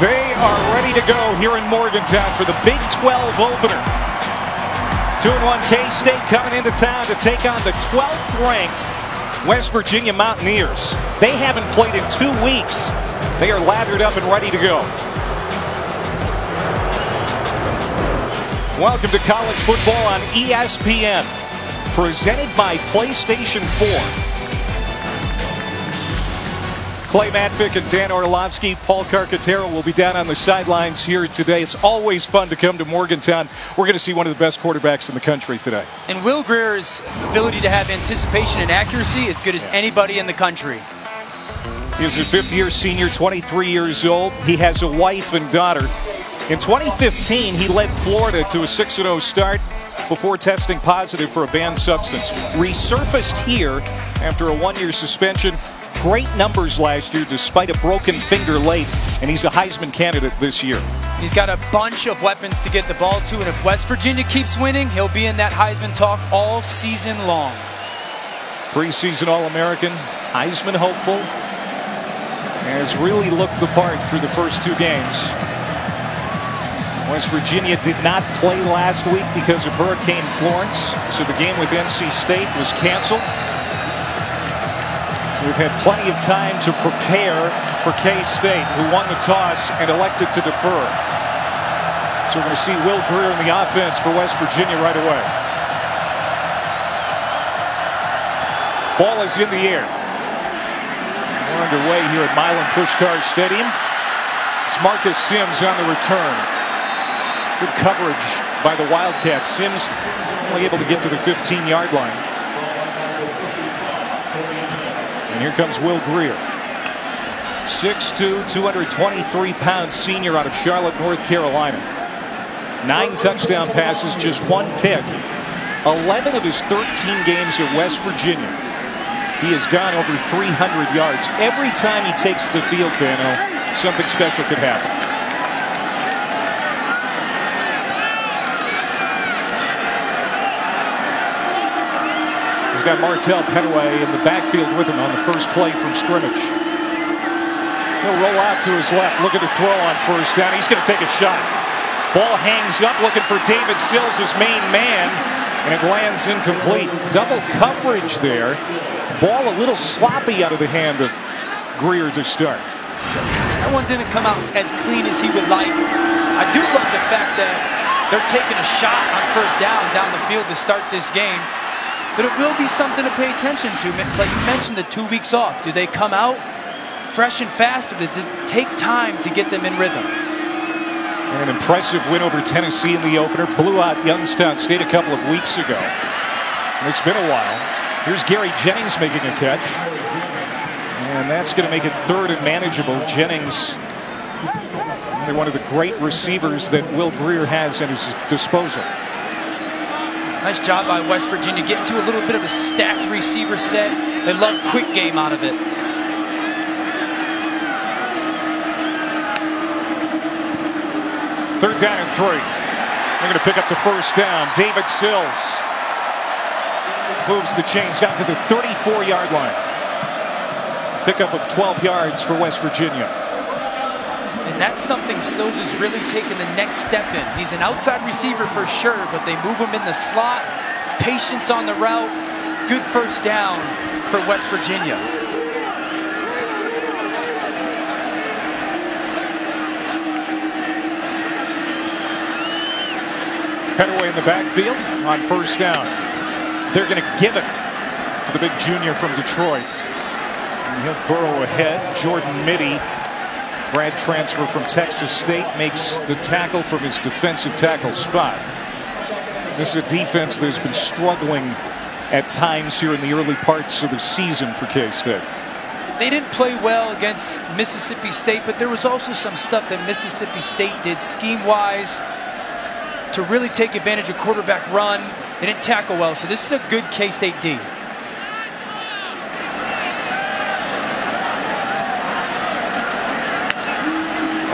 They are ready to go here in Morgantown for the Big 12 opener. 2-1 K-State coming into town to take on the 12th ranked West Virginia Mountaineers. They haven't played in 2 weeks. They are lathered up and ready to go. Welcome to college football on ESPN, presented by PlayStation 4. Clay Matvick and Dan Orlovsky, Paul Carcaterra will be down on the sidelines here today. It's always fun to come to Morgantown. We're going to see one of the best quarterbacks in the country today. And Will Greer's ability to have anticipation and accuracy is as good as anybody in the country. He's a fifth-year senior, 23 years old. He has a wife and daughter. In 2015, he led Florida to a 6-0 start before testing positive for a banned substance. Resurfaced here after a 1-year suspension. Great numbers last year despite a broken finger late, and he's a Heisman candidate this year. He's got a bunch of weapons to get the ball to, and if West Virginia keeps winning, he'll be in that Heisman talk all season long. Preseason All-American, Heisman hopeful, has really looked the part through the first 2 games. West Virginia did not play last week because of Hurricane Florence, so the game with NC State was canceled. We've had plenty of time to prepare for K-State, who won the toss and elected to defer. So we're going to see Will Greer in the offense for West Virginia right away. Ball is in the air. We're underway here at Milan Puskar Stadium. It's Marcus Sims on the return. Good coverage by the Wildcats. Sims only able to get to the 15-yard line. And here comes Will Greer. 6'2", 223-pound senior out of Charlotte, North Carolina. 9 touchdown passes, just 1 pick. 11 of his 13 games at West Virginia. He has gone over 300 yards. Every time he takes the field, Dano, something special could happen. He's got Martell Petaway in the backfield with him on the first play from scrimmage. He'll roll out to his left, looking to throw on first down. He's going to take a shot. Ball hangs up, looking for David Sills, his main man, and it lands incomplete. Double coverage there. Ball a little sloppy out of the hand of Greer to start. That one didn't come out as clean as he would like. I do love the fact that they're taking a shot on first down the field to start this game. But it will be something to pay attention to. Like you mentioned, the 2 weeks off. Do they come out fresh and fast, or does it take time to get them in rhythm? And an impressive win over Tennessee in the opener. Blew out Youngstown State a couple of weeks ago. And it's been a while. Here's Gary Jennings making a catch. And that's going to make it 3rd and manageable. Jennings, one of the great receivers that Will Greer has at his disposal. Nice job by West Virginia getting to a little bit of a stacked receiver set. They love quick game out of it. Third down and 3. They're going to pick up the first down. David Sills moves the chains down to the 34-yard line. Pickup of 12 yards for West Virginia. And that's something Sills is really taking the next step in. He's an outside receiver for sure, but they move him in the slot. Patience on the route. Good first down for West Virginia. Petaway in the backfield on first down. They're going to give it to the big junior from Detroit. And he'll burrow ahead. Jordan Mitty, grad transfer from Texas State, makes the tackle from his defensive tackle spot. This is a defense that has been struggling at times here in the early parts of the season for K-State. They didn't play well against Mississippi State, but there was also some stuff that Mississippi State did scheme-wise to really take advantage of quarterback run. They didn't tackle well, so this is a good K-State D.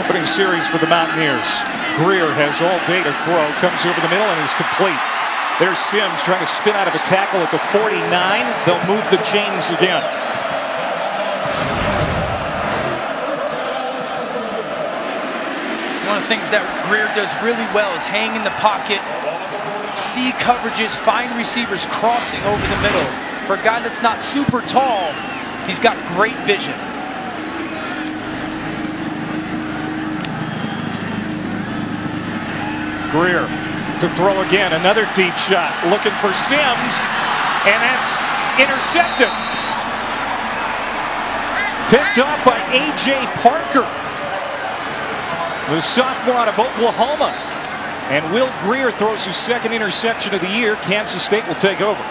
Opening series for the Mountaineers. Greer has all day to throw, comes over the middle and is complete. There's Sims trying to spin out of a tackle at the 49. They'll move the chains again. One of the things that Greer does really well is hang in the pocket, see coverages, find receivers crossing over the middle. For a guy that's not super tall, he's got great vision. Greer to throw again, another deep shot, looking for Sims, and that's intercepted. Picked off by A.J. Parker, the sophomore out of Oklahoma. And Will Greer throws his second interception of the year. Kansas State will take over.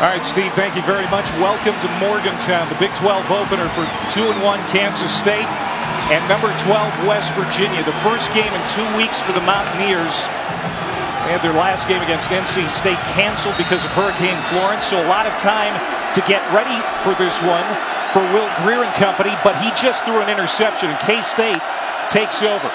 All right, Steve, thank you very much. Welcome to Morgantown, the Big 12 opener for 2-1 Kansas State and number 12 West Virginia. The first game in 2 weeks for the Mountaineers. They had their last game against NC State canceled because of Hurricane Florence, so a lot of time to get ready for this one for Will Greer and company, but he just threw an interception, and K-State takes over.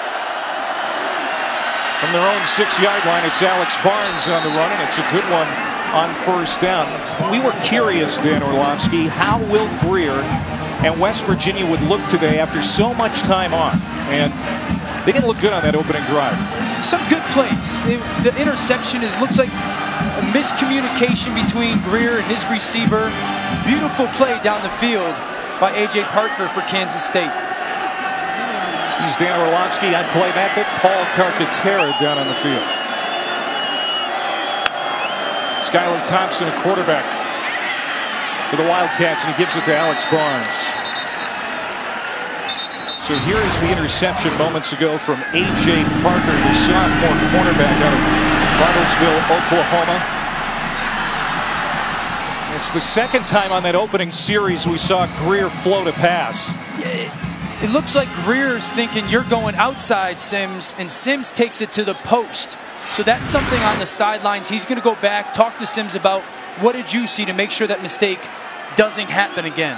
From their own 6-yard line, it's Alex Barnes on the run, and it's a good one on first down. We were curious, Dan Orlovsky, how Will Greer and West Virginia would look today after so much time off, and they didn't look good on that opening drive. Some good plays. The interception looks like a miscommunication between Greer and his receiver. Beautiful play down the field by A.J. Parker for Kansas State. He's Dan Orlovsky. I'm Clay Matvick. Paul Carcaterra down on the field. Skylar Thompson, a quarterback for the Wildcats, and he gives it to Alex Barnes. So here is the interception moments ago from A.J. Parker, the sophomore cornerback out of Bartlesville, Oklahoma. It's the second time on that opening series we saw Greer float a pass. It looks like Greer's thinking you're going outside, Sims, and Sims takes it to the post. So that's something on the sidelines. He's going to go back, talk to Sims about what did you see to make sure that mistake doesn't happen again.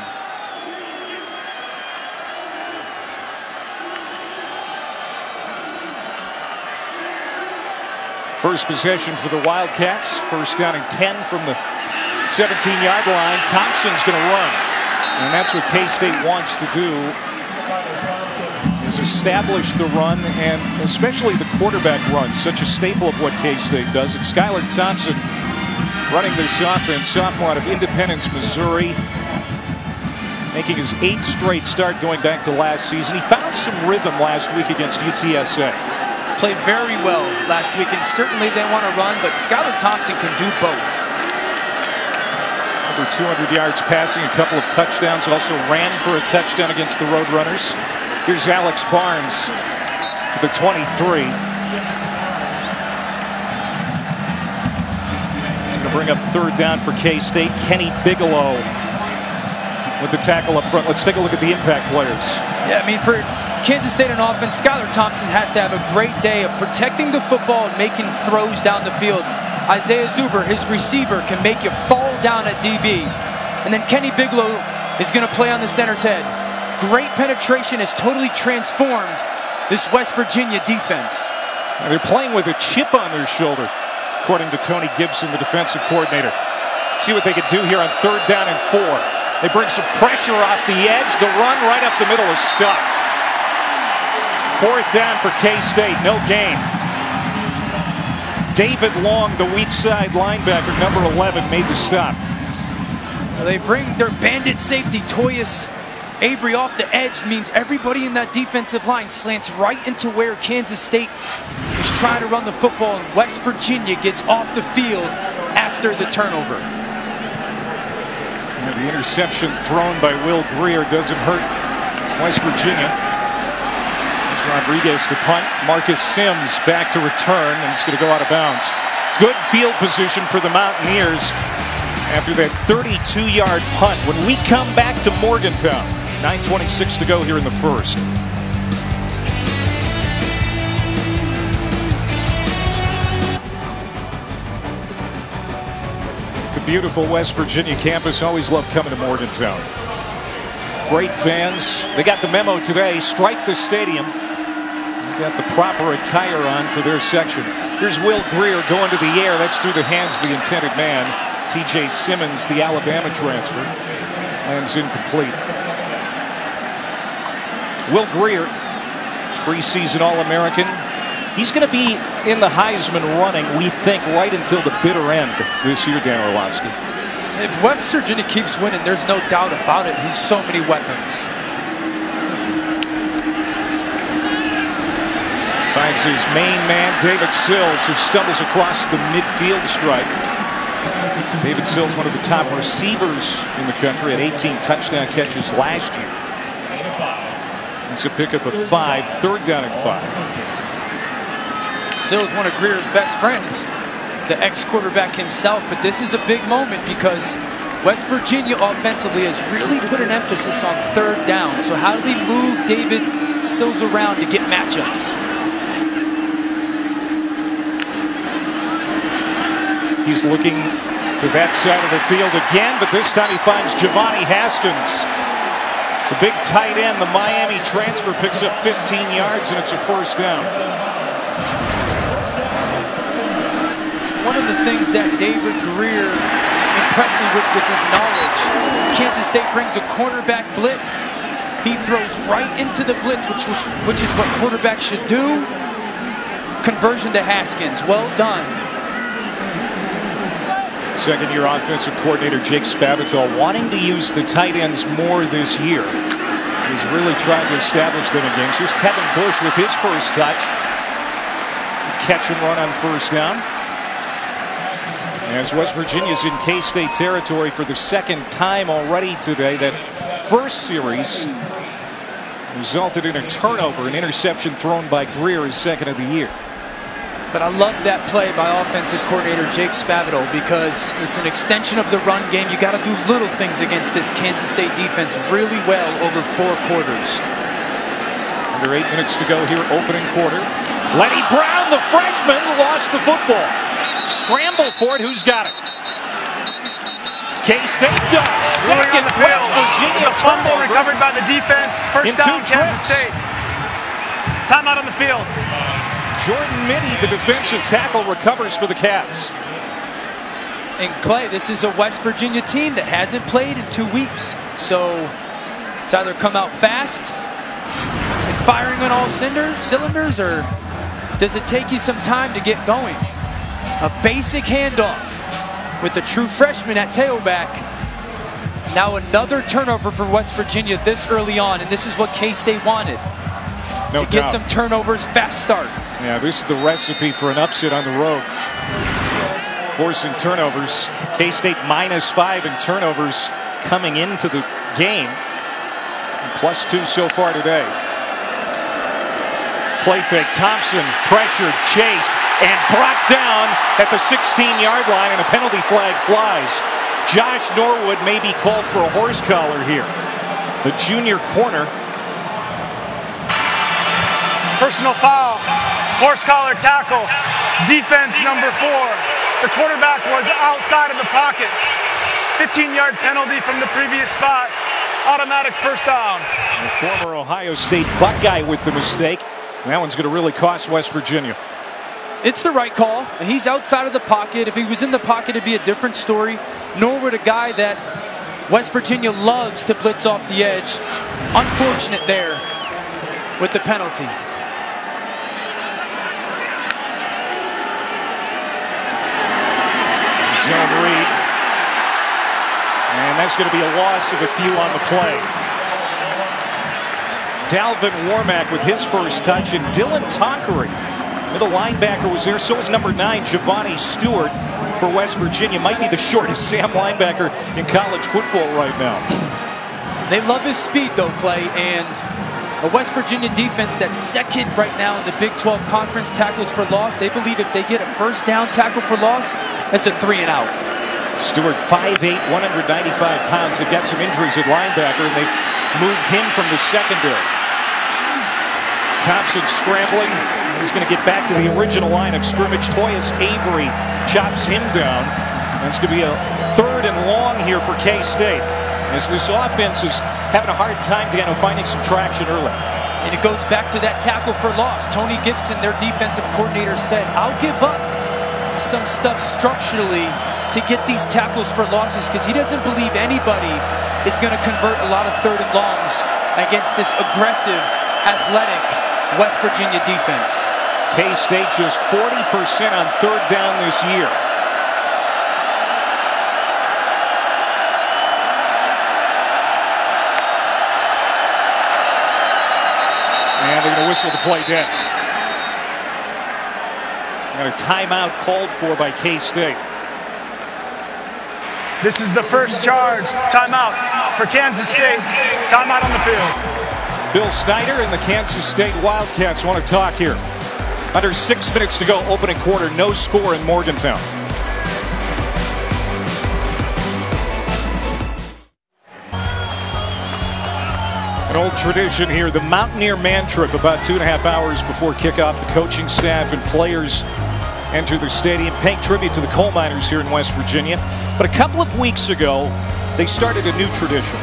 First possession for the Wildcats. First down and 10 from the 17-yard line. Thompson's going to run. And that's what K-State wants to do, is establish the run, and especially the quarterback run, such a staple of what K-State does. It's Skylar Thompson running this offense, sophomore out of Independence, Missouri, making his 8th straight start going back to last season. He found some rhythm last week against UTSA. Played very well last week, and certainly they want to run, but Skylar Thompson can do both. Over 200 yards passing, a couple of touchdowns, also ran for a touchdown against the Roadrunners. Here's Alex Barnes to the 23. He's going to bring up third down for K-State. Kenny Bigelow with the tackle up front. Let's take a look at the impact players. Yeah, I mean, for Kansas State on offense, Skylar Thompson has to have a great day of protecting the football and making throws down the field. Isaiah Zuber, his receiver, can make you fall down at DB. And then Kenny Bigelow is going to play on the center's head. Great penetration has totally transformed this West Virginia defense. And they're playing with a chip on their shoulder, according to Tony Gibson, the defensive coordinator. Let's see what they can do here on third down and 4. They bring some pressure off the edge. The run right up the middle is stuffed. Fourth down for K-State, no gain. David Long, the weak side linebacker, number 11, made the stop. So they bring their bandit safety, Toyus Avery, off the edge. Means everybody in that defensive line slants right into where Kansas State is trying to run the football, and West Virginia gets off the field after the turnover. And the interception thrown by Will Greer doesn't hurt West Virginia. Rodriguez to punt. Marcus Sims back to return, and it's going to go out of bounds. Good field position for the Mountaineers after that 32-yard punt. When we come back to Morgantown, 9:26 to go here in the first. The beautiful West Virginia campus. Always love coming to Morgantown. Great fans. They got the memo today. Strike the stadium. They got the proper attire on for their section. Here's Will Greer going to the air. That's through the hands of the intended man. TJ Simmons, the Alabama transfer, lands incomplete. Will Greer, preseason All-American. He's going to be in the Heisman running, we think, right until the bitter end this year, Dan Orlovsky. If West Virginia keeps winning, there's no doubt about it. He's so many weapons. Finds his main man, David Sills, who stumbles across the midfield stripe. David Sills, one of the top receivers in the country, at 18 touchdown catches last year. It's a pickup of 5, 3rd down and 5. Sills, one of Greer's best friends, the ex-quarterback himself, but this is a big moment because West Virginia offensively has really put an emphasis on 3rd down. So how do they move David Sills around to get matchups? He's looking to that side of the field again, but this time he finds Giovanni Haskins. The big tight end, the Miami transfer, picks up 15 yards, and it's a 1st down. One of the things that David Greer impressed me with was his knowledge. Kansas State brings a quarterback blitz. He throws right into the blitz, which is what quarterbacks should do. Conversion to Haskins. Well done. Second-year offensive coordinator Jake Spavital wanting to use the tight ends more this year. He's really trying to establish them in games. Here's Kevin Bush with his first touch. Catch and run on 1st down. As West Virginia's in K-State territory for the 2nd time already today. That first series resulted in a turnover, an interception thrown by Greer, his 2nd of the year. But I love that play by offensive coordinator Jake Spavital because it's an extension of the run game. You got to do little things against this Kansas State defense really well over 4 quarters. Under 8 minutes to go here, opening quarter. Lenny Brown, the freshman, lost the football. Scramble for it. Who's got it? K-State does. Second West Virginia fumble recovered by the defense. First down, Kansas State. Timeout on the field. Jordan Mitty, the defensive tackle, recovers for the Cats. And Clay, this is a West Virginia team that hasn't played in 2 weeks. So it's either come out fast and firing on all cylinders, or does it take you some time to get going? A basic handoff with the true freshman at tailback. Now another turnover for West Virginia this early on, and this is what K-State wanted. No to get some turnovers, fast start. Yeah, this is the recipe for an upset on the road. Forcing turnovers. K-State -5 in turnovers coming into the game. +2 so far today. Play fake. Thompson pressured, chased, and brought down at the 16-yard line, and a penalty flag flies. Josh Norwood may be called for a horse collar here. The junior corner. Personal foul, horse collar tackle, defense number 4. The quarterback was outside of the pocket. 15-yard penalty from the previous spot. Automatic 1st down. The former Ohio State Buckeye with the mistake. That one's going to really cost West Virginia. It's the right call. He's outside of the pocket. If he was in the pocket, it'd be a different story. Norwood, a guy that West Virginia loves to blitz off the edge. Unfortunate there with the penalty. Zone read. And that's going to be a loss of a few on the play. Dalvin Warmack with his first touch, and Dylan Tonkery, middle linebacker, was there. So was number 9, Giovanni Stewart for West Virginia. Might be the shortest Sam linebacker in college football right now. They love his speed, though, Clay, and a West Virginia defense that's 2nd right now in the Big 12 Conference tackles for loss. They believe if they get a 1st down tackle for loss, that's a 3 and out. Stewart, 5'8", 195 pounds. They've got some injuries at linebacker, and they've moved him from the secondary. Thompson scrambling. He's going to get back to the original line of scrimmage. Toyas Avery chops him down. And it's going to be a 3rd and long here for K-State. as this offense is having a hard time finding some traction early. And it goes back to that tackle for loss. Tony Gibson, their defensive coordinator, said, I'll give up some stuff structurally to get these tackles for losses because he doesn't believe anybody is going to convert a lot of 3rd and longs against this aggressive, athletic West Virginia defense. K-State just 40% on 3rd down this year. And they're going to whistle the play dead. Got a timeout called for by K-State. This is the first charge. Timeout for Kansas State. Timeout on the field. Bill Snyder and the Kansas State Wildcats want to talk here. Under 6 minutes to go, opening quarter, no score in Morgantown. An old tradition here, the Mountaineer Man Trip, about 2.5 hours before kickoff. The coaching staff and players enter the stadium, paying tribute to the coal miners here in West Virginia. But a couple of weeks ago, they started a new tradition.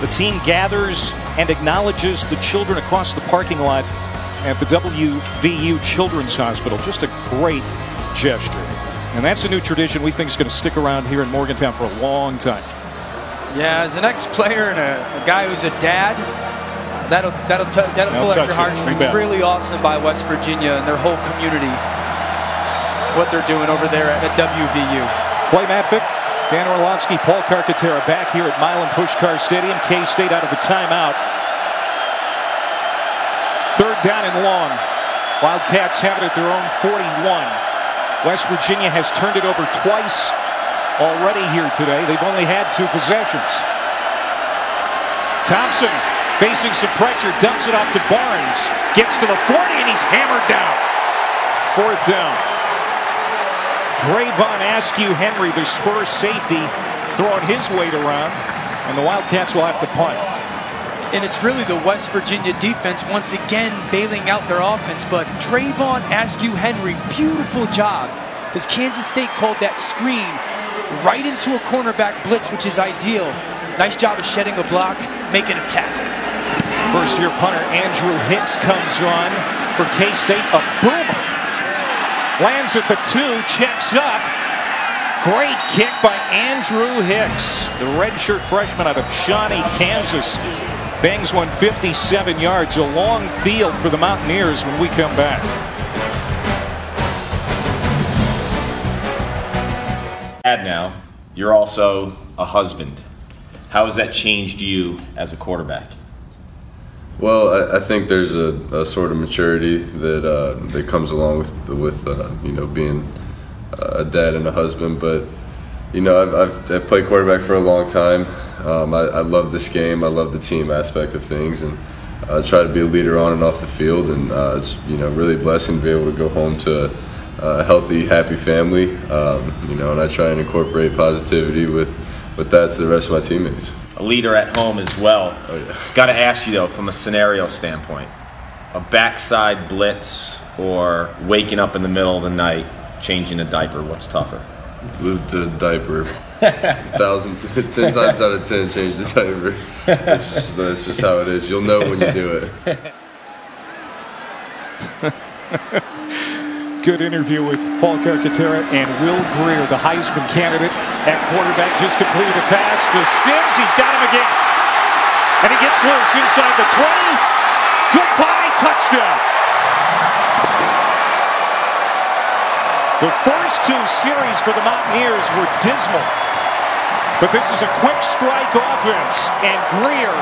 The team gathers and acknowledges the children across the parking lot at the WVU Children's Hospital. Just a great gesture. And that's a new tradition we think is going to stick around here in Morgantown for a long time. Yeah, as an ex-player and a guy who's a dad, that'll pull at your heartstrings. Really awesome by West Virginia and their whole community, what they're doing over there at WVU. Clay Matvick, Dan Orlovsky, Paul Carcaterra back here at Milan Puskar Stadium. K-State out of the timeout. 3rd down and long. Wildcats have it at their own 41. West Virginia has turned it over twice already here today. They've only had 2 possessions. Thompson facing some pressure, dumps it off to Barnes. Gets to the 40 and he's hammered down. 4th down. Drayvon Askew Henry, the Spurs safety, throwing his weight around, and the Wildcats will have to punt. And it's really the West Virginia defense once again bailing out their offense, but Drayvon Askew Henry, beautiful job, because Kansas State called that screen right into a cornerback blitz, which is ideal. Nice job of shedding a block, making a tackle. First-year punter Andrew Hicks comes on for K-State, a boomer. Lands at the 2, checks up. Great kick by Andrew Hicks, the redshirt freshman out of Shawnee, Kansas. Bangs one 57 yards, a long field for the Mountaineers when we come back. Dad now, you're also a husband. How has that changed you as a quarterback? Well, I think there's a sort of maturity that comes along with you know, being a dad and a husband. But you know, I've played quarterback for a long time. I love this game. I love the team aspect of things, and I try to be a leader on and off the field. And it's, you know, really a blessing to be able to go home to a healthy, happy family. You know, and I try and incorporate positivity with that to the rest of my teammates. A leader at home as well. Oh, yeah. Got to ask you though, from a scenario standpoint, a backside blitz or waking up in the middle of the night changing a diaper, what's tougher? The diaper. 10 times out of 10 change the diaper. That's just how it is. You'll know when you do it. Good interview with Paul Carcaterra and Will Greer, the Heisman candidate at quarterback. Just completed a pass to Sims. He's got him again. And he gets loose inside the 20. Goodbye, touchdown. The first 2 series for the Mountaineers were dismal. But this is a quick strike offense. And Greer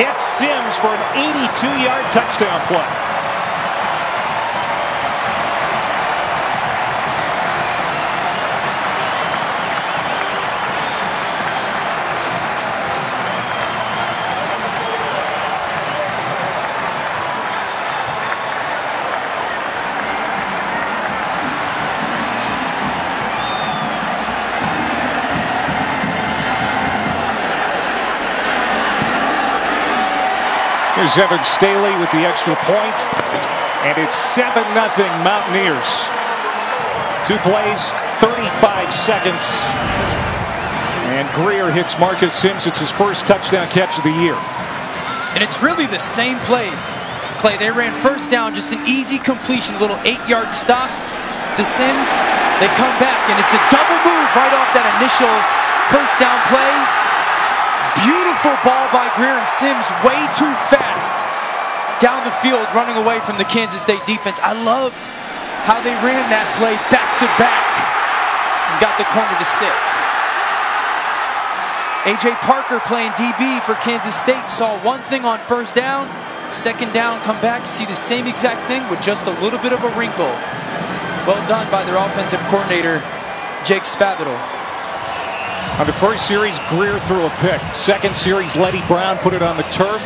hits Sims for an 82-yard touchdown play. Here's Evan Staley with the extra point, and it's 7-0 Mountaineers. 2 plays, 35 seconds, And Greer hits Marcus Sims. It's his first touchdown catch of the year. And it's really the same play. Clay, they ran first down, just an easy completion, a little 8-yard stop to Sims. They come back, and it's a double move right off that initial first down play. Beautiful ball by Greer, and Sims way too fast down the field, running away from the Kansas State defense. I loved how they ran that play back to back and got the corner to sit. A.J. Parker playing DB for Kansas State saw one thing on first down. Second down, come back, see the same exact thing with just a little bit of a wrinkle. Well done by their offensive coordinator, Jake Spavital. On the first series, Greer threw a pick. Second series, Letty Brown put it on the turf.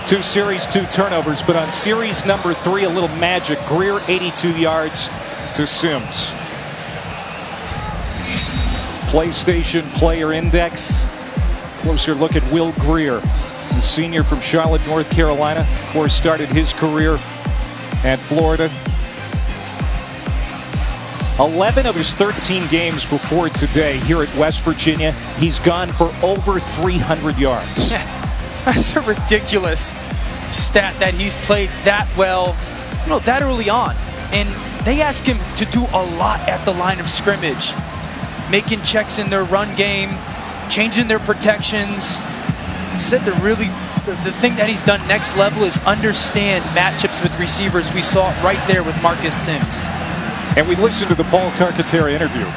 2 series, 2 turnovers. But on series number 3, a little magic. Greer 82 yards to Sims. PlayStation Player Index. Closer look at Will Greer, the senior from Charlotte, North Carolina. Of course, started his career at Florida. 11 of his 13 games before today here at West Virginia, he's gone for over 300 yards. Yeah, that's a ridiculous stat that he's played that well, that early on. And they ask him to do a lot at the line of scrimmage, making checks in their run game, changing their protections. He said the thing that he's done next level is understand matchups with receivers. We saw it right there with Marcus Sims. And we listened to the Paul Carcaterra interview.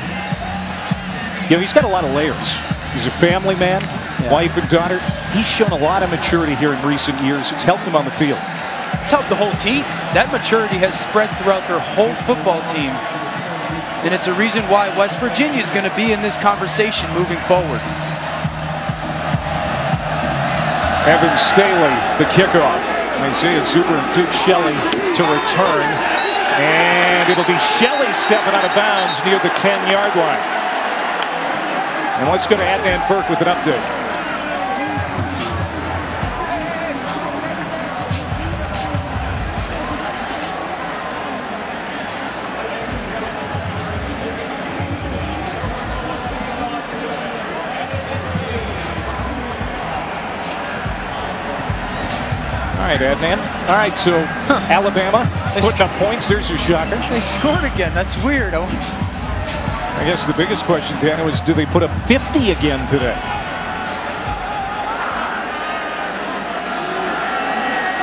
He's got a lot of layers. He's a family man, wife and daughter. He's shown a lot of maturity here in recent years. It's helped him on the field. It's helped the whole team. That maturity has spread throughout their whole football team. And it's a reason why West Virginia is going to be in this conversation moving forward. Evan Staley, the kickoff. Isaiah Zuber and Duke Shelley to return. And it'll be Shelley stepping out of bounds near the 10-yard line. And let's go to Adnan Burke with an update. All right, Adnan. All right, so Alabama putting up points. There's your shocker. They scored again. That's weird. I guess the biggest question, Daniel, is do they put up 50 again today?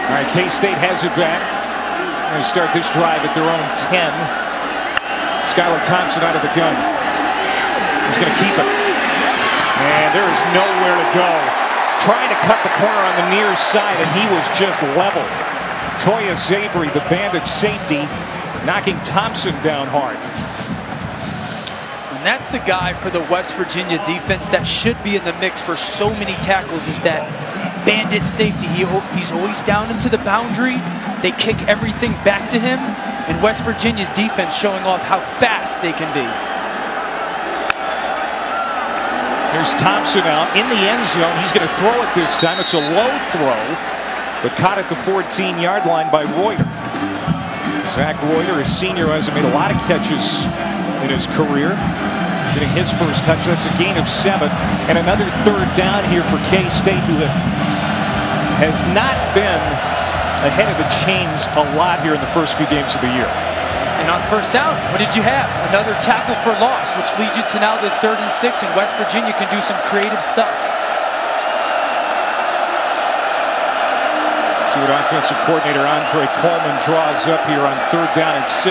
All right, K-State has it back. They're going to start this drive at their own 10. Skylar Thompson out of the gun. He's going to keep it. And there is nowhere to go. Trying to cut the corner on the near side, and he was just leveled. Toya Zavery, the Bandit safety, knocking Thompson down hard. And that's the guy for the West Virginia defense that should be in the mix for so many tackles, is that Bandit safety. He's always down into the boundary. They kick everything back to him, and West Virginia's defense showing off how fast they can be. Here's Thompson out in the end zone. He's going to throw it this time. It's a low throw, but caught at the 14-yard line by Reuter. Zach Reuter, a senior, hasn't made a lot of catches in his career. Getting his first touch. That's a gain of 7. And another third down here for K-State, who has not been ahead of the chains a lot here in the first few games of the year. And on first down, what did you have? Another tackle for loss, which leads you to now this 3rd and 6, and West Virginia can do some creative stuff. See what offensive coordinator Andre Coleman draws up here on 3rd down and 6.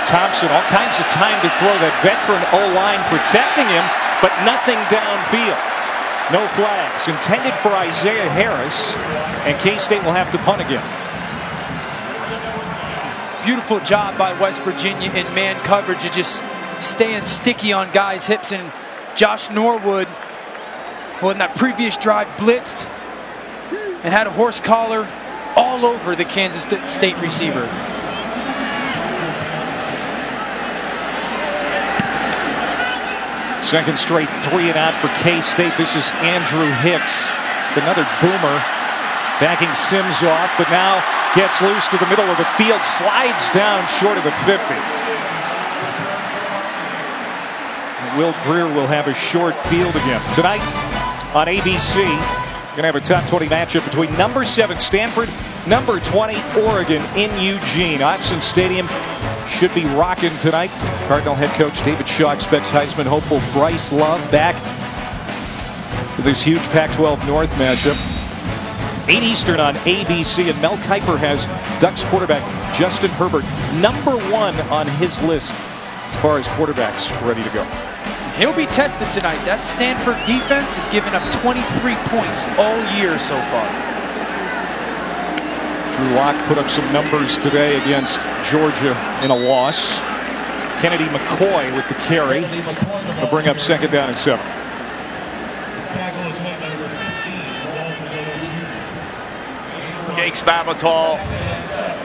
Thompson, all kinds of time to throw. That veteran O-line protecting him, but nothing downfield. No flags. Intended for Isaiah Harris, and K-State will have to punt again. Beautiful job by West Virginia in man coverage of just staying sticky on guys' hips. And Josh Norwood, who in that previous drive blitzed and had a horse collar all over the Kansas State receiver. Second straight 3 and out for K-State. This is Andrew Hicks, another boomer, backing Sims off, but now gets loose to the middle of the field, slides down short of the 50. Will Greer will have a short field again. Tonight on ABC, we're going to have a top 20 matchup between number 7 Stanford, number 20 Oregon in Eugene. Autzen Stadium should be rocking tonight. Cardinal head coach David Shaw expects Heisman hopeful Bryce Love back for this huge Pac-12 North matchup. 8 Eastern on ABC, and Mel Kiper has Ducks quarterback Justin Herbert #1 on his list as far as quarterbacks ready to go. He'll be tested tonight. That Stanford defense has given up 23 points all year so far. Drew Lock put up some numbers today against Georgia in a loss. Kennedy McCoy with the carry. Will bring up 2nd down and 7. Jake Spavital,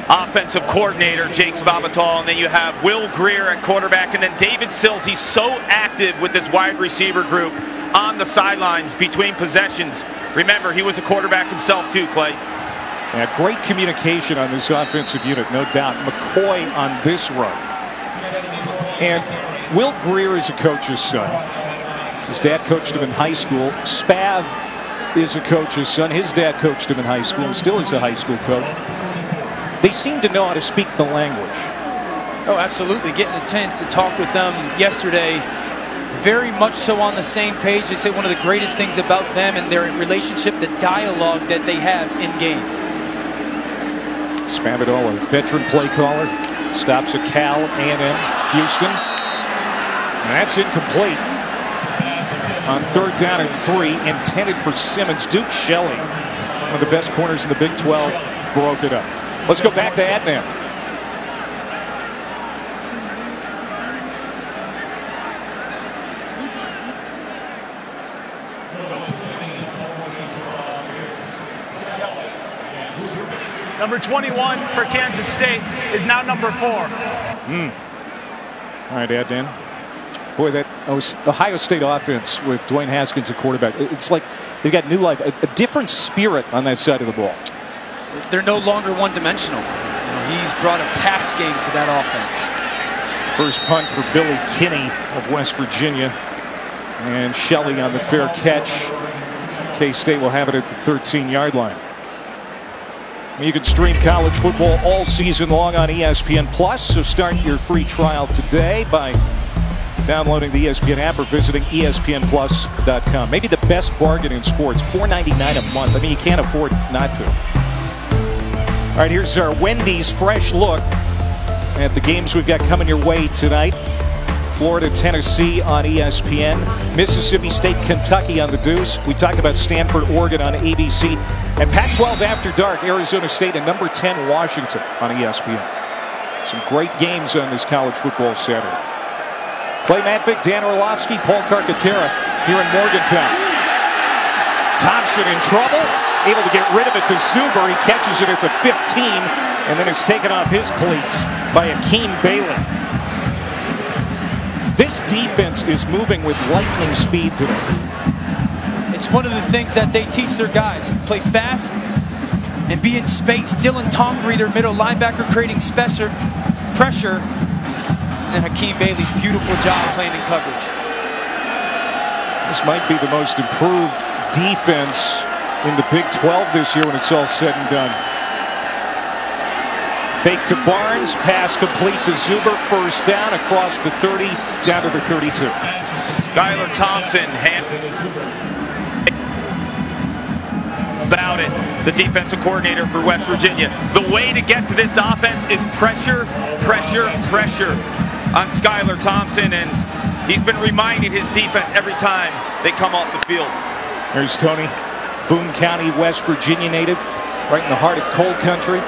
offensive coordinator Jake Spavital, and then you have Will Greer at quarterback, and then David Sills. He's so active with this wide receiver group on the sidelines between possessions. Remember, he was a quarterback himself too, Clay. Yeah, great communication on this offensive unit, no doubt. McCoy on this run. And Will Greer is a coach's son. His dad coached him in high school. Spav is a coach's son. His dad coached him in high school and still is a high school coach. They seem to know how to speak the language. Oh, absolutely. Getting a chance to talk with them yesterday. Very much so on the same page. They say one of the greatest things about them and their relationship, the dialogue that they have in game. Spavital, a veteran play caller, stops at Cal A&M Houston. And that's incomplete. On 3rd down and 3, intended for Simmons. Duke Shelley, one of the best corners in the Big 12, broke it up. Let's go back to Adnan. Number 21 for Kansas State is now number 4. All right, Adnan. Boy, that Ohio State offense with Dwayne Haskins at quarterback, it's like they've got new life, a different spirit on that side of the ball. They're no longer one-dimensional. He's brought a pass game to that offense. First punt for Billy Kinney of West Virginia. And Shelley on the fair catch. K-State will have it at the 13-yard line. You can stream college football all season long on ESPN+, so start your free trial today by downloading the ESPN app or visiting ESPNplus.com. Maybe the best bargain in sports, $4.99 a month. I mean, you can't afford not to. All right, here's our Wendy's fresh look at the games we've got coming your way tonight. Florida, Tennessee on ESPN. Mississippi State, Kentucky on the Deuce. We talked about Stanford, Oregon on ABC. And Pac-12 After Dark, Arizona State and number 10 Washington on ESPN. Some great games on this college football Saturday. Clay Matvick, Dan Orlovsky, Paul Carcaterra here in Morgantown. Thompson in trouble, able to get rid of it to Zuber. He catches it at the 15, and then it's taken off his cleats by Akeem Bailey. This defense is moving with lightning speed today. It's one of the things that they teach their guys. Play fast and be in space. Dylan Tonkery, their middle linebacker, creating pressure. And Akeem Bailey, beautiful job playing in coverage. This might be the most improved defense in the Big 12 this year when it's all said and done. Fake to Barnes, pass complete to Zuber, first down across the 30, down to the 32. Skylar Thompson about it, the defensive coordinator for West Virginia. The way to get to this offense is pressure, pressure, pressure on Skylar Thompson, and he's been reminding his defense every time they come off the field. There's Tony, Boone County, West Virginia native, right in the heart of coal country.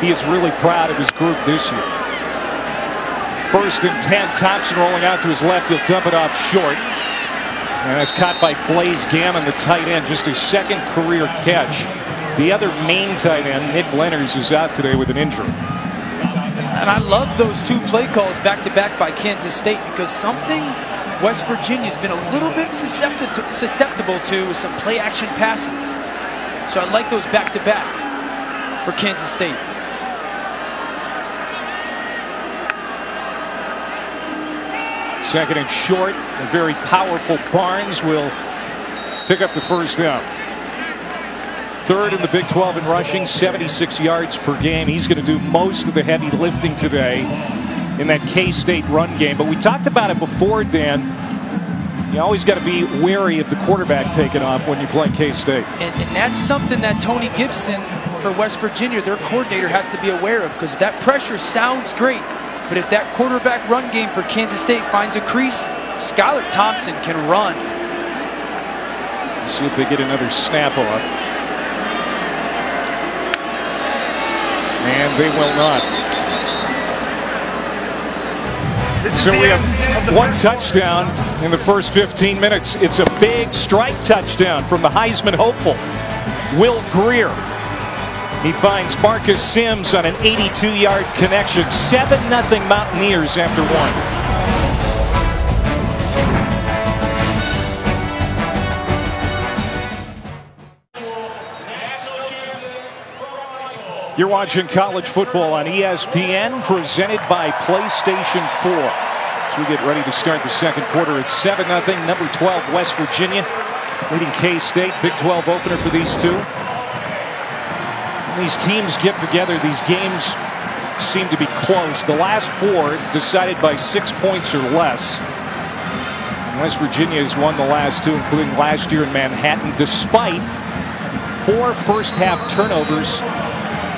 He is really proud of his group this year. 1st and 10, Thompson rolling out to his left. He'll dump it off short. And that's caught by Blaze Gammon, the tight end. Just his 2nd career catch. The other main tight end, Nick Lenners, is out today with an injury. And I love those 2 play calls back-to-back by Kansas State, because something West Virginia's been a little bit susceptible to is some play-action passes. So I like those back-to-back for Kansas State. Second and short. A very powerful Barnes will pick up the first down. Third in the Big 12 in rushing, 76 yards per game. He's going to do most of the heavy lifting today in that K-State run game. But we talked about it before, Dan. You always got to be wary of the quarterback taking off when you play K-State. And that's something that Tony Gibson for West Virginia, their coordinator, has to be aware of, because that pressure sounds great. But if that quarterback run game for Kansas State finds a crease, Skylar Thompson can run. Let's see if they get another snap off. And they will not. So we have one touchdown in the first 15 minutes. It's a big strike touchdown from the Heisman hopeful, Will Greer. He finds Marcus Sims on an 82-yard connection. 7-0 Mountaineers after one. You're watching college football on ESPN, presented by PlayStation 4. As we get ready to start the second quarter, it's 7-0. Number 12, West Virginia, leading K-State. Big 12 opener for these two. When these teams get together, these games seem to be close. The last four decided by 6 points or less. And West Virginia has won the last two, including last year in Manhattan, despite 4 first-half turnovers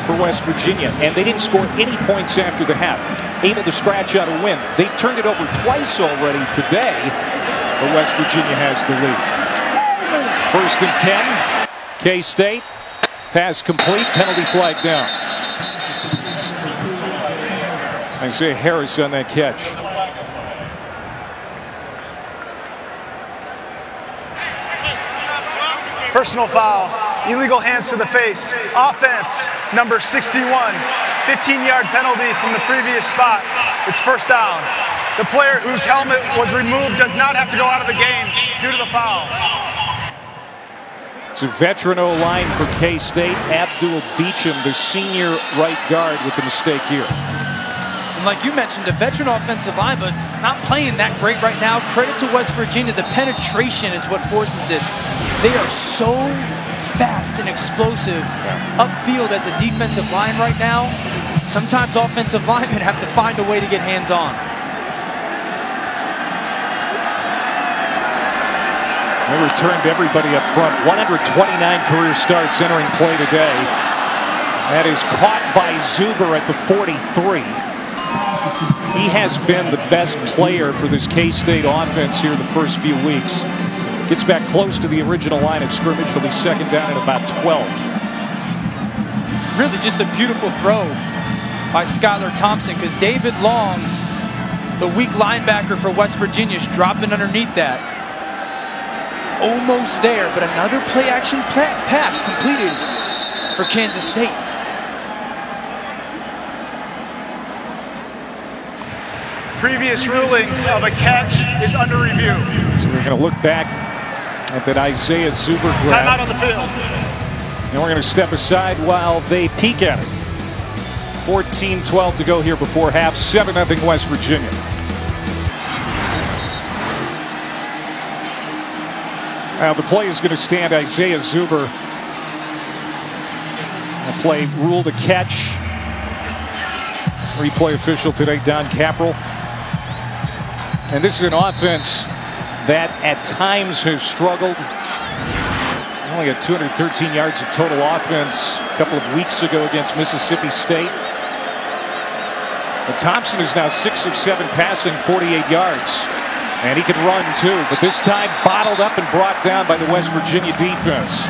for West Virginia, and they didn't score any points after the half. Able to scratch out a win. They've turned it over twice already today, but West Virginia has the lead. 1st and 10. K-State. Pass complete. Penalty flag down. Isaiah Harris on that catch. Personal foul. Illegal hands to the face. Offense, number 61. 15-yard penalty from the previous spot. It's first down. The player whose helmet was removed does not have to go out of the game due to the foul. It's a veteran O-line for K-State. Abdul Beecham, the senior right guard, with the mistake here. And like you mentioned, a veteran offensive line, but not playing that great right now. Credit to West Virginia. The penetration is what forces this. They are so fast and explosive upfield as a defensive line right now. Sometimes offensive linemen have to find a way to get hands-on. They returned everybody up front. 129 career starts entering play today. That is caught by Zuber at the 43. He has been the best player for this K-State offense here the first few weeks. Gets back close to the original line of scrimmage. It'll be second down at about 12. Really just a beautiful throw by Skylar Thompson, because David Long, the weak linebacker for West Virginia, is dropping underneath that. Almost there, but another play-action pass completed for Kansas State. Previous ruling of a catch is under review. So we're going to look back at that Isaiah Zuber grab. Timeout on the field. And we're going to step aside while they peek at it. 14-12 to go here before half. 7-0 West Virginia. Now the play is going to stand Isaiah Zuber. The play ruled a catch. Replay official today, Don Capral. And this is an offense that at times has struggled. Only got 213 yards of total offense a couple of weeks ago against Mississippi State. But Thompson is now 6 of 7 passing, 48 yards. And he can run too, but this time bottled up and brought down by the West Virginia defense.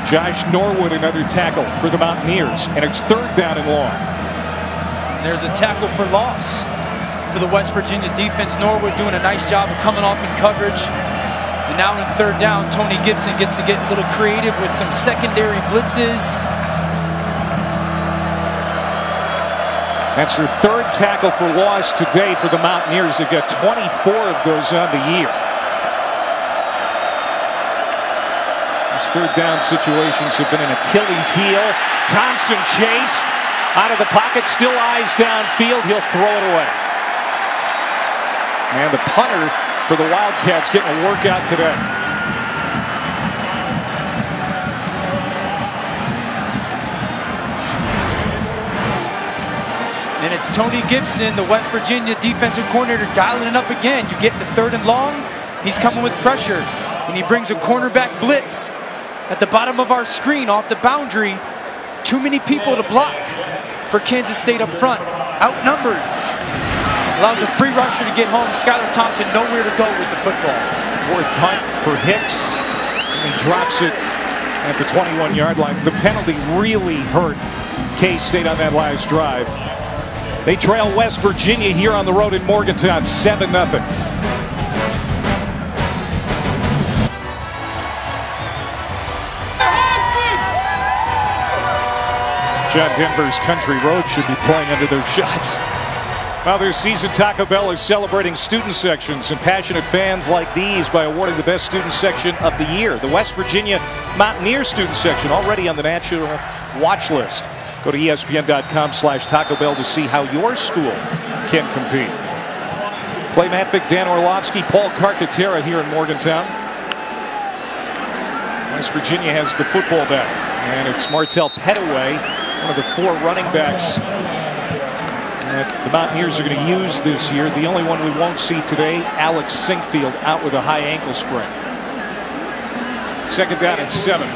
Josh Norwood, another tackle for the Mountaineers, and it's 3rd down and long. There's a tackle for loss for the West Virginia defense. Norwood doing a nice job of coming off in coverage. And now in 3rd down, Tony Gibson gets to get a little creative with some secondary blitzes. That's their 3rd tackle for loss today for the Mountaineers. They've got 24 of those on the year. These 3rd down situations have been an Achilles heel. Thompson chased out of the pocket, still eyes downfield. He'll throw it away. And the punter for the Wildcats getting a workout today. And it's Tony Gibson, the West Virginia defensive coordinator, dialing it up again. You get the 3rd and long, he's coming with pressure. And he brings a cornerback blitz at the bottom of our screen off the boundary. Too many people to block for Kansas State up front. Outnumbered. Allows a free rusher to get home. Skylar Thompson nowhere to go with the football. 4th punt for Hicks. And he drops it at the 21-yard line. The penalty really hurt K-State on that last drive. They trail West Virginia here on the road in Morgantown, 7-0. John Denver's Country Road should be playing under those shots. Well, this season, Taco Bell is celebrating student sections and passionate fans like these by awarding the best student section of the year. The West Virginia Mountaineer student section already on the national watch list. Go to ESPN.com/Taco Bell to see how your school can compete. Clay Matvick, Dan Orlovsky, Paul Carcaterra here in Morgantown. West Virginia has the football back, and it's Martell Pettaway, one of the 4 running backs that the Mountaineers are going to use this year. The only one we won't see today, Alex Sinkfield, out with a high ankle sprain. 2nd down and 7.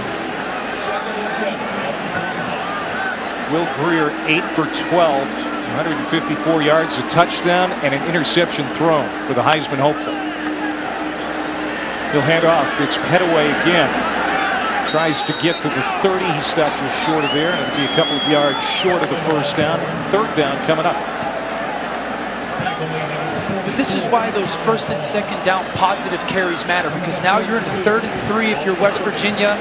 Will Greer 8 for 12, 154 yards, a touchdown, and an interception thrown for the Heisman hopeful. He'll hand off. It's Pettaway again. Tries to get to the 30. He stops just short of there. It'll be a couple of yards short of the 1st down. 3rd down coming up. But this is why those 1st and 2nd down positive carries matter, because now you're in 3rd and 3 if you're West Virginia.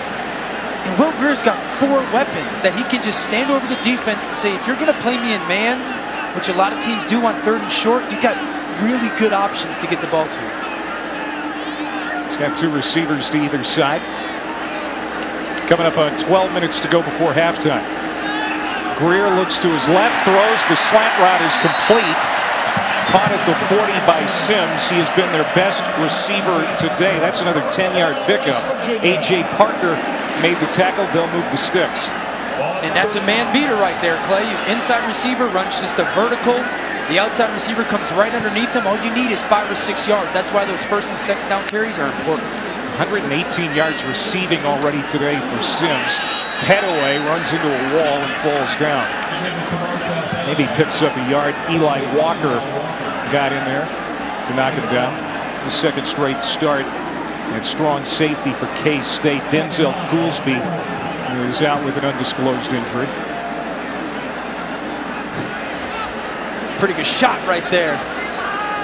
And Will Greer's got 4 weapons that he can just stand over the defense and say, if you're going to play me in man, which a lot of teams do on 3rd and short, you got really good options to get the ball to. He's got 2 receivers to either side. Coming up on 12 minutes to go before halftime. Greer looks to his left, throws. The slant route is complete. Caught at the 40 by Sims. He has been their best receiver today. That's another 10-yard pickup. A.J. Parker made the tackle. They'll move the sticks. And that's a man beater right there, Clay. Inside receiver runs just a vertical. The outside receiver comes right underneath him. All you need is 5 or 6 yards. That's why those 1st and 2nd down carries are important. 118 yards receiving already today for Sims. Pettaway runs into a wall and falls down. Maybe picks up a yard. Eli Walker got in there to knock him down. The 2nd straight start at strong safety for K-State. Denzel Goolsby is out with an undisclosed injury. Pretty good shot right there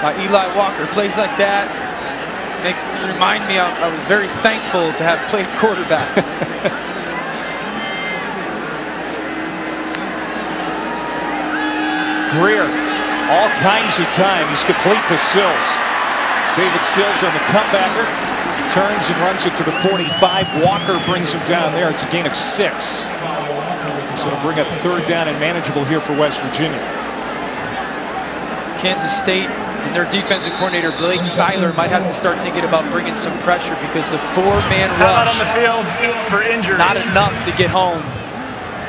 by Eli Walker. Plays like that remind me I was very thankful to have played quarterback. Greer, all kinds of time. He's complete to Sills. David Sills on the comebacker. Turns and runs it to the 45. Walker brings him down there. It's a gain of 6. So it'll bring up 3rd down and manageable here for West Virginia. Kansas State and their defensive coordinator, Blake Seiler, might have to start thinking about bringing some pressure because the 4-man rush. Out on the field for injury. Not enough to get home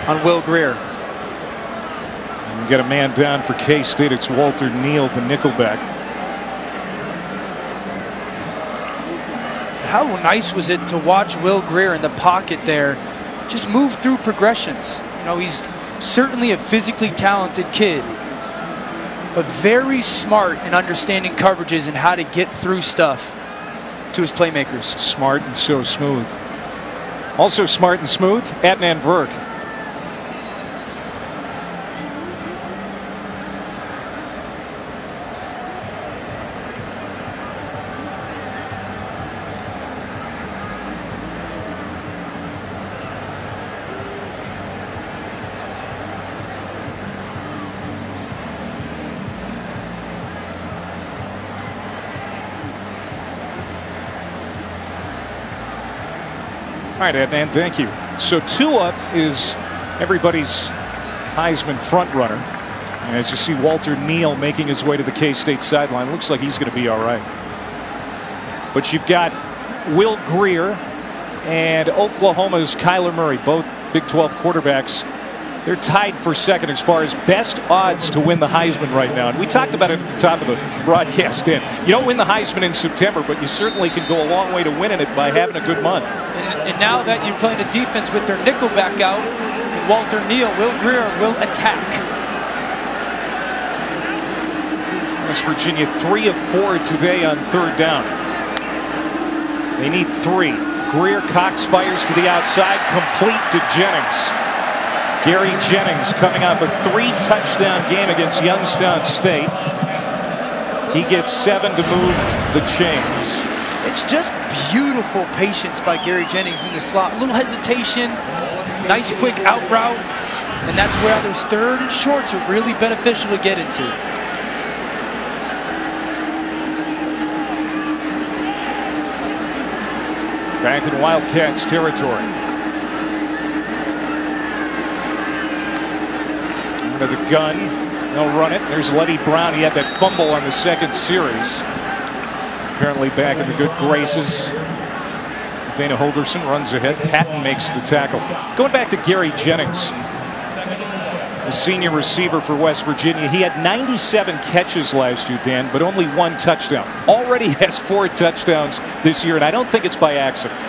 on Will Greer. You got a man down for K-State. It's Walter Neal, the nickelback. How nice was it to watch Will Greer in the pocket there just move through progressions. You know, he's certainly a physically talented kid, but very smart in understanding coverages and how to get through stuff to his playmakers. Smart and so smooth. Also smart and smooth, Adnan Verk. All right, Adnan, thank you. So Tua is everybody's Heisman front runner. As you see Walter Neal making his way to the K-State sideline, looks like he's going to be all right. But you've got Will Grier and Oklahoma's Kyler Murray, both Big 12 quarterbacks. They're tied for second as far as best odds to win the Heisman right now. And we talked about it at the top of the broadcast, Dan. You don't win the Heisman in September, but you certainly can go a long way to winning it by having a good month. And now that you're playing a defense with their nickel back out, and Walter Neal, Will Grier will attack. West Virginia 3 of 4 today on third down. They need 3. Grier, Cox fires to the outside, complete to Jennings. Gary Jennings coming off a 3-touchdown game against Youngstown State. He gets 7 to move the chains. It's just beautiful patience by Gary Jennings in the slot. A little hesitation, nice quick out route, and that's where those third and shorts are really beneficial to get into. Back in Wildcats territory. Under the gun, they'll run it. There's Letty Brown. He had that fumble on the second series. Apparently back in the good graces. Dana Holgerson runs ahead. Patton makes the tackle. Going back to Gary Jennings, the senior receiver for West Virginia. He had 97 catches last year, Dan, but only 1 touchdown. Already has 4 touchdowns this year, and I don't think it's by accident.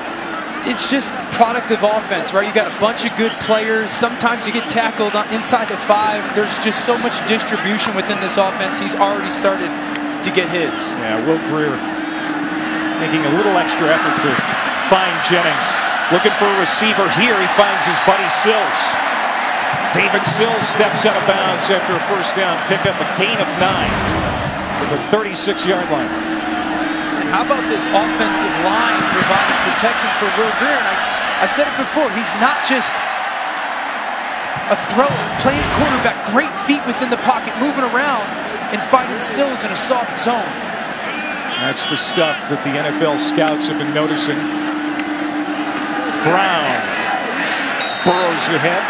It's just product of offense, right? You got a bunch of good players. Sometimes you get tackled inside the 5. There's just so much distribution within this offense. He's already started to get his. Yeah, Will Grier making a little extra effort to find Jennings. Looking for a receiver here. He finds his buddy Sills. David Sills steps out of bounds after a first down. Pick up a gain of 9 to the 36-yard line. How about this offensive line providing protection for Will Grier? And I said it before, he's not just a thrower, playing quarterback, great feet within the pocket, moving around and finding Sills in a soft zone. That's the stuff that the NFL scouts have been noticing. Brown burrows ahead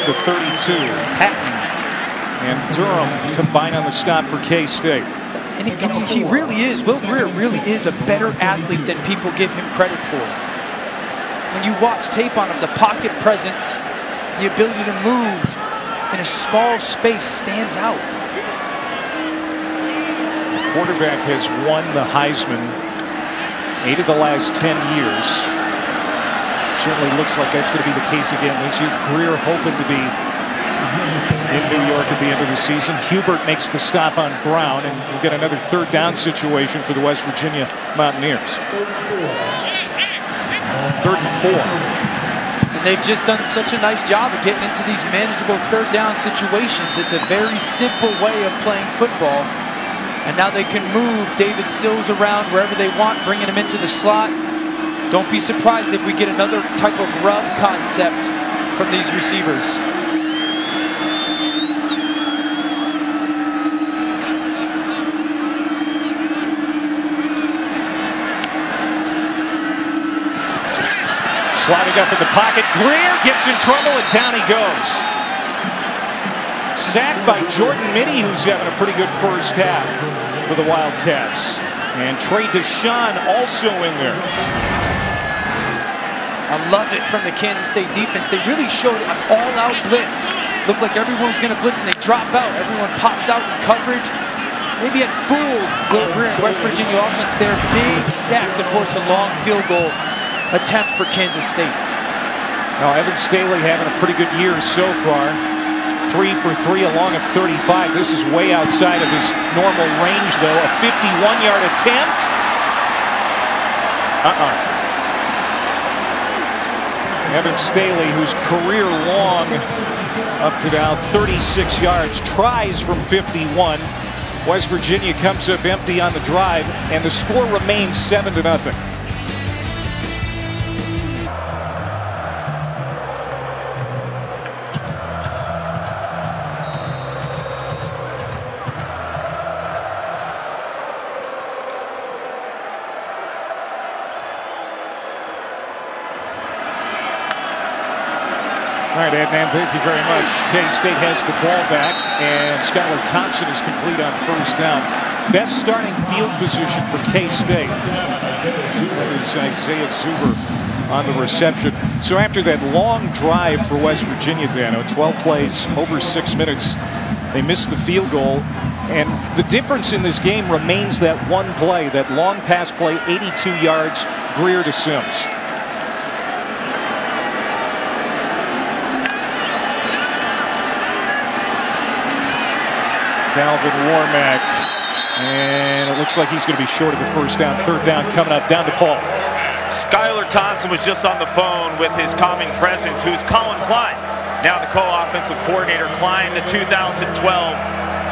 to 32. Patton and Durham combine on the stop for K-State. And he really is, Will Grier really is a better athlete than people give him credit for. When you watch tape on him, the pocket presence, the ability to move in a small space stands out. The quarterback has won the Heisman 8 of the last 10 years. Certainly looks like that's going to be the case again this year. Grier hoping to be in New York at the end of the season. Hubert makes the stop on Brown, and we'll get another third down situation for the West Virginia Mountaineers. 3rd and 4. And they've just done such a nice job of getting into these manageable third down situations. It's a very simple way of playing football. And now they can move David Sills around wherever they want, bringing him into the slot. Don't be surprised if we get another type of rub concept from these receivers. Sliding up in the pocket, Grier gets in trouble, and down he goes. Sacked by Jordan Mitty, who's having a pretty good first half for the Wildcats. And Trey Deshawn also in there. I love it from the Kansas State defense. They really showed an all-out blitz. Looked like everyone's going to blitz, and they drop out. Everyone pops out in coverage. Maybe it fooled Will Grier and West Virginia offense there. Big sack to force a long field goal attempt for Kansas State. Now Evan Staley having a pretty good year so far. 3 for 3 along of 35. This is way outside of his normal range, though. A 51-yard attempt. Evan Staley, whose career long up to now 36 yards, tries from 51. West Virginia comes up empty on the drive, and the score remains 7-0. All right, Adnan, thank you very much. K-State has the ball back, and Skylar Thompson is complete on first down. Best starting field position for K-State is Isaiah Zuber on the reception. So after that long drive for West Virginia, Dano, 12 plays, over 6 minutes, they missed the field goal. And the difference in this game remains that one play, that long pass play, 82 yards, Greer to Sims. Dalvin Warmack, and it looks like he's going to be short of the first down. Third down coming up, down to Paul. Skylar Thompson was just on the phone with his calming presence, who's Colin Klein, now the co-offensive coordinator. Klein, the 2012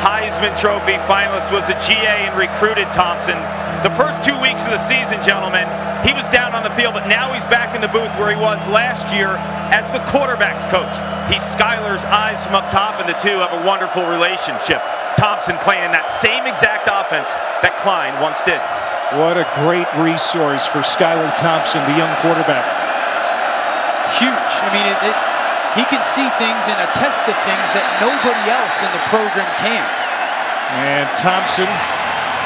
Heisman Trophy finalist, was a GA and recruited Thompson. The first 2 weeks of the season, gentlemen, he was down on the field, but now he's back in the booth where he was last year as the quarterback's coach. He's Skylar's eyes from up top, and the two have a wonderful relationship. Thompson playing in that same exact offense that Klein once did. What a great resource for Skylar Thompson, the young quarterback. Huge. I mean, he can see things and attest to things that nobody else in the program can. And Thompson,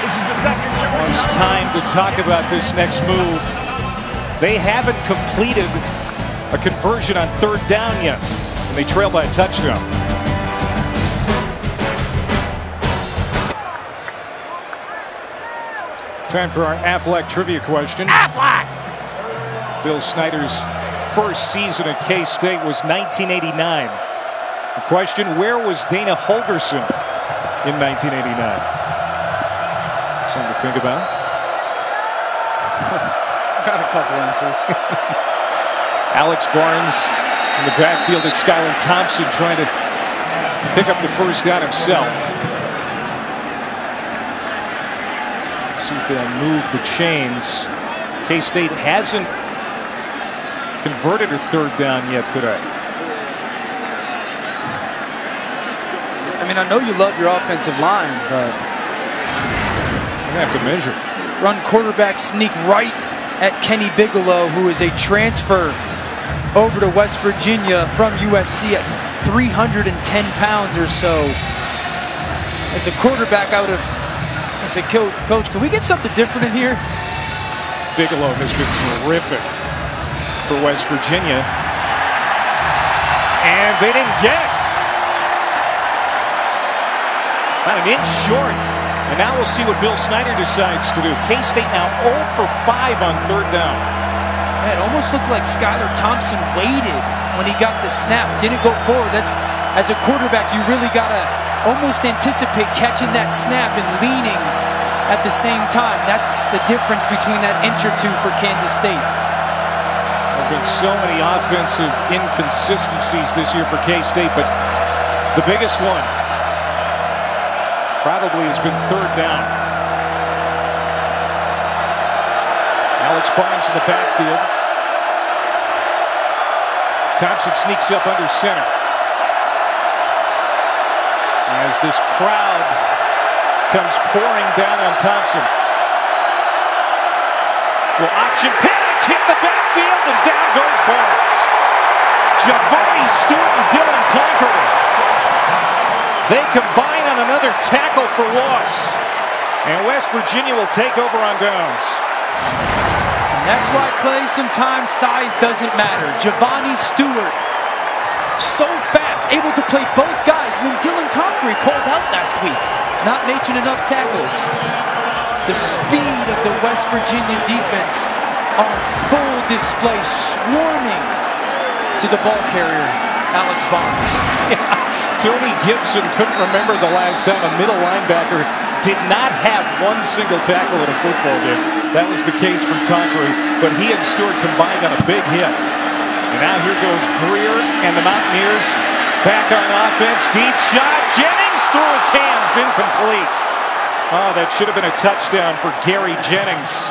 This is the second charge. it's time to talk about this next move. They haven't completed a conversion on third down yet, and they trail by a touchdown. Time for our Aflac trivia question. Aflac! Bill Snyder's first season at K-State was 1989. The question, where was Dana Holgerson in 1989? Something to think about. Got a couple answers. Alex Barnes in the backfield at Skylar Thompson trying to pick up the first down himself. See if they'll move the chains. K-State hasn't converted a third down yet today. I mean, I know you love your offensive line, but I'm gonna have to measure. run quarterback sneak right at Kenny Bigelow, who is a transfer over to West Virginia from USC at 310 pounds or so. As a quarterback, I said, Coach, can we get something different in here? Bigelow has been terrific for West Virginia. And they didn't get it. About an inch short. And now we'll see what Bill Snyder decides to do. K-State now 0 for 5 on third down. It almost looked like Skylar Thompson waited when he got the snap, didn't go forward. That's, as a quarterback, you really got to almost anticipate catching that snap and leaning at the same time. That's the difference between that inch or two for Kansas State. There have been so many offensive inconsistencies this year for K-State, but the biggest one probably has been third down. Alex Barnes in the backfield. Thompson sneaks up under center. As this crowd comes pouring down on Thompson. Well, option pitch, hit the backfield, and down goes Barnes. Giovanni Stewart and Dylan Tonkery. They combine on another tackle for loss. And West Virginia will take over on downs. And that's why, Clay, sometimes size doesn't matter. Giovanni Stewart, so fast, able to play both guys. And then Dylan Tonkery called out last week, not making enough tackles. The speed of the West Virginia defense on full display, swarming to the ball carrier, Alex Barnes. Yeah. Tony Gibson couldn't remember the last time a middle linebacker did not have one single tackle in a football game. That was the case for Tonkery, but he and Stewart combined on a big hit. And now here goes Greer and the Mountaineers back on offense. Deep shot. Jennings threw his hands, incomplete. Oh, that should have been a touchdown for Gary Jennings.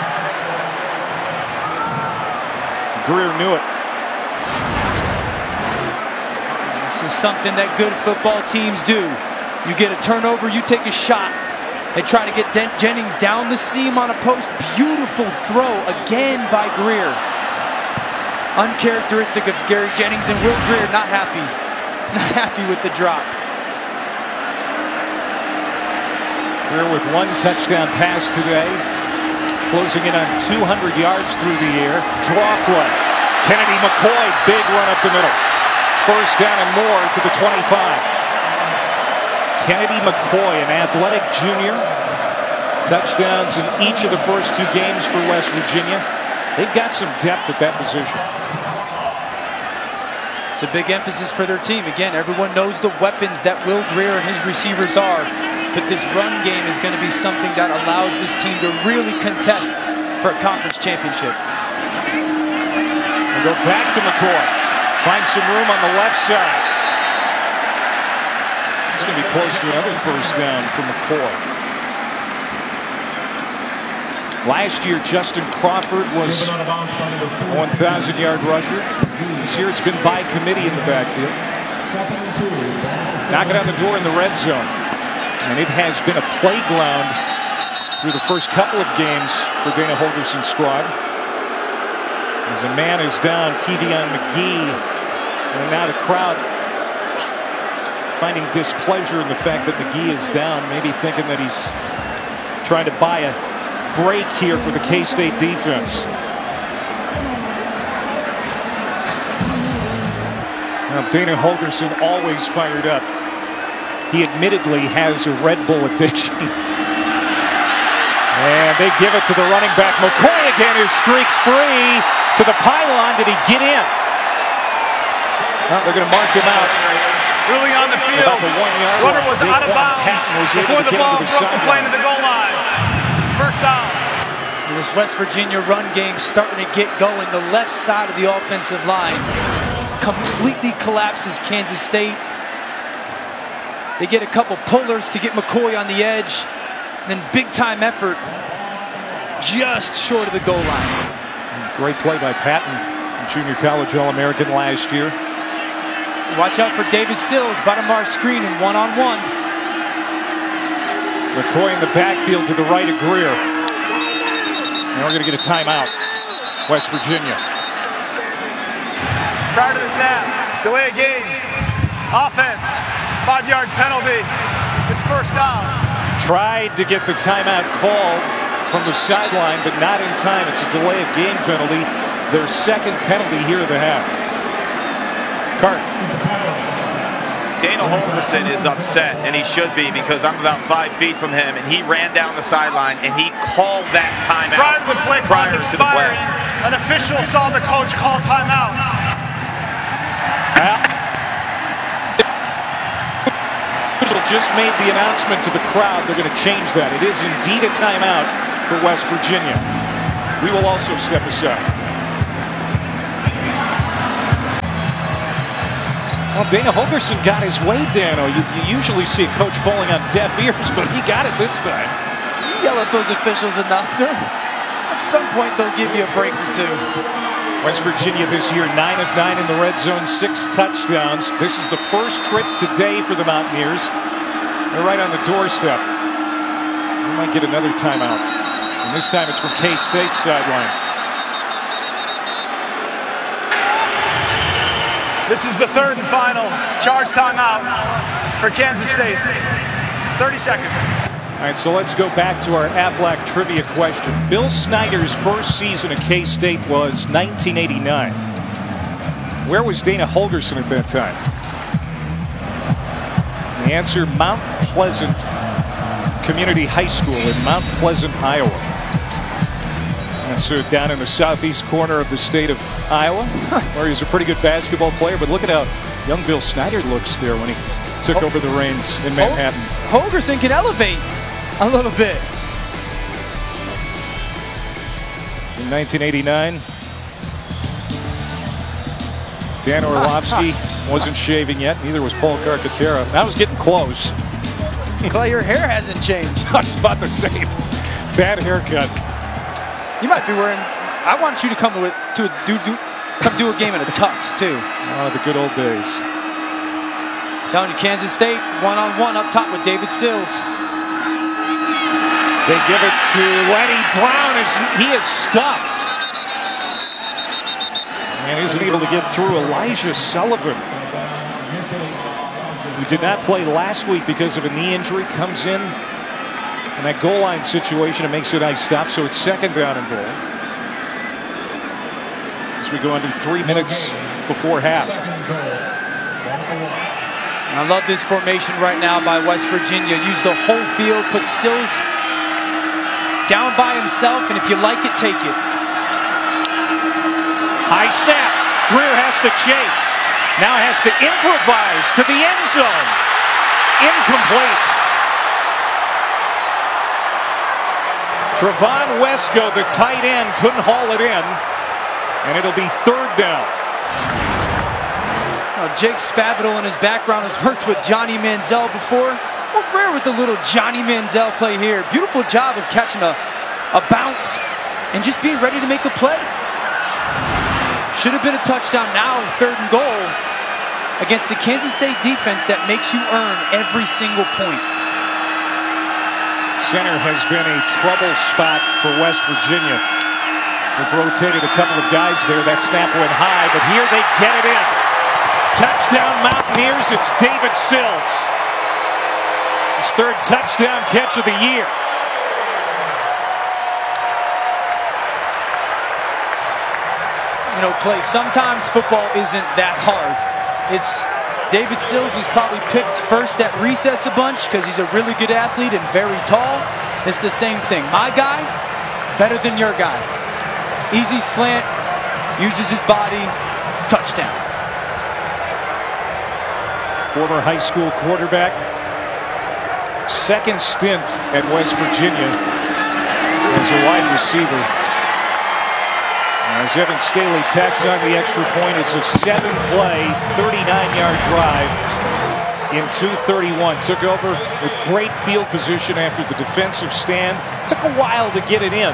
Greer knew it. This is something that good football teams do. You get a turnover, you take a shot. They try to get Jennings down the seam on a post. Beautiful throw again by Greer. Uncharacteristic of Gary Jennings, and Will Greer not happy. Not happy with the drop. Greer with 1 touchdown pass today. Closing in on 200 yards through the air. Draw play. Kennedy McCoy, big run up the middle. First down and more to the 25. Kennedy McCoy, an athletic junior. Touchdowns in each of the first 2 games for West Virginia. They've got some depth at that position. It's a big emphasis for their team. Again, everyone knows the weapons that Will Greer and his receivers are, but this run game is going to be something that allows this team to really contest for a conference championship. And go back to McCoy. Find some room on the left side. It's going to be close to another first down for McCoy. Last year, Justin Crawford was a 1,000-yard rusher. This year, it's been by committee in the backfield. Knocking on the door in the red zone. And it has been a playground through the first couple of games for Dana Holgerson's squad. As a man is down, Kevion McGee. And now the crowd is finding displeasure in the fact that McGee is down, maybe thinking that he's trying to buy a break here for the K-State defense. Now, Dana Holgerson always fired up. He admittedly has a Red Bull addiction. And they give it to the running back. McCoy again, who streaks free to the pylon. Did he get in? Well, they're going to mark him out. Early on the field, About the 1-yard runner line. was out of bounds before the ball broke the plane to the goal line. First down. This West Virginia run game starting to get going. The left side of the offensive line completely collapses Kansas State. They get a couple pullers to get McCoy on the edge. Then big time effort just short of the goal line. Great play by Patton, junior college All-American last year. Watch out for David Sills, bottom bar screen and one-on-one. McCoy in the backfield to the right of Greer. And we're going to get a timeout, West Virginia. Prior to the snap, delay of game, offense, 5-yard penalty. It's first down. Tried to get the timeout called from the sideline, but not in time. It's a delay of game penalty. Their second penalty here in the half. Clark. Dana Holgerson is upset, and he should be, because I'm about 5 feet from him, and he ran down the sideline, and he called that timeout Prior to the play clock expiring, an official saw the coach call timeout. Just made the announcement to the crowd they're going to change that. It is indeed a timeout for West Virginia. We will also step aside. Well, Dana Holgerson got his way, Dano. You usually see a coach falling on deaf ears, but he got it this time. You yell at those officials enough, at some point they'll give you a break or two. West Virginia this year, 9 of 9 in the red zone, 6 touchdowns. This is the first trip today for the Mountaineers. They're right on the doorstep. We might get another timeout. And this time it's from K-State's sideline. This is the third and final charge timeout for Kansas State. 30 seconds. All right, so let's go back to our Aflac trivia question. Bill Snyder's first season at K-State was 1989. Where was Dana Holgerson at that time? The answer, Mount Pleasant Community High School in Mount Pleasant, Iowa. And so down in the southeast corner of the state of Iowa, where he's a pretty good basketball player. But look at how young Bill Snyder looks there when he took over the reins in Manhattan. Holgerson can elevate a little bit. In 1989, Dan Orlovsky wasn't shaving yet. Neither was Paul Carcaterra. That was getting close. Clay, your hair hasn't changed. It's about the same. Bad haircut. You might be wearing. I want you to come do a game in a tux too. Oh, the good old days. I'm telling you, Kansas State one-on-one up top with David Sills. They give it to Lenny Brown as he is stuffed. And isn't able to get through Elijah Sullivan, who did not play last week because of a knee injury, comes in that goal line situation and makes a nice stop. So it's 2nd down and goal as we go under 3 minutes before half. I love this formation right now by West Virginia. Use the whole field, put Sills down by himself, and if you like it, take it. High snap. Greer has to chase. Now has to improvise to the end zone. Incomplete. Trevon Wesco, the tight end, couldn't haul it in, and it'll be 3rd down. Jake Spavital in his background has worked with Johnny Manziel before. Well, Greer with the little Johnny Manziel play here. Beautiful job of catching a bounce and just being ready to make a play. Should have been a touchdown. Now 3rd and goal against the Kansas State defense that makes you earn every single point. Center has been a trouble spot for West Virginia. They've rotated a couple of guys there. That snap went high, but here they get it in. Touchdown Mountaineers, it's David Sills. His 3rd touchdown catch of the year. You know, Clay, sometimes football isn't that hard. It's David Sills was probably picked first at recess a bunch because he's a really good athlete and very tall. It's the same thing. My guy, better than your guy. Easy slant, uses his body, touchdown. Former high school quarterback, 2nd stint at West Virginia as a wide receiver. As Evan Staley tacks on the extra point, it's a 7-play, 39-yard drive in 2:31. Took over with great field position after the defensive stand. Took a while to get it in,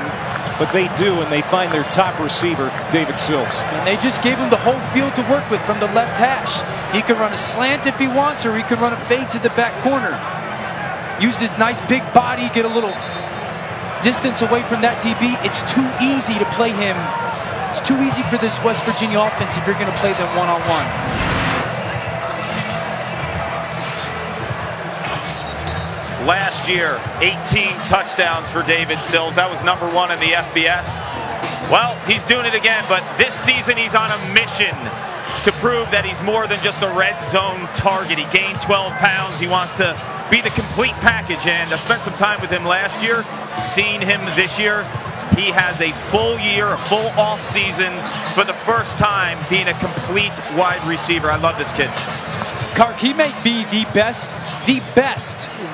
but they do, and they find their top receiver, David Sills. And they just gave him the whole field to work with from the left hash. He could run a slant if he wants, or he could run a fade to the back corner. Used his nice big body, get a little distance away from that DB. It's too easy to play him. It's too easy for this West Virginia offense if you're going to play them one-on-one. Last year, 18 touchdowns for David Sills. That was #1 in the FBS. Well, he's doing it again, but this season he's on a mission to prove that he's more than just a red zone target. He gained 12 pounds. He wants to be the complete package, and I spent some time with him last year, seen him this year. He has a full year, a full off season for the first time being a complete wide receiver. I love this kid. Kark, he may be the best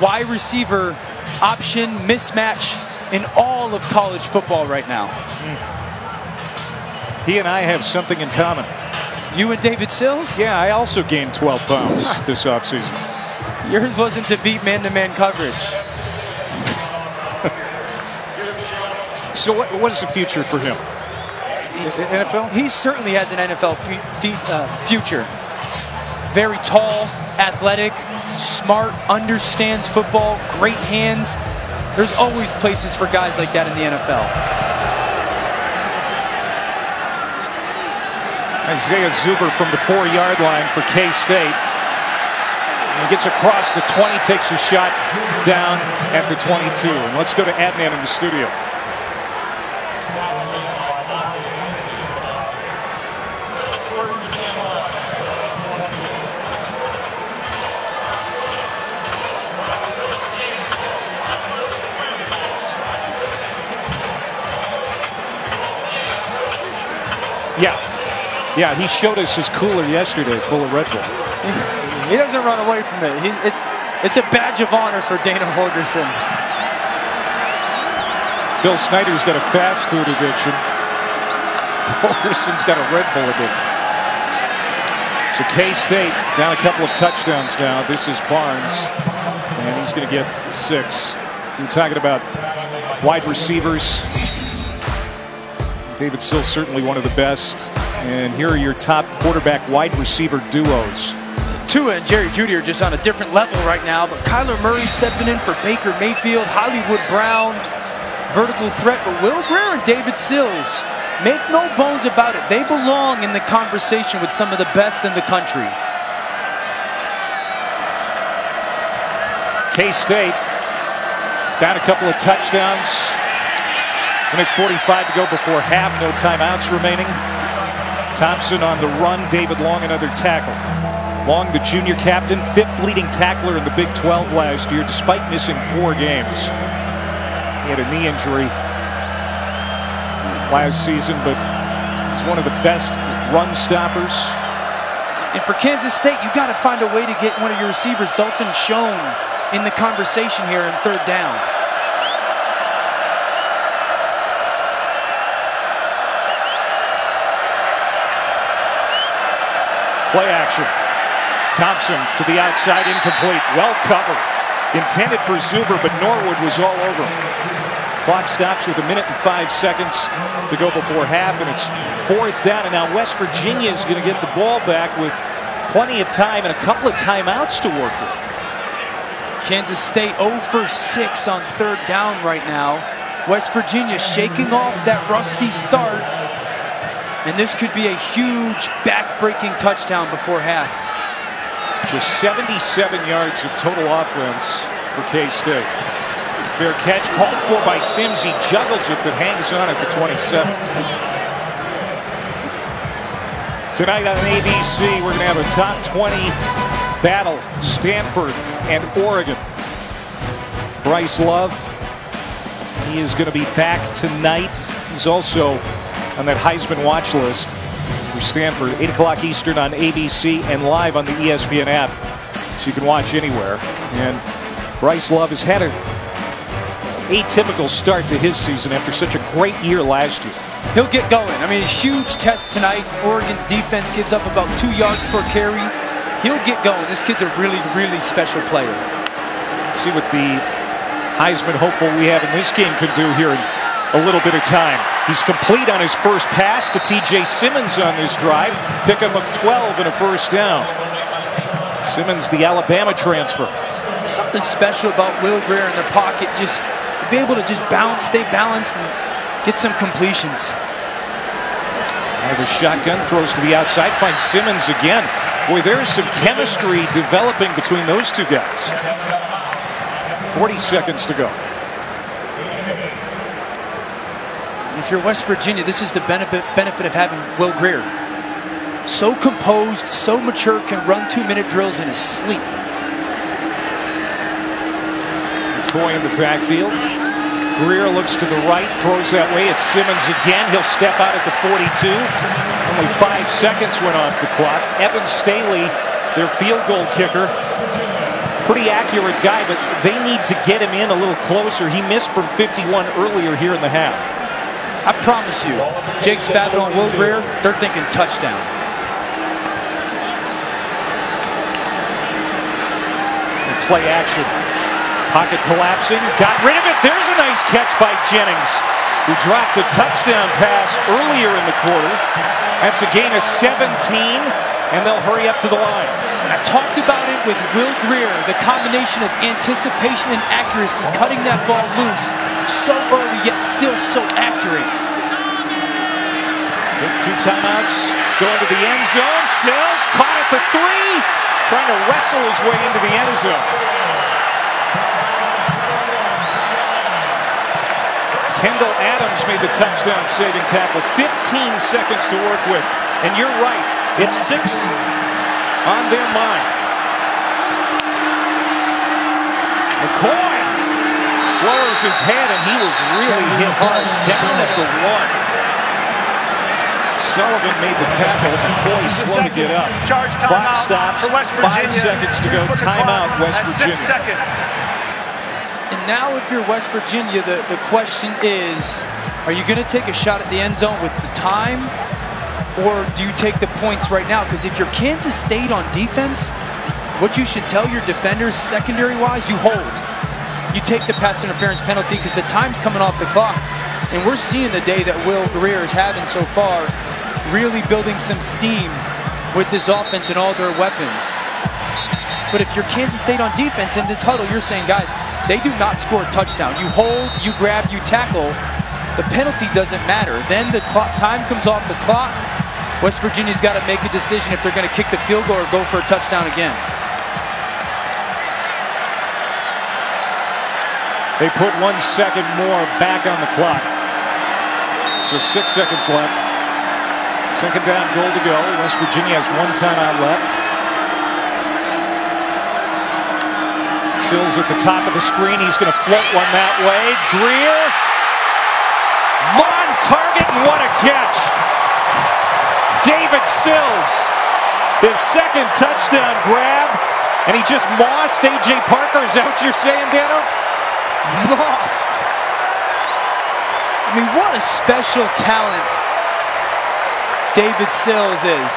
wide receiver option mismatch in all of college football right now. He and I have something in common. You and David Sills? Yeah, I also gained 12 pounds this offseason. Yours wasn't to beat man-to-man coverage. So what is the future for him? NFL? He certainly has an NFL future. Very tall, athletic, smart, understands football, great hands. There's always places for guys like that in the NFL. Isaiah Zuber from the 4-yard line for K-State. He gets across the 20, takes a shot down at the 22. And let's go to Adnan in the studio. Yeah, he showed us his cooler yesterday full of Red Bull. He doesn't run away from it. It's a badge of honor for Dana Holgorsen. Bill Snyder's got a fast food addiction. Holgorsen's got a Red Bull addiction. So K-State down a couple of touchdowns now. This is Barnes, and he's going to get 6. You're talking about wide receivers. David Sills certainly one of the best. And here are your top quarterback wide receiver duos. Tua and Jerry Jeudy are just on a different level right now, but Kyler Murray stepping in for Baker Mayfield, Hollywood Brown, vertical threat, but Will Greer and David Sills make no bones about it, they belong in the conversation with some of the best in the country. K-State down a couple of touchdowns. Minute 45 to go before half. No timeouts remaining. Thompson on the run. David Long another tackle. Long, the junior captain, 5th leading tackler in the Big 12 last year, despite missing 4 games. He had a knee injury last season, but he's one of the best run stoppers. And for Kansas State, you got to find a way to get one of your receivers, Dalton Schoen, in the conversation here in 3rd down. Play action. Thompson to the outside, incomplete. Well covered. Intended for Zuber, but Norwood was all over him. Clock stops with 1 minute and 5 seconds to go before half, and it's 4th down. And now West Virginia is going to get the ball back with plenty of time and a couple of timeouts to work with. Kansas State 0 for 6 on 3rd down right now. West Virginia shaking off that rusty start. And this could be a huge back-breaking touchdown before half. Just 77 yards of total offense for K-State. Fair catch called for by Sims. He juggles it but hangs on at the 27. Tonight on ABC, we're going to have a top 20 battle. Stanford and Oregon. Bryce Love, he is going to be back tonight. He's also on that Heisman watch list for Stanford. 8 o'clock Eastern on ABC and live on the ESPN app, so you can watch anywhere. And Bryce Love has had an atypical start to his season after such a great year last year. He'll get going. I mean, a huge test tonight. Oregon's defense gives up about 2 yards per carry. He'll get going. This kid's a really, really special player. Let's see what the Heisman hopeful we have in this game could do here in a little bit of time. He's complete on his first pass to T.J. Simmons on this drive. Pickup of 12 and a 1st down. Simmons, the Alabama transfer. There's something special about Will Greer in the pocket. Just be able to just bounce, stay balanced, and get some completions. Out of the shotgun, throws to the outside, finds Simmons again. Boy, there is some chemistry developing between those two guys. 40 seconds to go. If you're West Virginia, this is the benefit of having Will Greer. So composed, so mature, can run 2-minute drills in his sleep. McCoy in the backfield. Greer looks to the right, throws that way. It's Simmons again. He'll step out at the 42. Only 5 seconds went off the clock. Evan Staley, their field goal kicker. Pretty accurate guy, but they need to get him in a little closer. He missed from 51 earlier here in the half. I promise you, Jake Spavital and Will Greer, they're thinking touchdown. And play action. Pocket collapsing. Got rid of it. There's a nice catch by Jennings, who dropped a touchdown pass earlier in the quarter. That's a gain of 17, and they'll hurry up to the line. And I talked about it with Will Greer, the combination of anticipation and accuracy, cutting that ball loose so early yet still so accurate. Still 2 timeouts, going to the end zone. Sills caught at the 3, trying to wrestle his way into the end zone. Kendall Adams made the touchdown-saving tackle. 15 seconds to work with. And you're right, it's 6 on their mind. McCoy lowers his head, and he was really hit hard down at the 1. Sullivan made the tackle. McCoy slow to get up. Clock stops. 5 seconds to go. Timeout, West Virginia. 6 seconds. And now if you're West Virginia, the question is, are you going to take a shot at the end zone with the time, or do you take the points right now? Because if you're Kansas State on defense, what you should tell your defenders secondary-wise, you hold. You take the pass interference penalty because the time's coming off the clock. And we're seeing the day that Will Greer is having so far, really building some steam with this offense and all their weapons. But if you're Kansas State on defense in this huddle, you're saying, guys, they do not score a touchdown. You hold, you grab, you tackle, the penalty doesn't matter. Then the time comes off the clock. West Virginia's got to make a decision if they're going to kick the field goal or go for a touchdown again. They put 1 second more back on the clock. So 6 seconds left. Second down, goal to go. West Virginia has 1 timeout left. Sills at the top of the screen. He's going to float one that way. Greer. On target, and what a catch. David Sills. His second touchdown grab. And he just mossed A.J. Parker. Is that what you're saying, Dano? Lost. I mean, what a special talent David Sills is.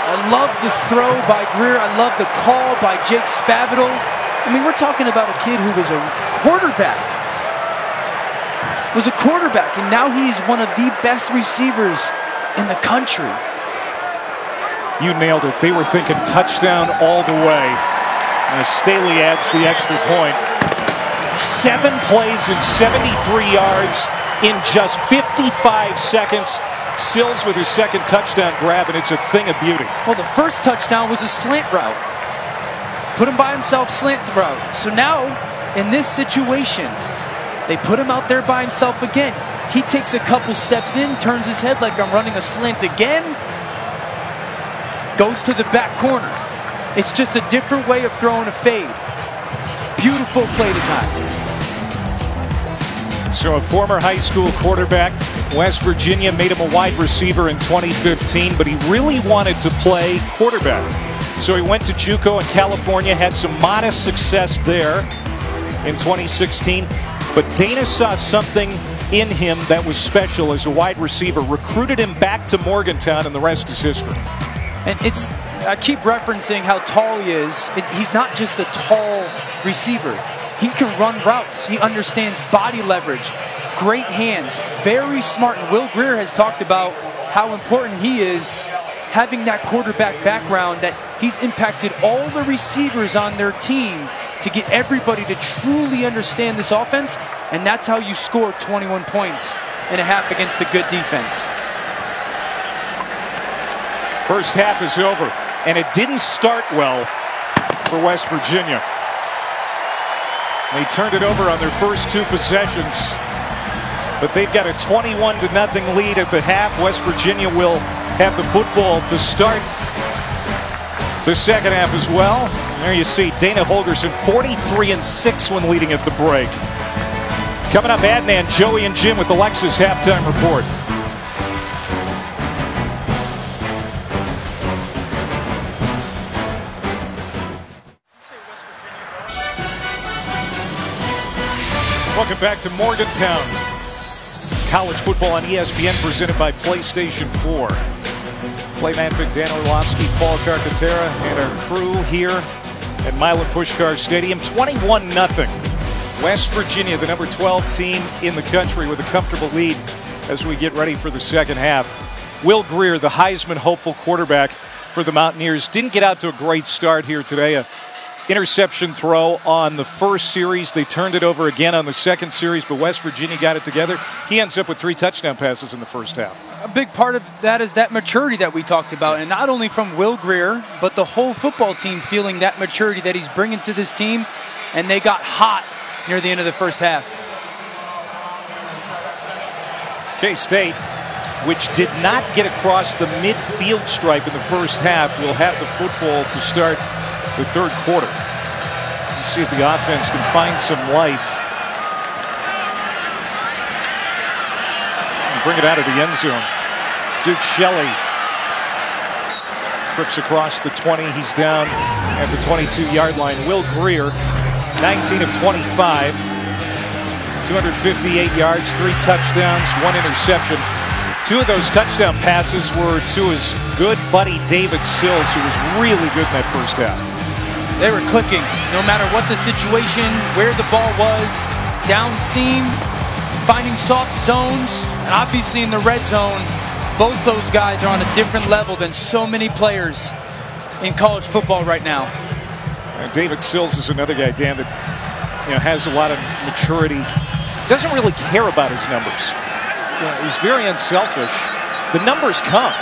I love the throw by Greer. I love the call by Jake Spavital. I mean, we're talking about a kid who was a quarterback. And now he's one of the best receivers in the country. You nailed it. They were thinking touchdown all the way. As Staley adds the extra point. 7 plays and 73 yards in just 55 seconds. Sills with his second touchdown grab, and it's a thing of beauty. Well, the first touchdown was a slant route. Put him by himself, slant route. So now, in this situation, they put him out there by himself again. He takes a couple steps in, turns his head like I'm running a slant again, goes to the back corner. It's just a different way of throwing a fade. Beautiful play design. So a former high school quarterback, West Virginia made him a wide receiver in 2015, but he really wanted to play quarterback. So he went to JUCO in California, had some modest success there in 2016, but Dana saw something in him that was special as a wide receiver, recruited him back to Morgantown, and the rest is history. And I keep referencing how tall he is. He's not just a tall receiver. He can run routes. He understands body leverage, great hands, very smart. And Will Greer has talked about how important he is having that quarterback background, that he's impacted all the receivers on their team to get everybody to truly understand this offense. And that's how you score 21 points and a half against a good defense. First half is over, and it didn't start well for West Virginia. They turned it over on their first 2 possessions, but they've got a 21-0 lead at the half. West Virginia will have the football to start the second half as well. And there you see Dana Holgorsen, 43-6 when leading at the break. Coming up, Adnan, Joey, and Jim with the Lexus halftime report. Welcome back to Morgantown. College football on ESPN presented by PlayStation 4. Playman Vic, Dan Orlovsky, Paul Carcaterra, and our crew here at Milan Puskar Stadium. 21-0. West Virginia, the number 12 team in the country, with a comfortable lead as we get ready for the second half. Will Greer, the Heisman hopeful quarterback for the Mountaineers, didn't get out to a great start here today. Interception throw on the first series. They turned it over again on the second series, but West Virginia got it together. He ends up with 3 touchdown passes in the first half. A big part of that is that maturity that we talked about, and not only from Will Greer, but the whole football team feeling that maturity that he's bringing to this team, and they got hot near the end of the first half. K-State, which did not get across the midfield stripe in the first half, will have the football to start the third quarter. Let's see if the offense can find some life and bring it out of the end zone. Duke Shelley trips across the 20. He's down at the 22-yard line. Will Greer, 19 of 25, 258 yards, 3 touchdowns, 1 interception. 2 of those touchdown passes were to his good buddy David Sills, who was really good in that first half. They were clicking, no matter what the situation, where the ball was, down seam, finding soft zones, and obviously in the red zone, both those guys are on a different level than so many players in college football right now. David Sills is another guy, Dan, that has a lot of maturity doesn't really care about his numbers. He's very unselfish. The numbers come.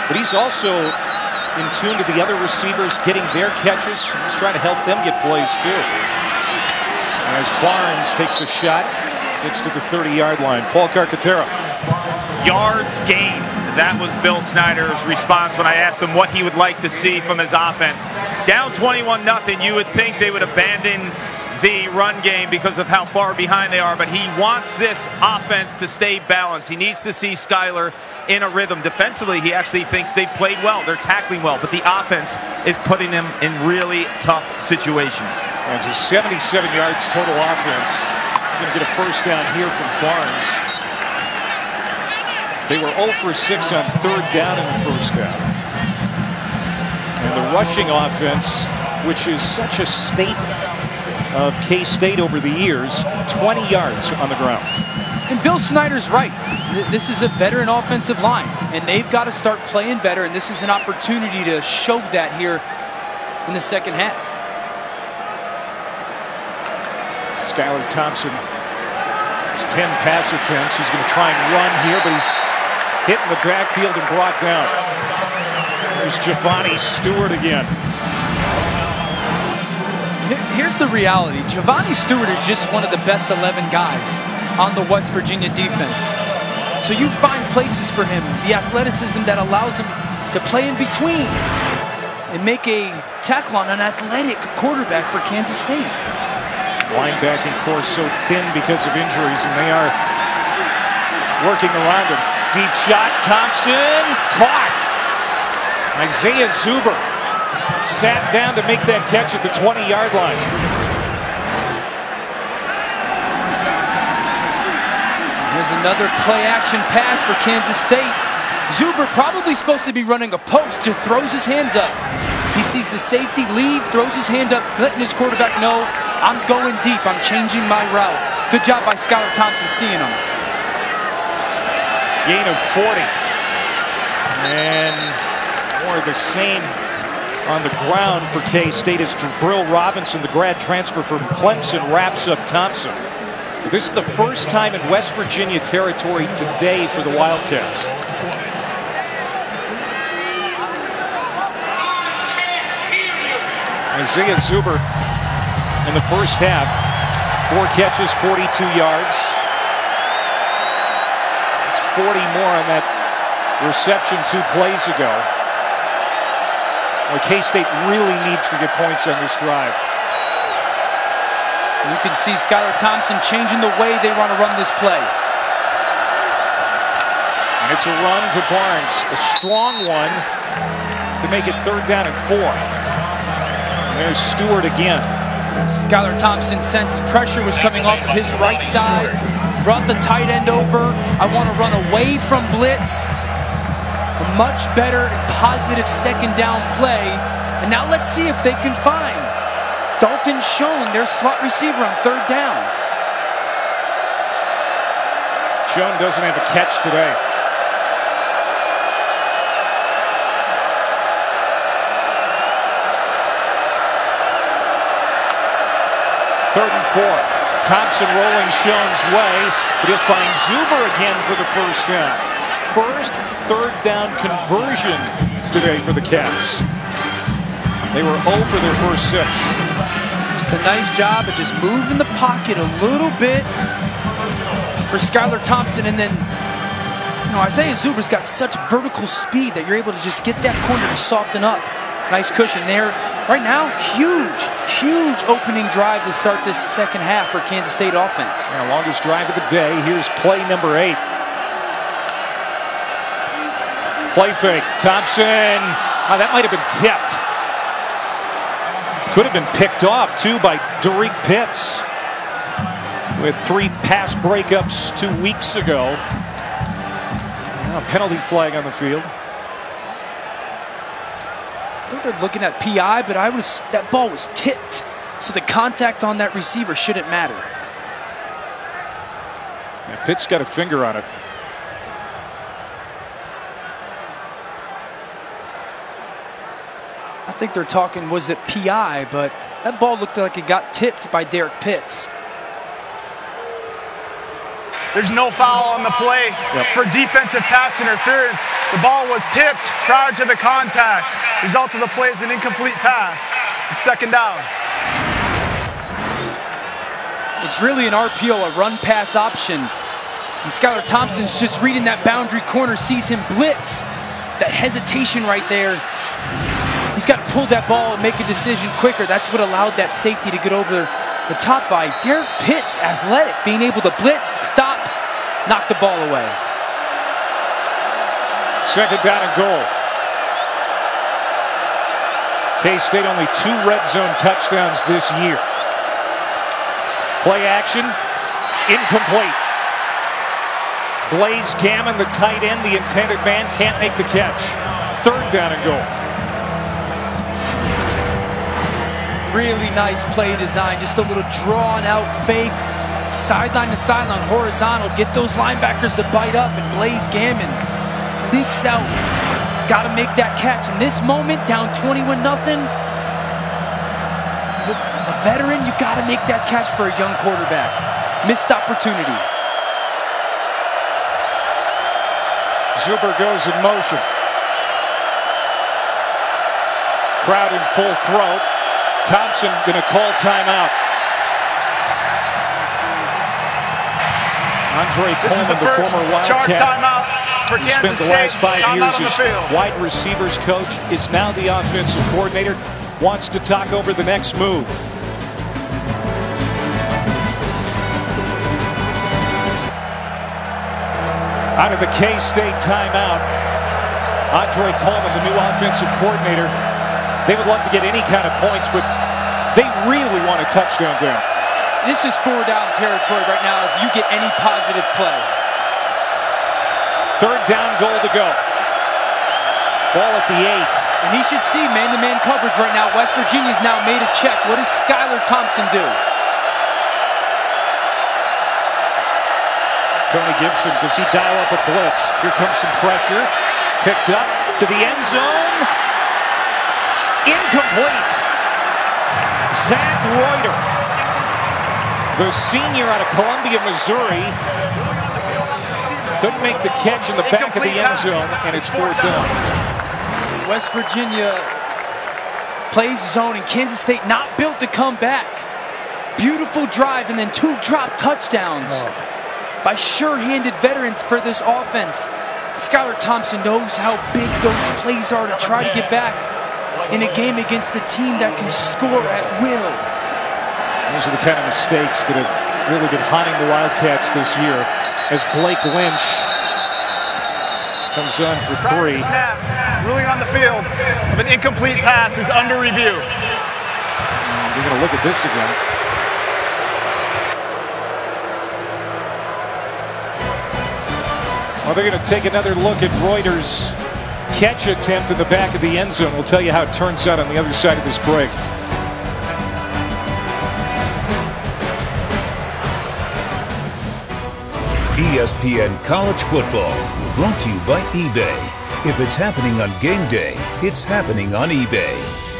But he's also in tune to the other receivers getting their catches. He's trying to help them get plays too. As Barnes takes a shot, gets to the 30-yard line. Paul Carcaterra. Yards gained. That was Bill Snyder's response when I asked him what he would like to see from his offense. Down 21-0, you would think they would abandon the run game because of how far behind they are, but he wants this offense to stay balanced. He needs to see Skyler in a rhythm. Defensively, he actually thinks they played well. They're tackling well, but the offense is putting them in really tough situations. And just 77 yards total offense. Going to get a first down here from Barnes. They were 0 for 6 on third down in the first half. And the rushing offense, which is such a statement of K-State over the years, 20 yards on the ground. And Bill Snyder's right. This is a veteran offensive line, and they've got to start playing better, and this is an opportunity to show that here in the second half. Skylar Thompson has 10 pass attempts. He's going to try and run here, but he's hit in the backfield and brought down. There's Giovanni Stewart again. Here's the reality. Giovanni Stewart is just one of the best 11 guys on the West Virginia defense. So you find places for him, the athleticism that allows him to play in between and make a tackle on an athletic quarterback for Kansas State. Linebacking core so thin because of injuries, and they are working around him. Deep shot, Thompson, caught. Isaiah Zuber sat down to make that catch at the 20-yard line. Here's another play-action pass for Kansas State. Zuber probably supposed to be running a post, just throws his hands up. He sees the safety leave, throws his hand up, letting his quarterback know, I'm going deep, I'm changing my route. Good job by Skylar Thompson seeing him. Gain of 40. And more of the same on the ground for K-State as Jabril Robinson, the grad transfer from Clemson, wraps up Thompson. This is the first time in West Virginia territory today for the Wildcats. Isaiah Zuber in the first half, 4 catches, 42 yards. It's 40 more on that reception 2 plays ago. Well, K-State really needs to get points on this drive. You can see Skylar Thompson changing the way they want to run this play. And it's a run to Barnes, a strong one to make it 3rd down and 4. And there's Stewart again. Skylar Thompson sensed pressure was coming off of his right side, brought the tight end over. I want to run away from blitz. A much better and positive 2nd down play. And now let's see if they can find Dalton Schoen, their slot receiver, on 3rd down. Schoen doesn't have a catch today. Third and 4. Thompson rolling Schoen's way, but he'll find Zuber again for the first down. First 3rd down conversion today for the Cats. They were 0 for their first 6. Just a nice job of just moving the pocket a little bit for Skylar Thompson, and then Isaiah Zuber's got such vertical speed that you're able to just get that corner to soften up. Nice cushion there. Right now, huge opening drive to start this second half for Kansas State offense. The longest drive of the day. Here's play number 8. Play fake. Thompson. Oh, that might have been tipped. Could have been picked off, too, by Derek Pitts. With 3 pass breakups 2 weeks ago. A penalty flag on the field. I think they're looking at PI, but that ball was tipped. So the contact on that receiver shouldn't matter. Yeah, Pitts got a finger on it. I think they're talking, was it PI, but that ball looked like it got tipped by Derek Pitts. There's no foul on the play for defensive pass interference. The ball was tipped prior to the contact. Result of the play is an incomplete pass. It's second down. It's really an RPO, a run-pass option. And Skylar Thompson's just reading that boundary corner, sees him blitz. That hesitation right there. He's got to pull that ball and make a decision quicker. That's what allowed that safety to get over the top by Derek Pitts, athletic, being able to blitz, stop, knock the ball away. Second down and goal. K-State only 2 red zone touchdowns this year. Play action, incomplete. Blaze Gammon, the tight end, the intended man, can't make the catch. Third down and goal. Really nice play design, just a little drawn out fake, sideline to sideline, horizontal, get those linebackers to bite up, and Blaze Gammon leaks out. Got to make that catch. In this moment, down 21-0, a veteran, you got to make that catch for a young quarterback. Missed opportunity. Zuber goes in motion. Crowd in full throat. Thompson gonna call timeout. Andre Coleman, the former Wildcat, who spent the last 5 years as wide receivers coach, is now the offensive coordinator. Wants to talk over the next move. Out of the K-State timeout, Andre Coleman, the new offensive coordinator. They would love to get any kind of points, but they really want a touchdown down. This is 4-down territory right now if you get any positive play. Third down, goal to go. Ball at the 8. And he should see man-to-man coverage right now. West Virginia's now made a check. What does Skylar Thompson do? Tony Gibson, does he dial up a blitz? Here comes some pressure. Picked up to the end zone. Incomplete. Zach Reuter, the senior out of Columbia, Missouri, couldn't make the catch in the back of the end zone, and it's fourth down. West Virginia plays zone, and Kansas State not built to come back. Beautiful drive, and then 2 drop touchdowns by sure-handed veterans for this offense. Skylar Thompson knows how big those plays are to try to get back in a game against the team that can score at will. Those are the kind of mistakes that have really been haunting the Wildcats this year, as Blake Lynch comes on for 3. Snap, ruling on the field of an incomplete pass is under review. And we're going to look at this again. Well, they're going to take another look at Reuter's catch attempt in the back of the end zone. We'll tell you how it turns out on the other side of this break. ESPN College Football, brought to you by eBay. If it's happening on game day, it's happening on eBay.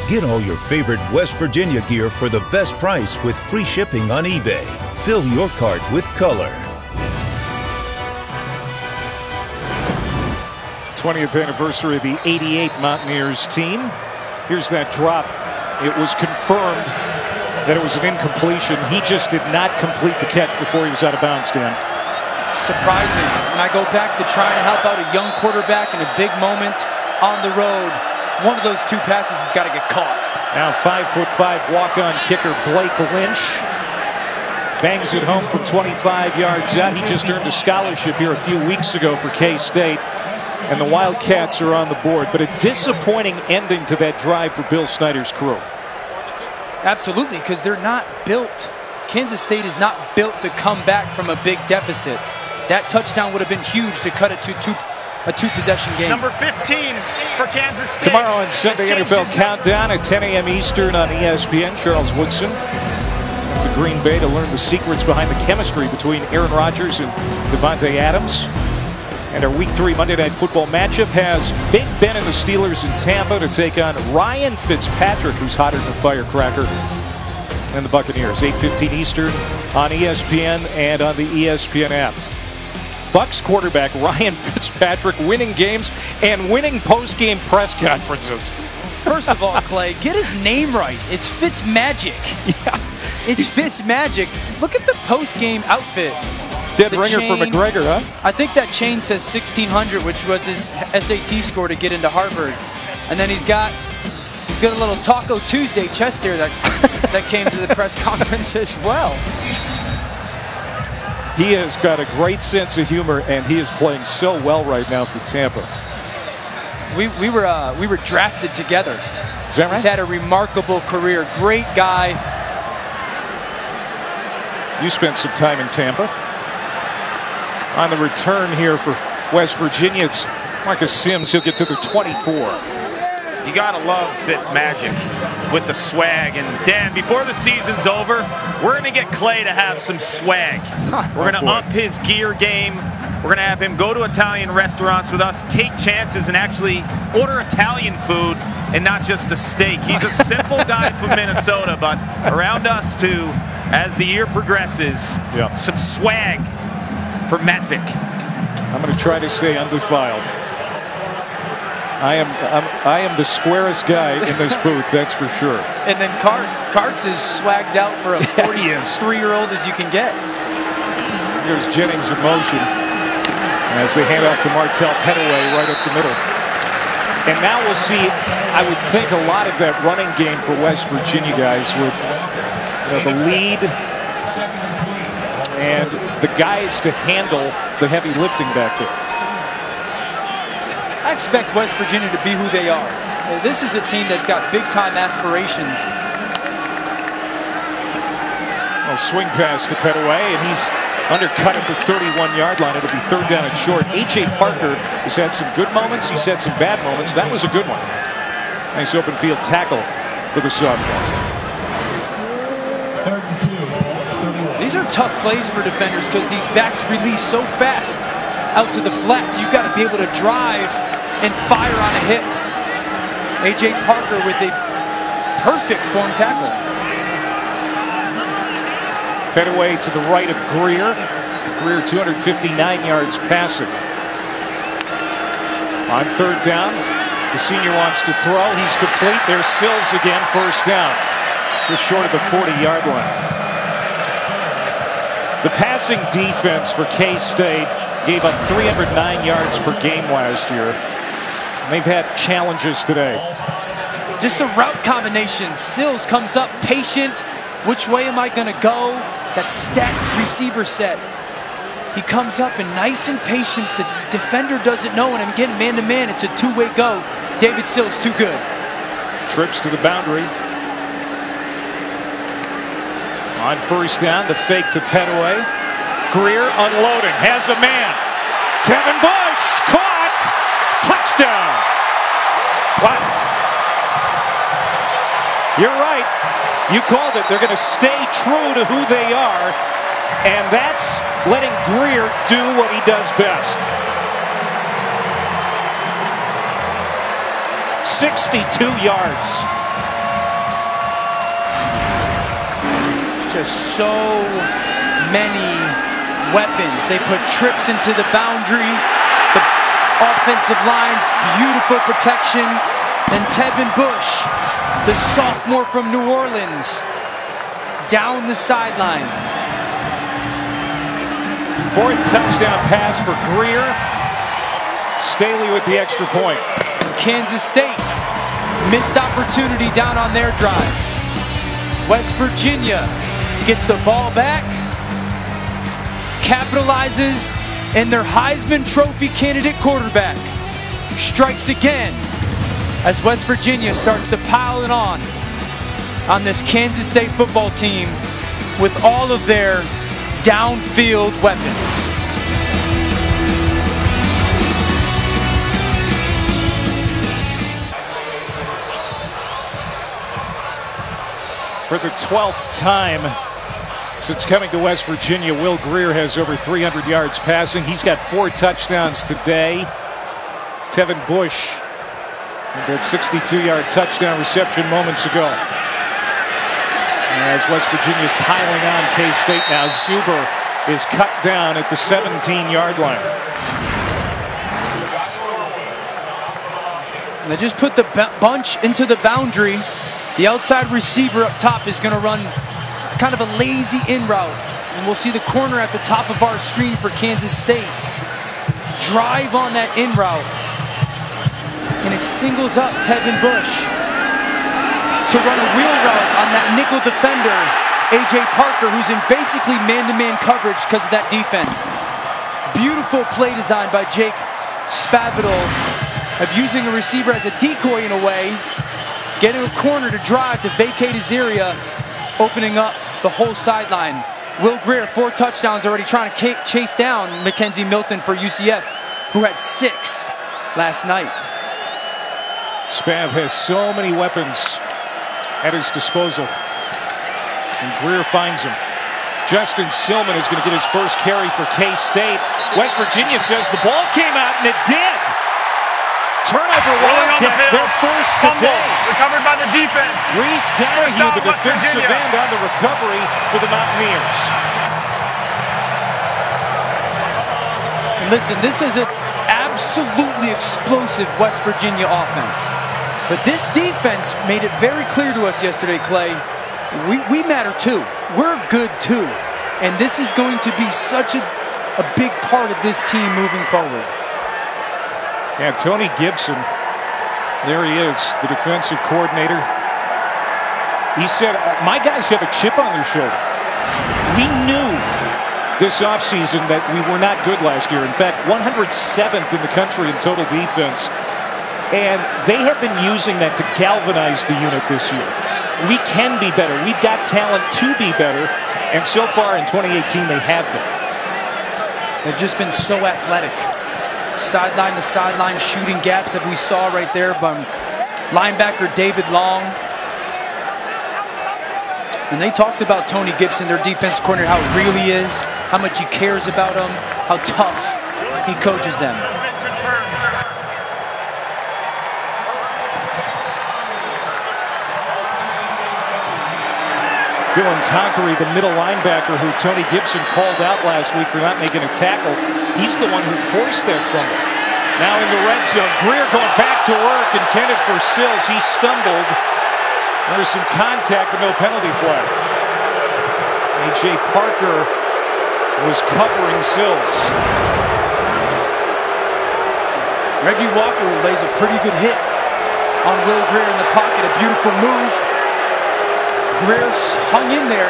Get all your favorite West Virginia gear for the best price with free shipping on eBay. Fill your cart with color. 20th anniversary of the '88 Mountaineers team. Here's that drop. It was confirmed that it was an incompletion. He just did not complete the catch before he was out of bounds, Dan. Surprising. When I go back to trying to help out a young quarterback in a big moment on the road, one of those 2 passes has got to get caught. Now 5'5" walk-on kicker Blake Lynch bangs it home from 25 yards out. He just earned a scholarship here a few weeks ago for K-State. And the Wildcats are on the board, but a disappointing ending to that drive for Bill Snyder's crew. Absolutely, because they're not built. Kansas State is not built to come back from a big deficit. That touchdown would have been huge to cut it to a 2-possession game. Number 15 for Kansas State. Tomorrow on Sunday NFL Countdown at 10 a.m. Eastern on ESPN, Charles Woodson to Green Bay to learn the secrets behind the chemistry between Aaron Rodgers and Devontae Adams. And our Week 3 Monday Night Football matchup has Big Ben and the Steelers in Tampa to take on Ryan Fitzpatrick, who's hotter than a firecracker, and the Buccaneers. 8:15 Eastern on ESPN and on the ESPN app. Bucks quarterback Ryan Fitzpatrick winning games and winning post-game press conferences. First of all, Clay, get his name right. It's Fitzmagic. Yeah. It's Fitzmagic. Look at the post-game outfit. Dead ringer for McGregor, huh? I think that chain says 1600, which was his SAT score to get into Harvard. And then he's got a little Taco Tuesday chest hair that came to the press conference as well. He has got a great sense of humor, and he is playing so well right now for Tampa. We were drafted together. Is that right? He's had a remarkable career. Great guy. You spent some time in Tampa. On the return here for West Virginia, it's Marcus Sims. He'll get to the 24. You gotta love Fitzmagic with the swag. And Dan, before the season's over, we're gonna get Clay to have some swag. We're gonna up his gear game. We're gonna have him go to Italian restaurants with us, take chances, and actually order Italian food and not just a steak. He's a simple guy from Minnesota, but around us too, as the year progresses, some swag for Matvik. I'm going to try to stay undefiled. I am the squarest guy in this booth, that's for sure. And then Karts is swagged out for a 43-year-old as you can get. Here's Jennings in motion as they hand off to Martell Pettaway right up the middle. And now we'll see, I would think, a lot of that running game for West Virginia guys with the lead and the guys to handle the heavy lifting back there. I expect West Virginia to be who they are. This is a team that's got big-time aspirations. A swing pass to Pettaway, and he's undercut at the 31-yard line. It'll be third down and short. A.J. Parker has had some good moments. He's had some bad moments. That was a good one. Nice open field tackle for the sophomore. These are tough plays for defenders because these backs release so fast out to the flats. You've got to be able to drive and fire on a hit. A.J. Parker with a perfect form tackle. Pettaway to the right of Greer. Greer 259 yards passing. On third down, the senior wants to throw. He's complete. There's Sills again, first down. Just short of the 40-yard line. The passing defense for K-State gave up 309 yards per game last year. They've had challenges today. Just a route combination. Sills comes up patient. Which way am I going to go? That stacked receiver set. He comes up and nice and patient. The defender doesn't know, and I'm getting man-to-man. It's a two-way go. David Sills too good. Trips to the boundary. On first down, the fake to Pettaway. Greer unloading, has a man. Tevin Bush, caught, touchdown. Wow. You're right, you called it. They're going to stay true to who they are, and that's letting Greer do what he does best. 62 yards. Just so many weapons. They put trips into the boundary. The offensive line, beautiful protection. And Tevin Bush, the sophomore from New Orleans, down the sideline. Fourth touchdown pass for Greer. Staley with the extra point. Kansas State, missed opportunity down on their drive. West Virginia gets the ball back, capitalizes, and their Heisman Trophy candidate quarterback strikes again as West Virginia starts to pile it on this Kansas State football team with all of their downfield weapons. For the 12th time since coming to West Virginia, Will Greer has over 300 yards passing. He's got 4 touchdowns today. Tevin Bush with that 62-yard touchdown reception moments ago. As West Virginia's piling on K-State now, Zuber is cut down at the 17-yard line. And they just put the bunch into the boundary. The outside receiver up top is going to run kind of a lazy in route. And we'll see the corner at the top of our screen for Kansas State drive on that in route. And it singles up Tevin Bush to run a wheel route on that nickel defender, A.J. Parker, who's in basically man-to-man coverage because of that defense. Beautiful play design by Jake Spavital of using a receiver as a decoy in a way, getting a corner to drive to vacate his area, opening up the whole sideline. Will Greer, 4 touchdowns already, trying to chase down Mackenzie Milton for UCF, who had 6 last night. Spav has so many weapons at his disposal, and Greer finds him. Justin Silman is going to get his first carry for K-State. West Virginia says the ball came out, and it did. Turnover, Wildcats, their first today. Recovered by the defense. Reese Donahue, the defensive end, on the recovery for the Mountaineers. Listen, this is an absolutely explosive West Virginia offense. But this defense made it very clear to us yesterday, Clay, we matter too. We're good too. And this is going to be such a big part of this team moving forward. Yeah, Tony Gibson, there he is, the defensive coordinator. He said, my guys have a chip on their shoulder. We knew this offseason that we were not good last year. In fact, 107th in the country in total defense. And they have been using that to galvanize the unit this year. We can be better. We've got talent to be better. And so far in 2018, they have been. They've just been so athletic. Sideline to sideline shooting gaps that we saw right there from linebacker David Long. And they talked about Tony Gibson, their defensive coordinator, how real he is, how much he cares about them, how tough he coaches them. Dylan Tonkery, the middle linebacker who Tony Gibson called out last week for not making a tackle, he's the one who forced that fumble. Now in the red zone, Greer going back to work, intended for Sills. He stumbled. There was some contact, but no penalty flag. A.J. Parker was covering Sills. Reggie Walker lays a pretty good hit on Will Greer in the pocket. A beautiful move. Greer hung in there.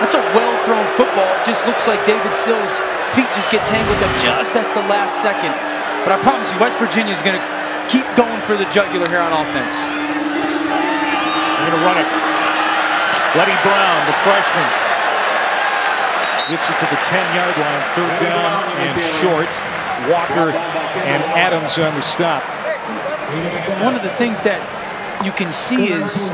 That's a well-thrown football. It just looks like David Sills' feet just get tangled up just at the last second. But I promise you, West Virginia is going to keep going for the jugular here on offense. They're going to run it. Letty Brown, the freshman, gets it to the 10-yard line. 3rd down and short. Walker and Adams on the stop. One of the things that you can see is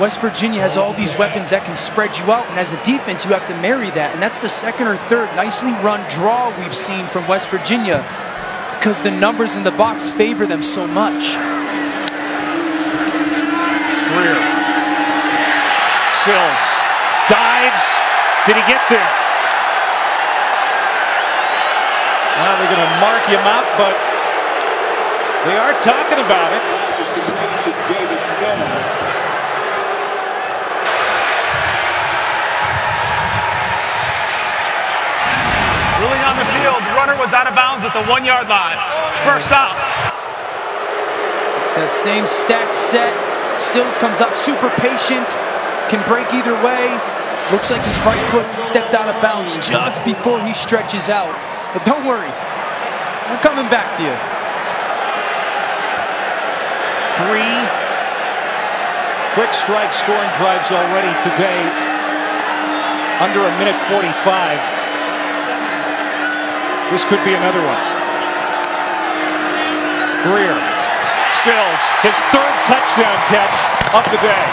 West Virginia has all these weapons that can spread you out, and as a defense, you have to marry that. And that's the 2nd or 3rd nicely run draw we've seen from West Virginia because the numbers in the box favor them so much. Greer. Sills. Dives. Did he get there? Well, they're going to mark him out, but they are talking about it. Ruling on the field, the runner was out of bounds at the 1-yard line. It's first out. It's that same stacked set. Sills comes up super patient, can break either way. Looks like his right foot stepped out of bounds just before he stretches out. But don't worry, we're coming back to you. 3 quick strike scoring drives already today. Under a minute 45. This could be another one. Greer. Sills, his 3rd touchdown catch of the day.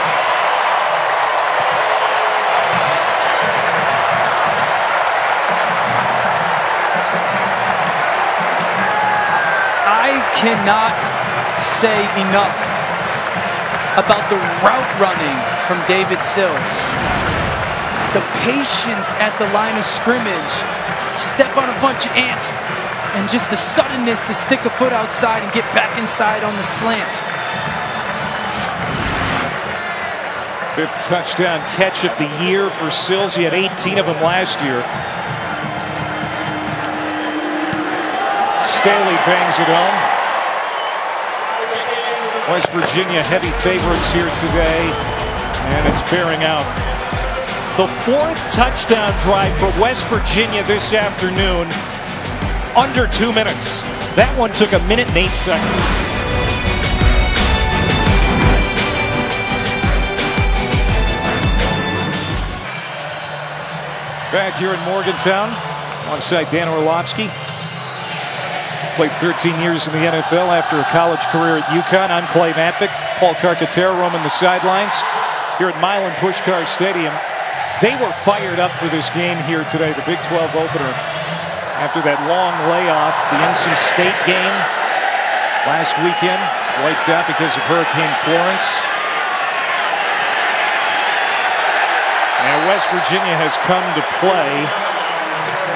I cannot say enough about the route running from David Sills. the patience at the line of scrimmage, step on a bunch of ants, and just the suddenness to stick a foot outside and get back inside on the slant. 5th touchdown catch of the year for Sills. He had 18 of them last year. Staley bangs it home. West Virginia heavy favorites here today, and it's bearing out. The 4th touchdown drive for West Virginia this afternoon, under 2 minutes. That one took 1 minute and 8 seconds. Back here in Morgantown, alongside Dan Orlovsky. Played 13 years in the NFL after a college career at UConn. I'm Clay Matvick. Paul Carcaterra roaming the sidelines here at Milan Puskar Stadium. They were fired up for this game here today, the Big 12 opener. After that long layoff, the NC State game last weekend wiped out because of Hurricane Florence. And West Virginia has come to play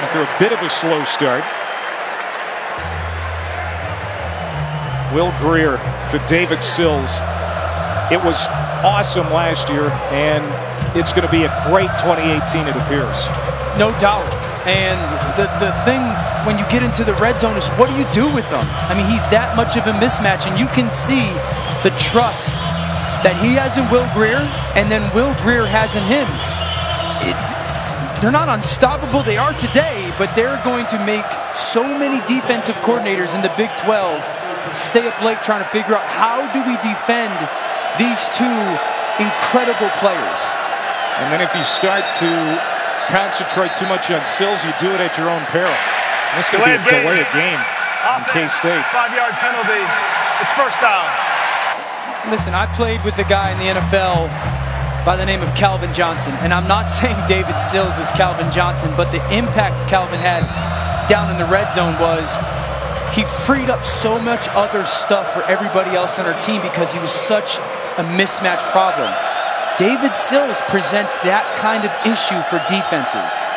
after a bit of a slow start. Will Greer to David Sills. It was awesome last year, and it's going to be a great 2018, it appears. No doubt. And the thing when you get into the red zone is, what do you do with him? I mean, he's that much of a mismatch, and you can see the trust that he has in Will Greer, and then Will Greer has in him. They're not unstoppable. They are today, but they're going to make so many defensive coordinators in the Big 12 stay up late trying to figure out, how do we defend these two incredible players? And then if you start to concentrate too much on Sills, you do it at your own peril. This could be a delay of game in K-State. 5-yard penalty. It's first down. Listen, I played with a guy in the NFL by the name of Calvin Johnson, and I'm not saying David Sills is Calvin Johnson, but the impact Calvin had down in the red zone was he freed up so much other stuff for everybody else on our team because he was such a mismatch problem. David Sills presents that kind of issue for defenses.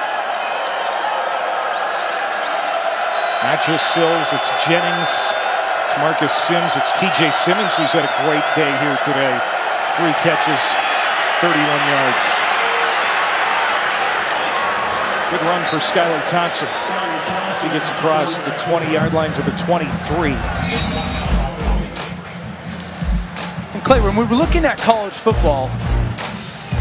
Not just Sills, it's Jennings, it's Marcus Sims, it's TJ Simmons, who's had a great day here today. 3 catches, 31 yards. Good run for Skylar Thompson as he gets across the 20-yard line to the 23. And Clay, when we're looking at college football,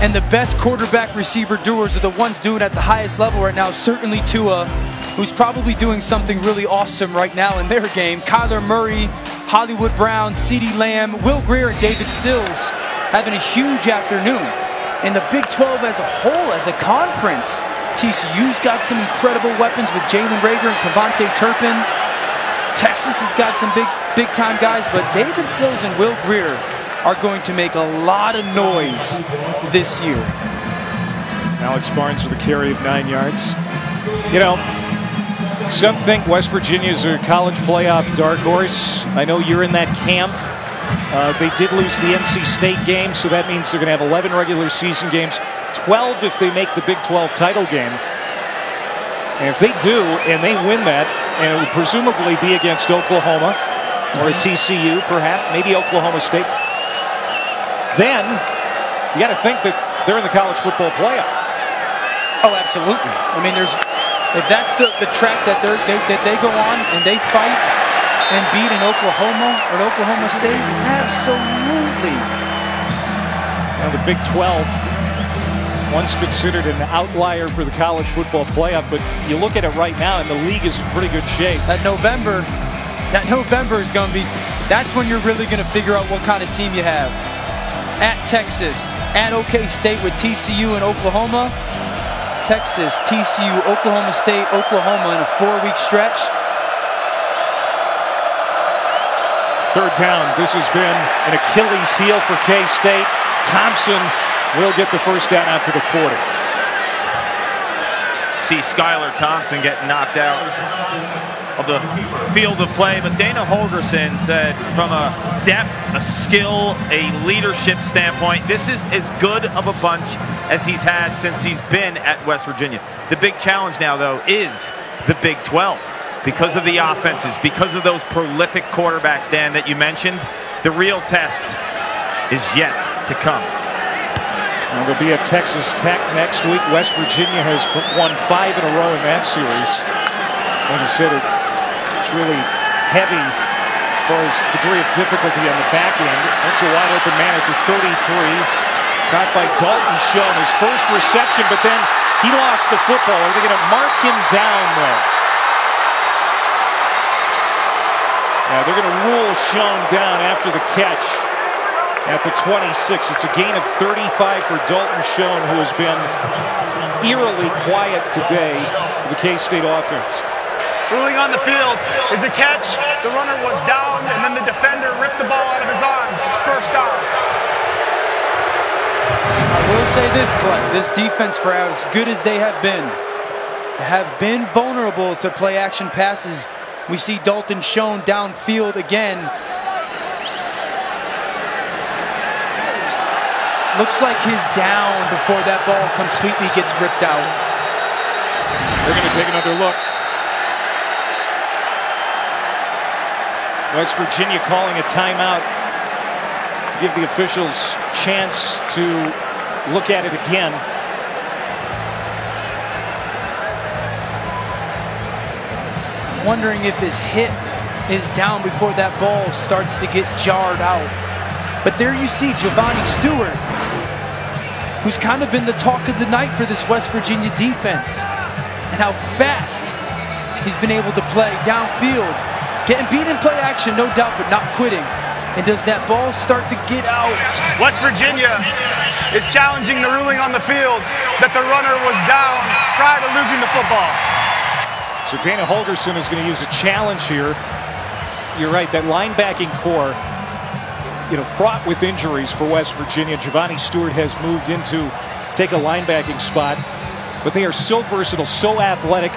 and the best quarterback receiver doers are the ones doing it at the highest level right now, certainly Tua, who's probably doing something really awesome right now in their game. Kyler Murray, Hollywood Brown, CeeDee Lamb, Will Greer, and David Sills having a huge afternoon. And the Big 12 as a whole, as a conference, TCU's got some incredible weapons with Jalen Reagor and Kevontae Turpin. Texas has got some big-time guys, but David Sills and Will Greer are going to make a lot of noise this year. Alex Barnes with a carry of 9 yards. You know, some think West Virginia's a college playoff dark horse. I know you're in that camp. They did lose the NC State game, so that means they're going to have 11 regular season games, 12 if they make the Big 12 title game. And if they do, and they win that, and it would presumably be against Oklahoma or a TCU, perhaps, maybe Oklahoma State, then you got to think that they're in the college football playoff. Oh, absolutely. I mean, if that's the track that they go on and they fight and beat in Oklahoma or Oklahoma State, absolutely. Now the Big 12, once considered an outlier for the college football playoff, but you look at it right now and the league is in pretty good shape. That November is going to be, that's when you're really going to figure out what kind of team you have. At Texas, at OK State with TCU and Oklahoma. Texas, TCU, Oklahoma State, Oklahoma in a 4-week stretch. Third down. This has been an Achilles heel for K-State. Thompson will get the first down out to the 40. see Skylar Thompson get knocked out of the field of play. But Dana Holgorsen said from a depth, a skill, a leadership standpoint, this is as good of a bunch as he's had since he's been at West Virginia. The big challenge now, though, is the Big 12. Because of the offenses, because of those prolific quarterbacks, Dan, that you mentioned, the real test is yet to come. Well, they'll be at Texas Tech next week. West Virginia has won 5 in a row in that series. Like I said, it's really heavy as far as degree of difficulty on the back end. That's a wide open man at the 33. Caught by Dalton Schoen, his first reception, but then he lost the football. Are they going to mark him down, though? Yeah, they're going to rule Schoen down after the catch at the 26. It's a gain of 35 for Dalton Schoen, who has been eerily quiet today for the K-State offense. Ruling on the field is a catch. The runner was down, and then the defender ripped the ball out of his arms. It's first down. I will say this, Clay. This defense, for as good as they have been vulnerable to play action passes. We see Dalton Schoen downfield again. Looks like he's down before that ball completely gets ripped out. They're going to take another look. West Virginia calling a timeout to give the officials a chance to look at it again. Wondering if his hip is down before that ball starts to get jarred out. But there you see Giovanni Stewart, who's kind of been the talk of the night for this West Virginia defense, and how fast he's been able to play downfield. Getting beat in play action, no doubt, but not quitting. And does that ball start to get out? West Virginia is challenging the ruling on the field that the runner was down prior to losing the football. So Dana Holgorsen is going to use a challenge here. You're right, that linebacking core, fraught with injuries for West Virginia. Giovanni Stewart has moved into take a linebacking spot, but they are so versatile, so athletic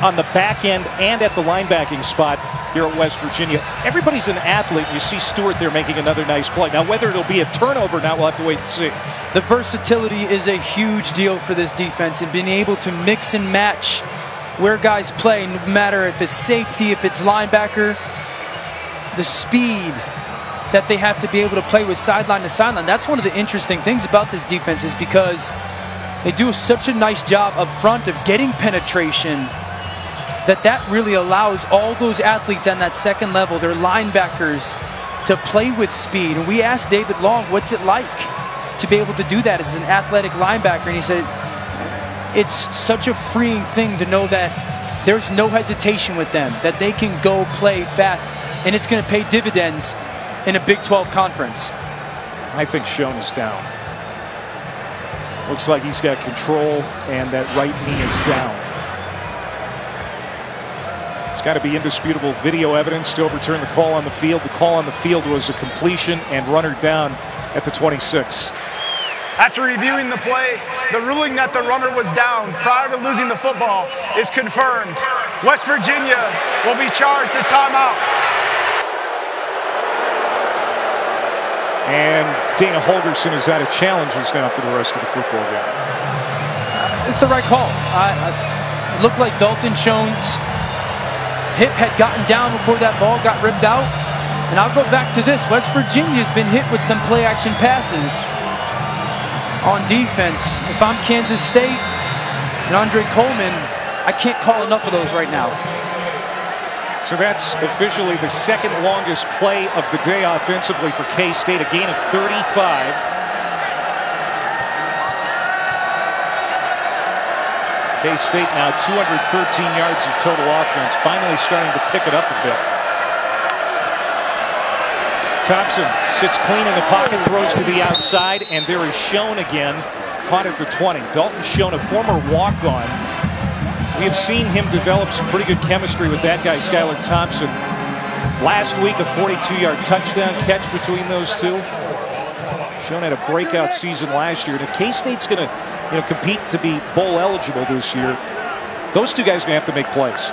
on the back end and at the linebacking spot here at West Virginia. Everybody's an athlete. You see Stewart there making another nice play. Now, whether it'll be a turnover, now we'll have to wait and see. The versatility is a huge deal for this defense, and being able to mix and match where guys play, no matter if it's safety, if it's linebacker, the speed that they have to be able to play with sideline to sideline. That's one of the interesting things about this defense, is because they do such a nice job up front of getting penetration that really allows all those athletes on that second level, their linebackers, to play with speed. And we asked David Long, what's it like to be able to do that as an athletic linebacker? And he said, it's such a freeing thing to know that there's no hesitation with them, that they can go play fast, and it's going to pay dividends in a Big 12 conference. I think Schoen is down. Looks like he's got control, and that right knee is down. It's got to be indisputable video evidence to overturn the call on the field. The call on the field was a completion and runner down at the 26. After reviewing the play, the ruling that the runner was down prior to losing the football is confirmed. West Virginia will be charged a timeout. And Dana Holgorsen is out of challenges now for the rest of the football game. It's the right call. It looked like Dalton Schoen's hip had gotten down before that ball got ripped out. And I'll go back to this. West Virginia's been hit with some play action passes on defense. If I'm Kansas State and Andre Coleman, I can't call enough of those right now. So that's officially the second longest play of the day offensively for K-State, a gain of 35. K-State now 213 yards of total offense, finally starting to pick it up a bit. Thompson sits clean in the pocket, throws to the outside, and there is Schoen again, caught at the 20. Dalton Schoen, a former walk-on. We have seen him develop some pretty good chemistry with that guy, Skylar Thompson. Last week, a 42-yard touchdown catch between those two. Schoen had a breakout season last year, and if K-State's going to compete to be bowl eligible this year, Those two guys are going to have to make plays.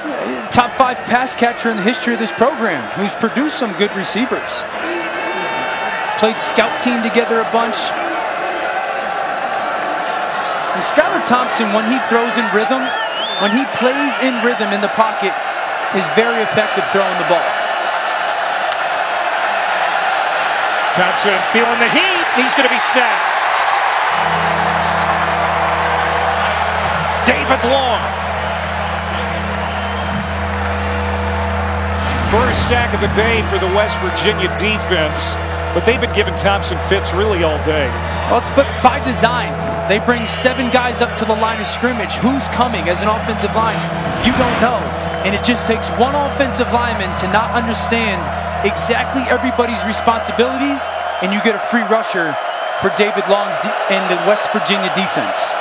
Top 5 pass catcher in the history of this program, who's produced some good receivers. Played scout team together a bunch. And Skylar Thompson, when he throws in rhythm, when he plays in rhythm in the pocket, is very effective throwing the ball. Thompson feeling the heat. He's going to be sacked. David Long. First sack of the day for the West Virginia defense, but they've been giving Thompson fits really all day. Well, it's by design. They bring 7 guys up to the line of scrimmage. Who's coming as an offensive line? You don't know. And it just takes one offensive lineman to not understand exactly everybody's responsibilities, and you get a free rusher for David Long's and the West Virginia defense.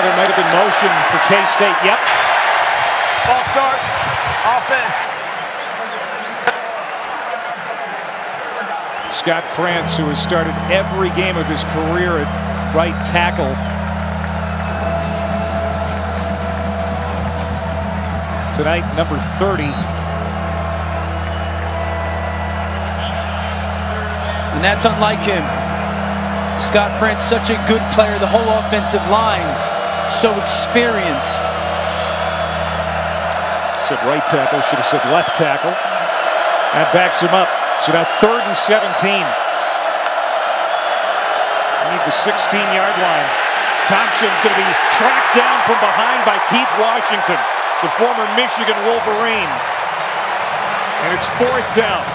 There might have been motion for K-State. Yep. False start. Offense. Scott France, who has started every game of his career at right tackle. Tonight, number 30. And that's unlike him. Scott France, such a good player. The whole offensive line, so experienced. Said right tackle, should have said left tackle. That backs him up. So now 3rd and 17. Need the 16-yard line. Thompson's going to be tracked down from behind by Keith Washington, the former Michigan Wolverine. And it's 4th down.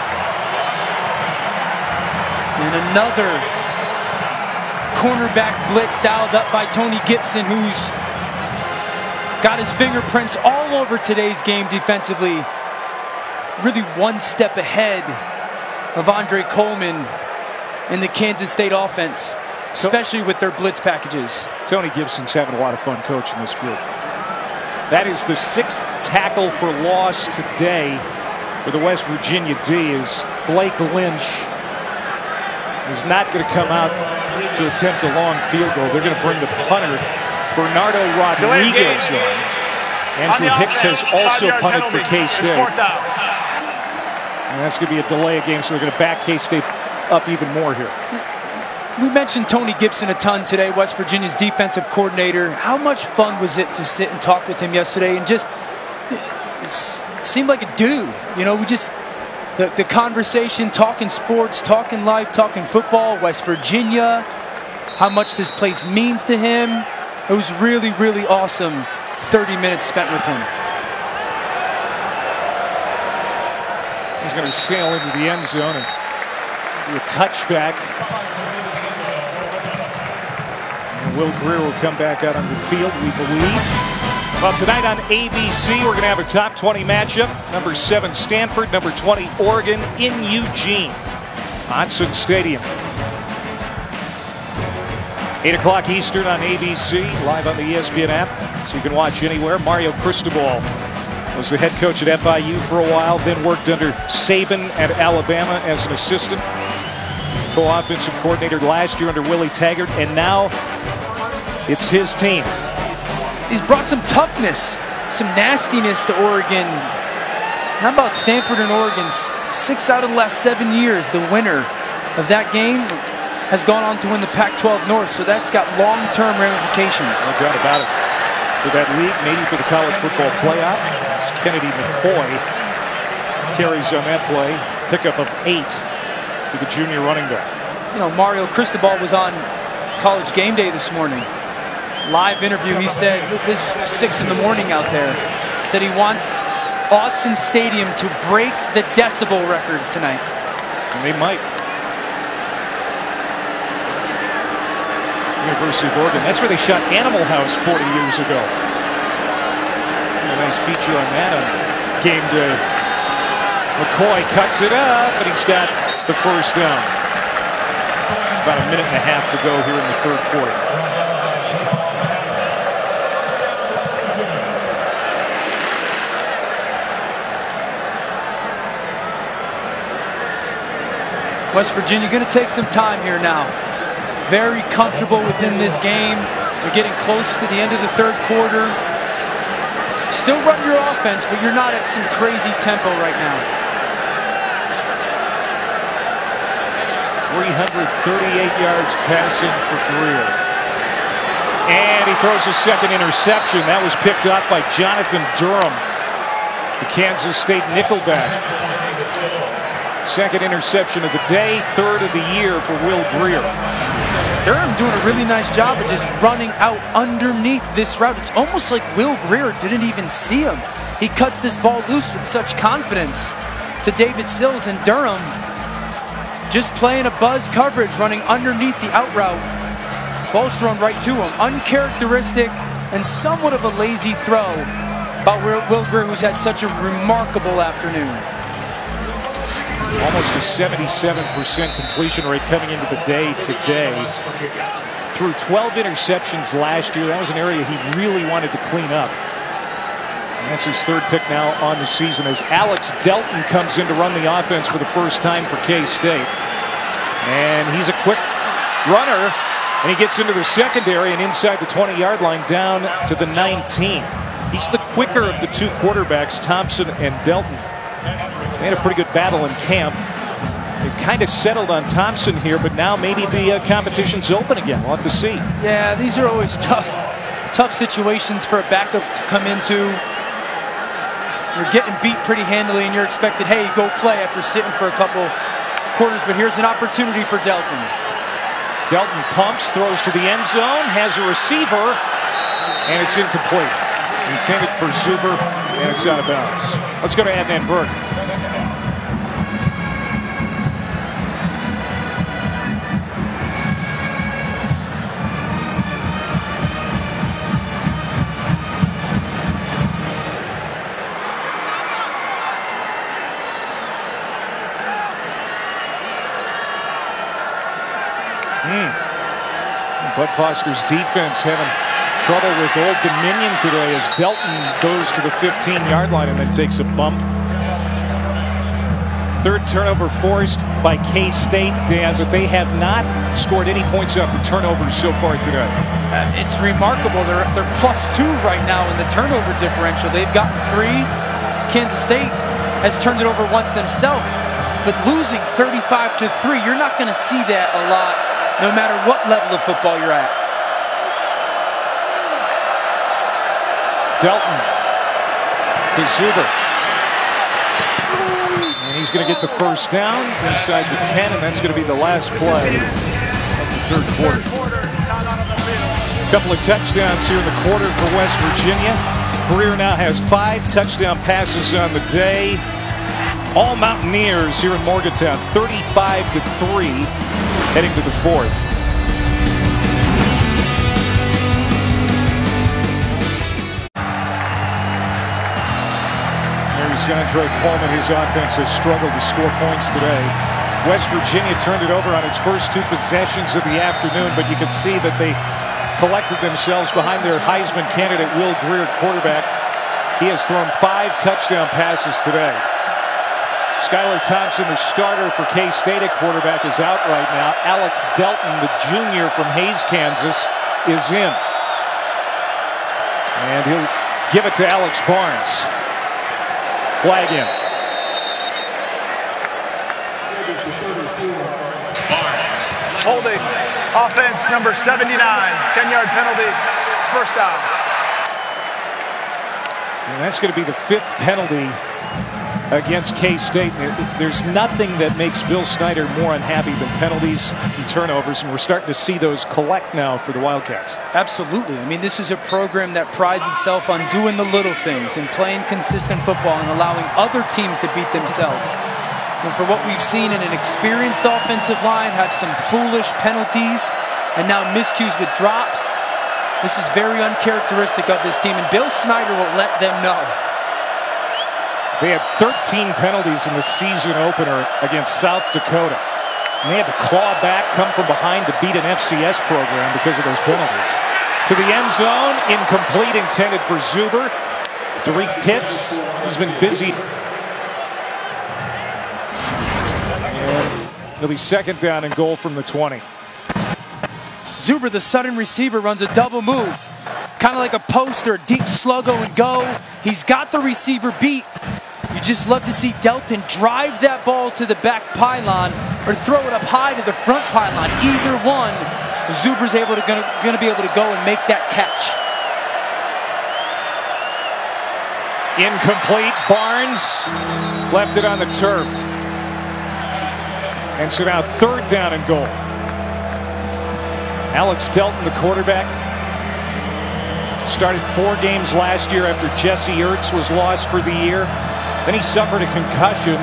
And another cornerback blitz dialed up by Tony Gibson, who's got his fingerprints all over today's game defensively. Really one step ahead of Andre Coleman in the Kansas State offense, especially with their blitz packages. Tony Gibson's having a lot of fun coaching this group. That is the 6th tackle for loss today for the West Virginia D, as Blake Lynch is not going to come out to attempt a long field goal. They're going to bring the punter, Bernardo Rodriguez, on. Andrew Hicks has also punted for K-State. And that's going to be a delay of game, so they're going to back K-State up even more here. We mentioned Tony Gibson a ton today, West Virginia's defensive coordinator. How much fun was it to sit and talk with him yesterday and just seemed like a dude. You know, we just, the conversation, talking sports, talking life, talking football, West Virginia, how much this place means to him. It was really, really awesome 30 minutes spent with him. He's going to sail into the end zone and do a touchback. And Will Greer will come back out on the field, we believe. Well, tonight on ABC, we're going to have a top 20 matchup. Number 7, Stanford. Number 20, Oregon in Eugene. Monson Stadium. 8 o'clock Eastern on ABC, live on the ESPN app, so you can watch anywhere. Mario Cristobal was the head coach at FIU for a while, then worked under Saban at Alabama as an assistant. Co-offensive coordinator last year under Willie Taggart, and now it's his team. He's brought some toughness, some nastiness to Oregon. How about Stanford and Oregon? 6 out of the last 7 years, the winner of that game has gone on to win the Pac-12 North, so that's got long-term ramifications. No doubt about it. For that league, maybe for the college football playoff, Kennedy McCoy carries on that play. Pickup of 8 for the junior running back. You know, Mario Cristobal was on College Game Day this morning. Live interview, he said, this is 6 in the morning out there. Said he wants Autzen Stadium to break the decibel record tonight. And they might. University of Oregon. That's where they shot Animal House 40 years ago. A nice feature on that on game day. McCoy cuts it up, but he's got the first down. About a minute and a half to go here in the third quarter. West Virginia going to take some time here now. Very comfortable within this game. They're getting close to the end of the third quarter. Still run your offense, but you're not at some crazy tempo right now. 338 yards passing for Greer. And he throws a second interception. That was picked up by Jonathan Durham, the Kansas State nickelback. Second interception of the day, third of the year for Will Greer. Durham doing a really nice job of just running out underneath this route. It's almost like Will Greer didn't even see him. He cuts this ball loose with such confidence to David Sills, and Durham just playing a buzz coverage, running underneath the out route. Ball's thrown right to him. Uncharacteristic and somewhat of a lazy throw by Will Greer, who's had such a remarkable afternoon. Almost a 77% completion rate coming into the day today. Threw 12 interceptions last year. That was an area he really wanted to clean up. And that's his third pick now on the season as Alex Delton comes in to run the offense for the first time for K-State. And he's a quick runner, and he gets into the secondary and inside the 20-yard line down to the 19. He's the quicker of the two quarterbacks, Thompson and Delton. They had a pretty good battle in camp. They've kind of settled on Thompson here, but now maybe the competition's open again. We'll have to see. Yeah, these are always tough situations for a backup to come into. You're getting beat pretty handily, and you're expected, hey, go play after sitting for a couple quarters. But here's an opportunity for Delton. Delton pumps, throws to the end zone, has a receiver, and it's incomplete. Intended for Zuber, and it's out of bounds. Let's go to Adnan Berg. Bud Foster's defense having trouble with Old Dominion today as Delton goes to the 15-yard line and then takes a bump. Third turnover forced by K-State, Dan, but they have not scored any points off the turnovers so far today. It's remarkable. They're +2 right now in the turnover differential. They've gotten 3. Kansas State has turned it over once themselves, but losing 35-3, you're not going to see that a lot, no matter what level of football you're at. Delton to Zuber. And he's going to get the first down inside the 10, and that's going to be the last play of the third quarter. A couple of touchdowns here in the quarter for West Virginia. Greer now has 5 touchdown passes on the day. All Mountaineers here in Morgantown, 35-3, heading to the fourth. Andre Coleman, his offense has struggled to score points today. West Virginia turned it over on its first 2 possessions of the afternoon, but you could see that they collected themselves behind their Heisman candidate, Will Greer, quarterback. He has thrown 5 touchdown passes today. Skylar Thompson, the starter for K-State at quarterback, is out right now. Alex Delton, the junior from Hays, Kansas, is in. And he'll give it to Alex Barnes. Flag in. Holding. Offense number 79. 10-yard penalty. It's first down. And that's going to be the 5th penalty against K-State. There's nothing that makes Bill Snyder more unhappy than penalties and turnovers, and we're starting to see those collect now for the Wildcats. Absolutely. I mean, this is a program that prides itself on doing the little things and playing consistent football and allowing other teams to beat themselves. And for what we've seen in an experienced offensive line, have some foolish penalties and now miscues with drops, this is very uncharacteristic of this team, and Bill Snyder will let them know. They had 13 penalties in the season opener against South Dakota. And they had to claw back, come from behind to beat an FCS program because of those penalties. To the end zone, incomplete, intended for Zuber. Derek Pitts, he's been busy. And It'll be 2nd down and goal from the 20. Zuber, the Southern receiver, runs a double move. Kind of like a post or a deep sluggo and go. He's got the receiver beat. You just love to see Delton drive that ball to the back pylon or throw it up high to the front pylon. Either one, Zuber's gonna be able to go and make that catch. Incomplete. Barnes left it on the turf. And so now 3rd down and goal. Alex Delton, the quarterback, started 4 games last year after Jesse Ertz was lost for the year. Then he suffered a concussion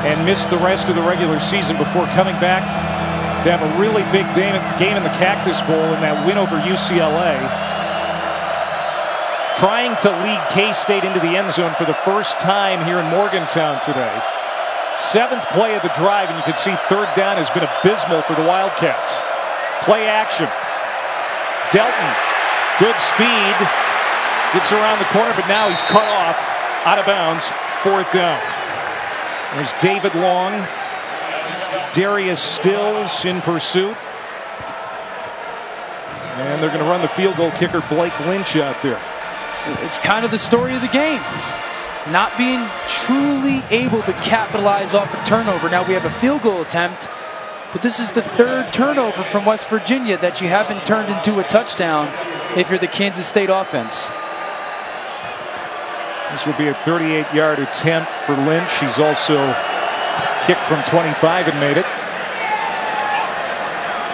and missed the rest of the regular season before coming back to have a really big game in the Cactus Bowl in that win over UCLA. Trying to lead K-State into the end zone for the first time here in Morgantown today. 7th play of the drive, and you can see 3rd down has been abysmal for the Wildcats. Play action. Delton, good speed, gets around the corner, but now he's cut off, out of bounds, 4th down. There's David Long, Darius Stills in pursuit. And they're going to run the field goal kicker Blake Lynch out there. It's kind of the story of the game. Not being truly able to capitalize off a turnover. Now we have a field goal attempt, but this is the 3rd turnover from West Virginia that you haven't turned into a touchdown if you're the Kansas State offense. This would be a 38-yard attempt for Lynch. He's also kicked from 25 and made it.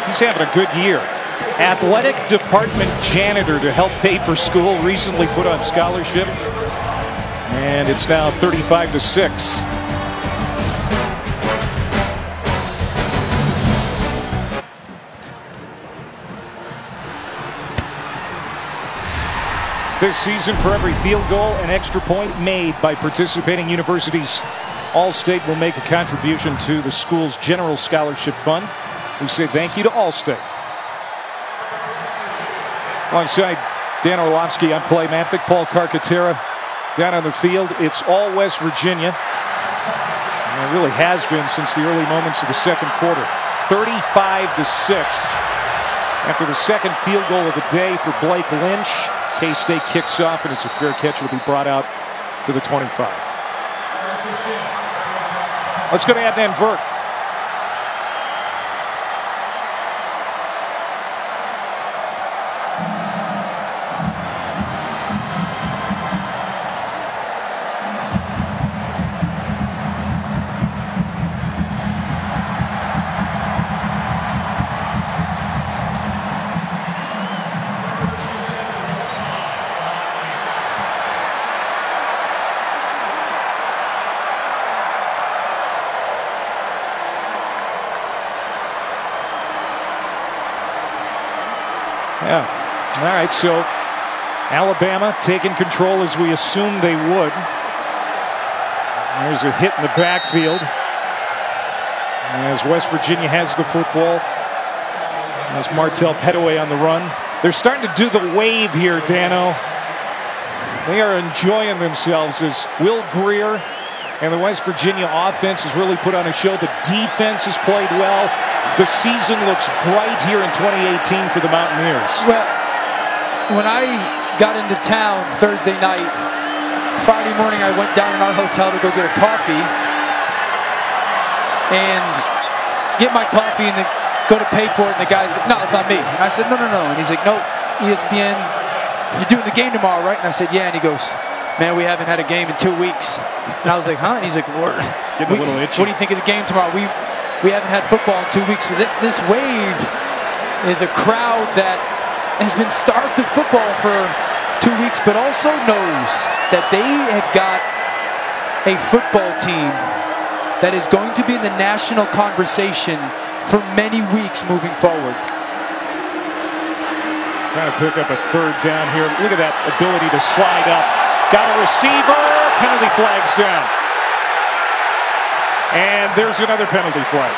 He's having a good year. Athletic department janitor to help pay for school, recently put on scholarship. And it's now 35-6. This season, for every field goal and extra point made by participating universities, All-State will make a contribution to the school's general scholarship fund. We say thank you to All-State. Alongside Dan Orlovsky, I'm Clay Matvick, Paul Carcaterra down on the field. It's all West Virginia. And it really has been since the early moments of the 2nd quarter. 35-6. After the 2nd field goal of the day for Blake Lynch, K-State kicks off, and it's a fair catch. It'll be brought out to the 25. Let's go to Adnan Virk. Yeah. All right, so Alabama taking control as we assumed they would. There's a hit in the backfield as West Virginia has the football. As Martell Pettaway on the run. They're starting to do the wave here, Dano. They are enjoying themselves as Will Greer and the West Virginia offense has really put on a show. The defense has played well. The season looks bright here in 2018 for the Mountaineers. Well, when I got into town Thursday night, Friday morning I went down in our hotel to go get a coffee and get my coffee and then go to pay for it, and the guy's like, no, it's on me. And I said, no. And he's like, no, ESPN, you're doing the game tomorrow, right? And I said, yeah. And he goes, man, we haven't had a game in 2 weeks. And I was like, huh? And he's like, getting a little itchy. What do you think of the game tomorrow? We haven't had football in 2 weeks. So this wave is a crowd that has been starved of football for 2 weeks, but also knows that they have got a football team that is going to be in the national conversation for many weeks moving forward. Trying to pick up a 3rd down here. Look at that ability to slide up. Got a receiver. Penalty flag's down. And there's another penalty flag.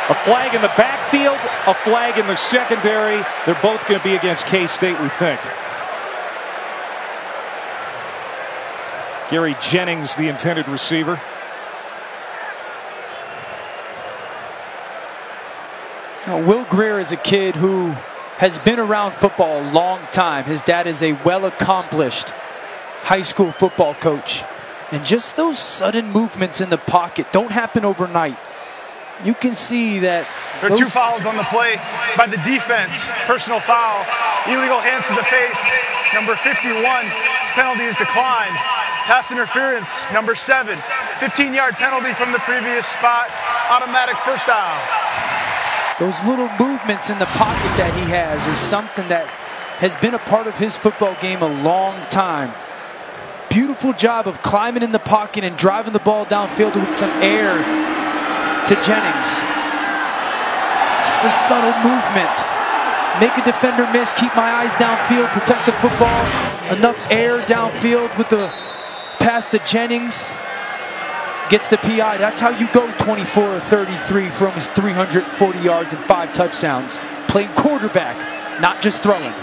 A flag in the backfield, a flag in the secondary. They're both going to be against K-State, we think. Gary Jennings, the intended receiver. Will Greer is a kid who has been around football a long time. His dad is a well-accomplished high school football coach. And just those sudden movements in the pocket don't happen overnight. You can see that there are 2 fouls on the play by the defense. Personal foul, illegal hands to the face, number 51. His penalty is declined. Pass interference, number 7. 15-yard penalty from the previous spot. Automatic first down. Those little movements in the pocket that he has are something that has been a part of his football game a long time. Beautiful job of climbing in the pocket and driving the ball downfield with some air to Jennings. Just the subtle movement. Make a defender miss, keep my eyes downfield, protect the football. Enough air downfield with the pass to Jennings. Gets the PI. That's how you go 24 or 33 for almost 340 yards and 5 touchdowns. Playing quarterback, not just throwing.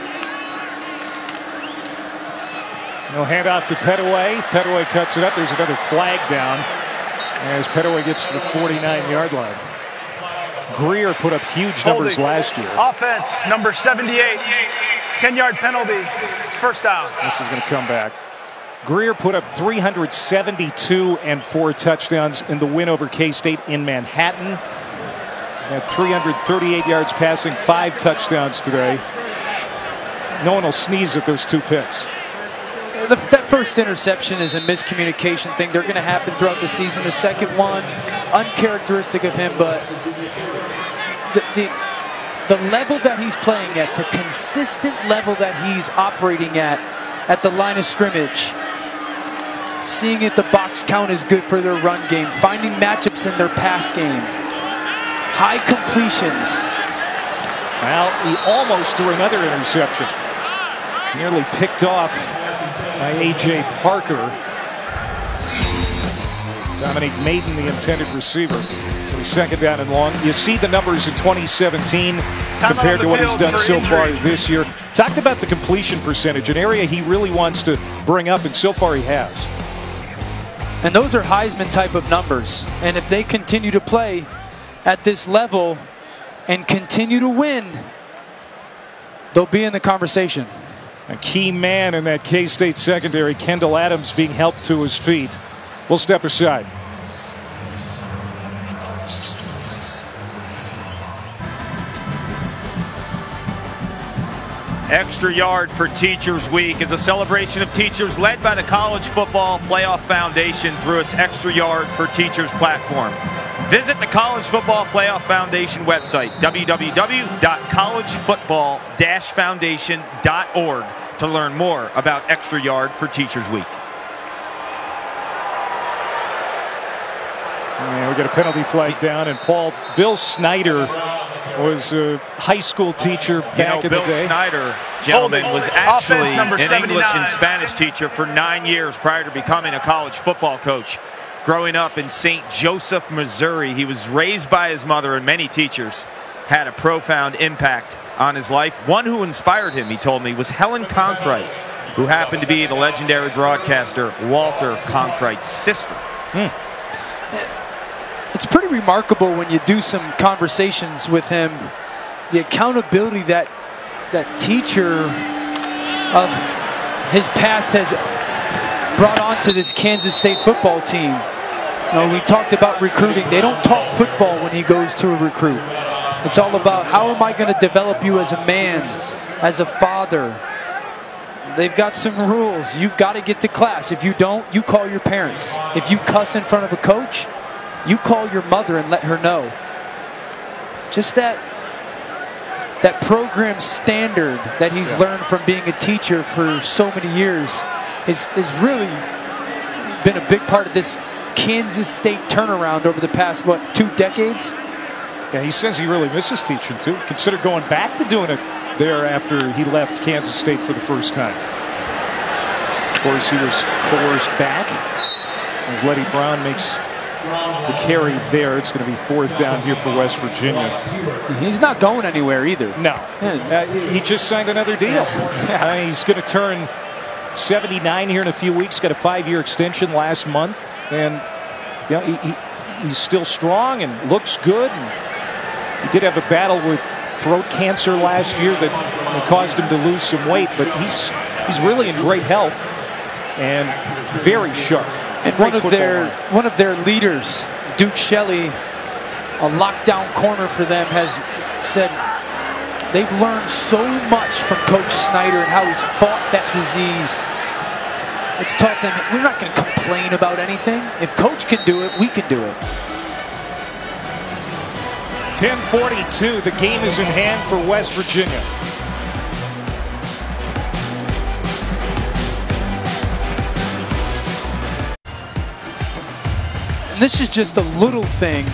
No handoff to Pettaway. Pettaway cuts it up. There's another flag down as Pettaway gets to the 49-yard line. Greer put up huge numbers last year. Offense, number 78. 10-yard penalty. It's first down. This is going to come back. Greer put up 372 and 4 touchdowns in the win over K-State in Manhattan. He's had 338 yards passing, 5 touchdowns today. No one will sneeze at those 2 picks. That first interception is a miscommunication thing. They're going to happen throughout the season. The second one, uncharacteristic of him, but the level that he's playing at, the consistent level that he's operating at the line of scrimmage, seeing if the box count is good for their run game, finding matchups in their pass game, high completions. Well, he almost threw another interception. Nearly picked off by A.J. Parker. Dominique Maiden, the intended receiver. So he's second down and long. You see the numbers in 2017 compared to what he's done so far this year. Talked about the completion percentage, an area he really wants to bring up, and so far he has. And those are Heisman type of numbers. And if they continue to play at this level and continue to win, they'll be in the conversation. A key man in that K-State secondary, Kendall Adams, being helped to his feet. We'll step aside. Extra Yard for Teachers Week is a celebration of teachers led by the College Football Playoff Foundation through its Extra Yard for Teachers platform. Visit the College Football Playoff Foundation website, www.collegefootball-foundation.org, to learn more about Extra Yard for Teachers Week. And we got a penalty flag down, and Bill Snyder was a high school teacher back in the day. Bill Snyder, gentlemen, was actually an English and Spanish teacher for 9 years prior to becoming a college football coach. Growing up in St. Joseph, Missouri, he was raised by his mother, and many teachers had a profound impact on his life. One who inspired him, he told me, was Helen Conkright, who happened to be the legendary broadcaster Walter Conkright's sister. It's pretty remarkable when you do some conversations with him, the accountability that teacher of his past has brought onto this Kansas State football team. You know, we talked about recruiting. They don't talk football when he goes to a recruit. It's all about how am I going to develop you as a man, as a father. They've got some rules. You've got to get to class. If you don't, you call your parents. If you cuss in front of a coach, you call your mother and let her know. Just that program standard that he's learned from being a teacher for so many years has really been a big part of this Kansas State turnaround over the past, what, 2 decades? Yeah, he says he really misses teaching, too. Consider going back to doing it there after he left Kansas State for the first time. Of course, he was coerced back as Letty Brown makes the carry there. It's going to be 4th down here for West Virginia. He's not going anywhere either. No. He just signed another deal. He's going to turn 79 here in a few weeks. Got a 5-year extension last month. And you know, he's still strong and looks good. And He did have a battle with throat cancer last year that caused him to lose some weight, but he's really in great health and very sharp. And one of their leaders, Duke Shelley, a lockdown corner for them, has said they've learned so much from Coach Snyder and how he's fought that disease. It's taught them we're not going to complain about anything. If Coach can do it, we can do it. 10:42, the game is in hand for West Virginia. And this is just a little thing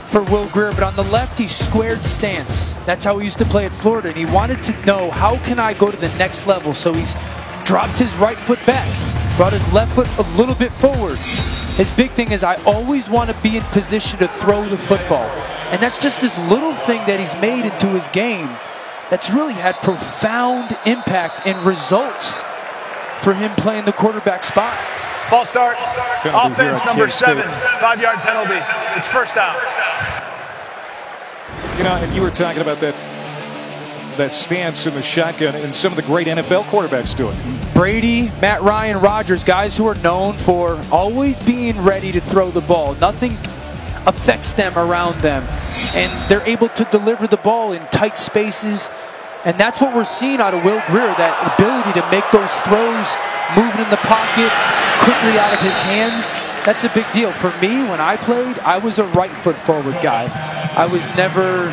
for Will Grier, but on the left, he's squared stance. That's how he used to play at Florida, and he wanted to know, how can I go to the next level? So he's dropped his right foot back, brought his left foot a little bit forward. His big thing is, I always want to be in position to throw the football. And that's just this little thing that he's made into his game that's really had profound impact and results for him playing the quarterback spot. Ball start. Penalty Offense here on number K-State. 7. 5-yard penalty. It's first out. You know, and you were talking about that stance in the shotgun, and some of the great NFL quarterbacks do it. Brady, Matt Ryan, Rodgers, guys who are known for always being ready to throw the ball. Nothing affects them around them, and they're able to deliver the ball in tight spaces, and that's what we're seeing out of Will Grier, that ability to make those throws, moving in the pocket, quickly out of his hands. That's a big deal. For me, when I played, I was a right foot forward guy. I was never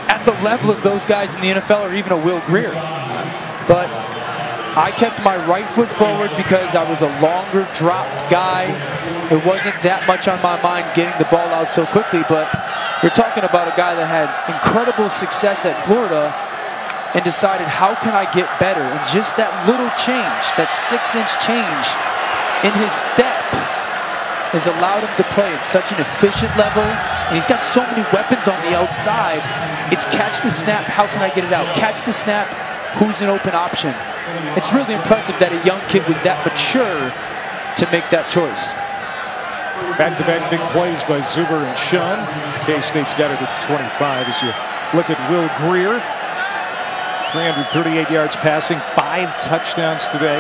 at the level of those guys in the NFL or even a Will Grier. But I kept my right foot forward because I was a longer dropped guy. It wasn't that much on my mind getting the ball out so quickly, but you're talking about a guy that had incredible success at Florida and decided, how can I get better? And just that little change, that 6-inch change in his step, has allowed him to play at such an efficient level, and he's got so many weapons on the outside. It's catch the snap, how can I get it out? Catch the snap, who's an open option? It's really impressive that a young kid was that mature to make that choice. Back-to-back big plays by Zuber and Sean. K-State's got it at the 25 as you look at Will Grier. 338 yards passing, 5 touchdowns today.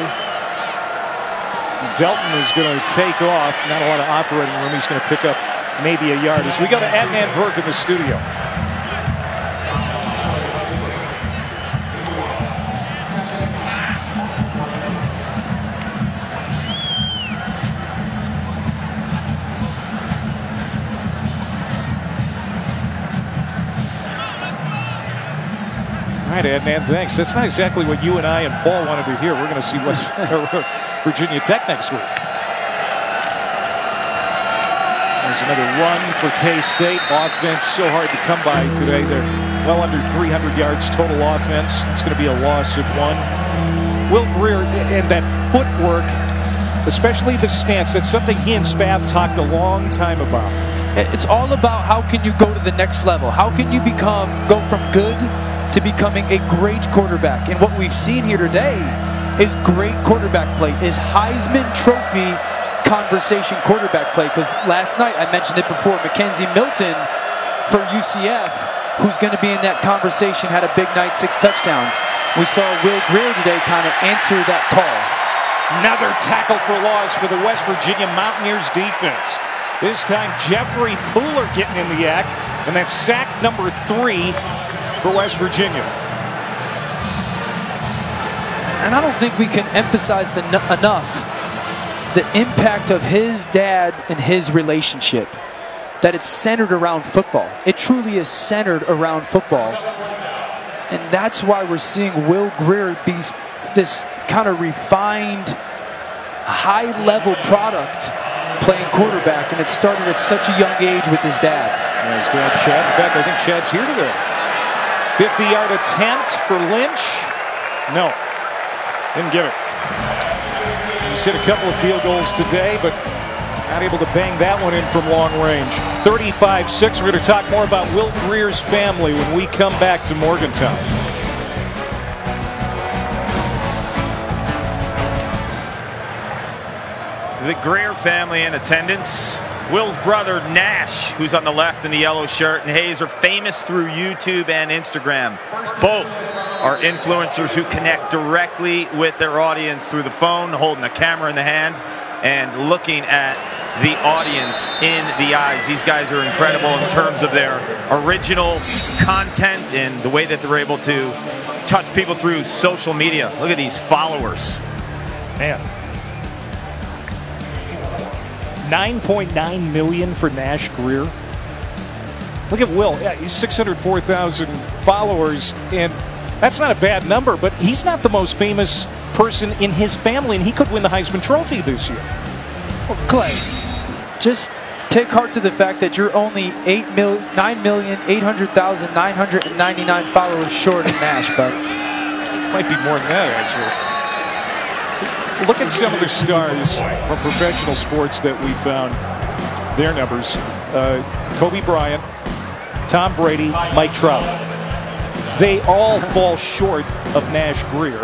Delton is going to take off. Not a lot of operating room. He's going to pick up maybe a yard as we go to Adnan Verk in the studio. All right, Adnan, thanks. That's not exactly what you and I and Paul wanted to hear. We're going to see West Virginia Tech next week. There's another run for K-State. Offense so hard to come by today. They're well under 300 yards total offense. It's going to be a loss of 1. Will Grier and that footwork, especially the stance, that's something he and Spav talked a long time about. It's all about how can you go to the next level? How can you go from good to becoming a great quarterback? And what we've seen here today is great quarterback play, is Heisman Trophy conversation quarterback play. Because last night, I mentioned it before, Mackenzie Milton for UCF, who's going to be in that conversation, had a big night, 6 touchdowns. We saw Will Grier today kind of answer that call. Another tackle for loss for the West Virginia Mountaineers defense. This time, Jeffrey Pooler getting in the act, and that's sack number 3 for West Virginia. And I don't think we can emphasize enough the impact of his dad and his relationship, that it's centered around football. It truly is centered around football. And that's why we're seeing Will Grier be this kind of refined, high-level product playing quarterback, and it started at such a young age with his dad. Yeah, his dad, Chad. In fact, I think Chad's here today. 50-yard attempt for Lynch. No, didn't give it. He's hit a couple of field goals today, but not able to bang that one in from long range. 35-6. We're going to talk more about Will Grier's family when we come back to Morgantown. The Grier family in attendance. Will's brother, Nash, who's on the left in the yellow shirt, and Hayes are famous through YouTube and Instagram. Both are influencers who connect directly with their audience through the phone, holding a camera in the hand, and looking at the audience in the eyes. These guys are incredible in terms of their original content and the way that they're able to touch people through social media. Look at these followers. Man. 9.9 million for Nash Greer. Look at Will. Yeah, he's 604,000 followers, and that's not a bad number, but he's not the most famous person in his family, and he could win the Heisman Trophy this year. Well, Clay, just take heart to the fact that you're only 9,800,999 followers short of Nash, but might be more than that, actually. Look at some of the stars from professional sports that we found, their numbers. Kobe Bryant, Tom Brady, Mike Trout. They all fall short of Nash Greer.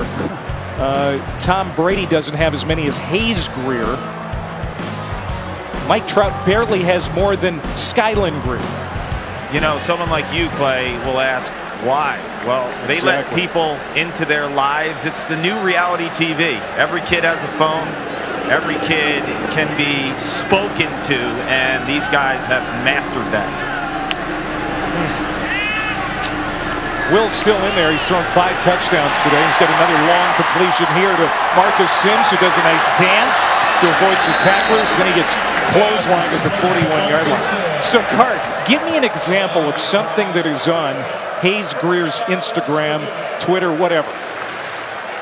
Tom Brady doesn't have as many as Hayes Greer. Mike Trout barely has more than Skyland Greer. You know, someone like you, Clay, will ask, why? Well, they let people into their lives. It's the new reality TV. Every kid has a phone. Every kid can be spoken to, and these guys have mastered that. Will's still in there. He's thrown 5 touchdowns today. He's got another long completion here to Marcus Sims, who does a nice dance to avoid some tacklers. Then he gets clotheslined at the 41-yard line. So, Kark, give me an example of something that is on Hayes Greer's Instagram, Twitter, whatever.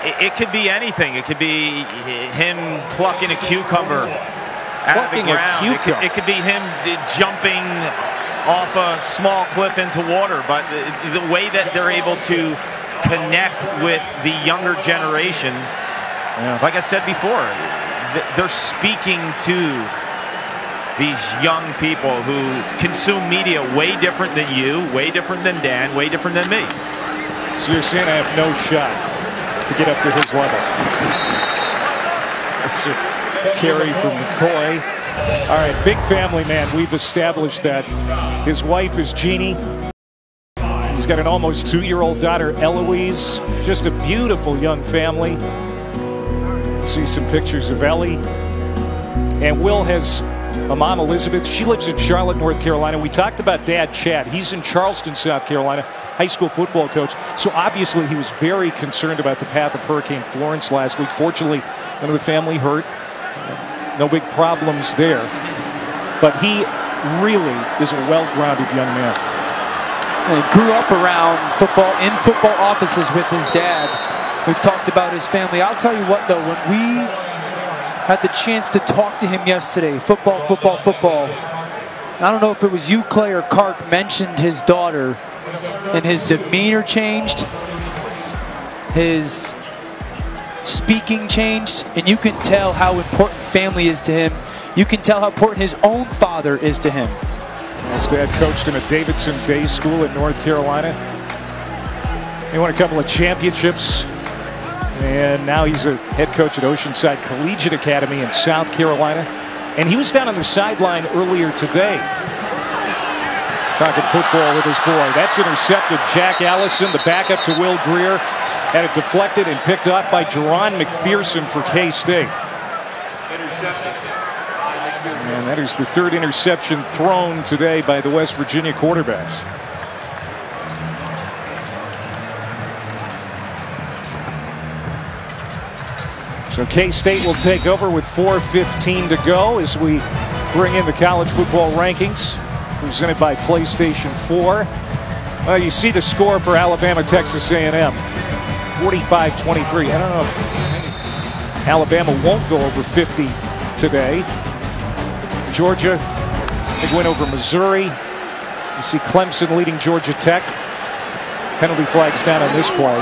It could be anything. It could be him plucking a cucumber out of the ground. It could be him jumping off a small cliff into water. But the way that they're able to connect with the younger generation, like I said before, they're speaking to these young people who consume media way different than you, way different than Dan, way different than me. So you're saying I have no shot to get up to his level. It's a carry from McCoy. All right, big family man. We've established that. His wife is Jeannie. He's got an almost 2-year-old daughter, Eloise. Just a beautiful young family. See some pictures of Ellie. And Will has a mom, Elizabeth. She lives in Charlotte, North Carolina. We talked about Dad, Chad. He's in Charleston, South Carolina, high school football coach. So obviously he was very concerned about the path of Hurricane Florence last week. Fortunately, none of the family hurt. No big problems there. But he really is a well-grounded young man. He grew up around football, in football offices with his dad. We've talked about his family. I'll tell you what, though, when we had the chance to talk to him yesterday, football. I don't know if it was you, Clay, or Kark mentioned his daughter, and his demeanor changed, his speaking changed, and you can tell how important family is to him. You can tell how important his own father is to him. His dad coached in a Davidson Day School in North Carolina. He won a couple of championships. And now he's a head coach at Oceanside Collegiate Academy in South Carolina. And he was down on the sideline earlier today, talking football with his boy. That's intercepted. Jack Allison, the backup to Will Greer, had it deflected and picked off by Jerron McPherson for K-State. And that is the 3rd interception thrown today by the West Virginia quarterbacks. So K-State will take over with 4:15 to go as we bring in the college football rankings presented by PlayStation 4. Well, you see the score for Alabama, Texas A&M, 45-23. I don't know if Alabama won't go over 50 today. Georgia, big win over Missouri. You see Clemson leading Georgia Tech. Penalty flags down on this play.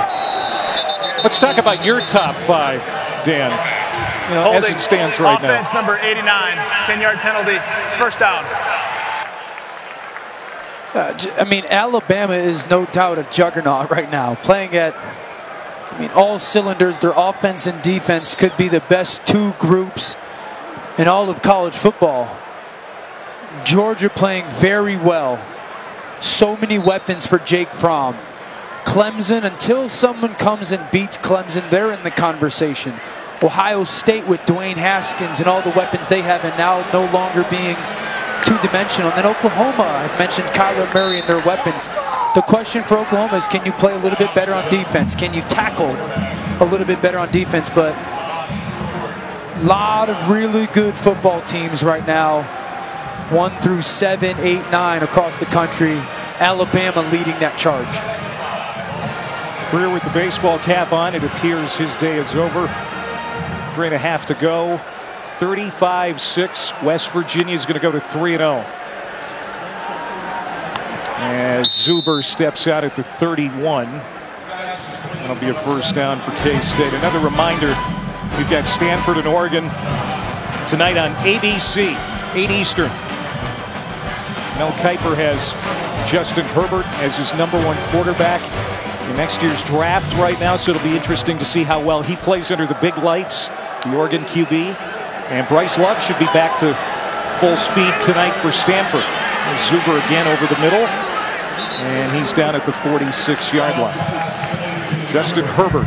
Let's talk about your top 5. Dan, you know, holding, as it stands right now. Offense number 89, 10-yard penalty. It's first down. I mean, Alabama is no doubt a juggernaut right now. Playing at, all cylinders. Their offense and defense could be the best 2 groups in all of college football. Georgia playing very well. So many weapons for Jake Fromm. Clemson, until someone comes and beats Clemson, they're in the conversation. Ohio State with Dwayne Haskins and all the weapons they have, and now no longer being two-dimensional. And then Oklahoma, I've mentioned Kyler Murray and their weapons. The question for Oklahoma is, can you play a little bit better on defense? Can you tackle a little bit better on defense? But a lot of really good football teams right now, 1 through 7, 8, 9 across the country. Alabama leading that charge. Greer with the baseball cap on. It appears his day is over. 3.5 to go. 35-6. West Virginia is going to go to 3-0. As Zuber steps out at the 31. That'll be a first down for K-State. Another reminder, we've got Stanford and Oregon tonight on ABC, 8 Eastern. Mel Kiper has Justin Herbert as his #1 quarterback in next year's draft right now, so it'll be interesting to see how well he plays under the big lights, the Oregon QB. And Bryce Love should be back to full speed tonight for Stanford. Zuber again over the middle, and he's down at the 46-yard line. Justin Herbert.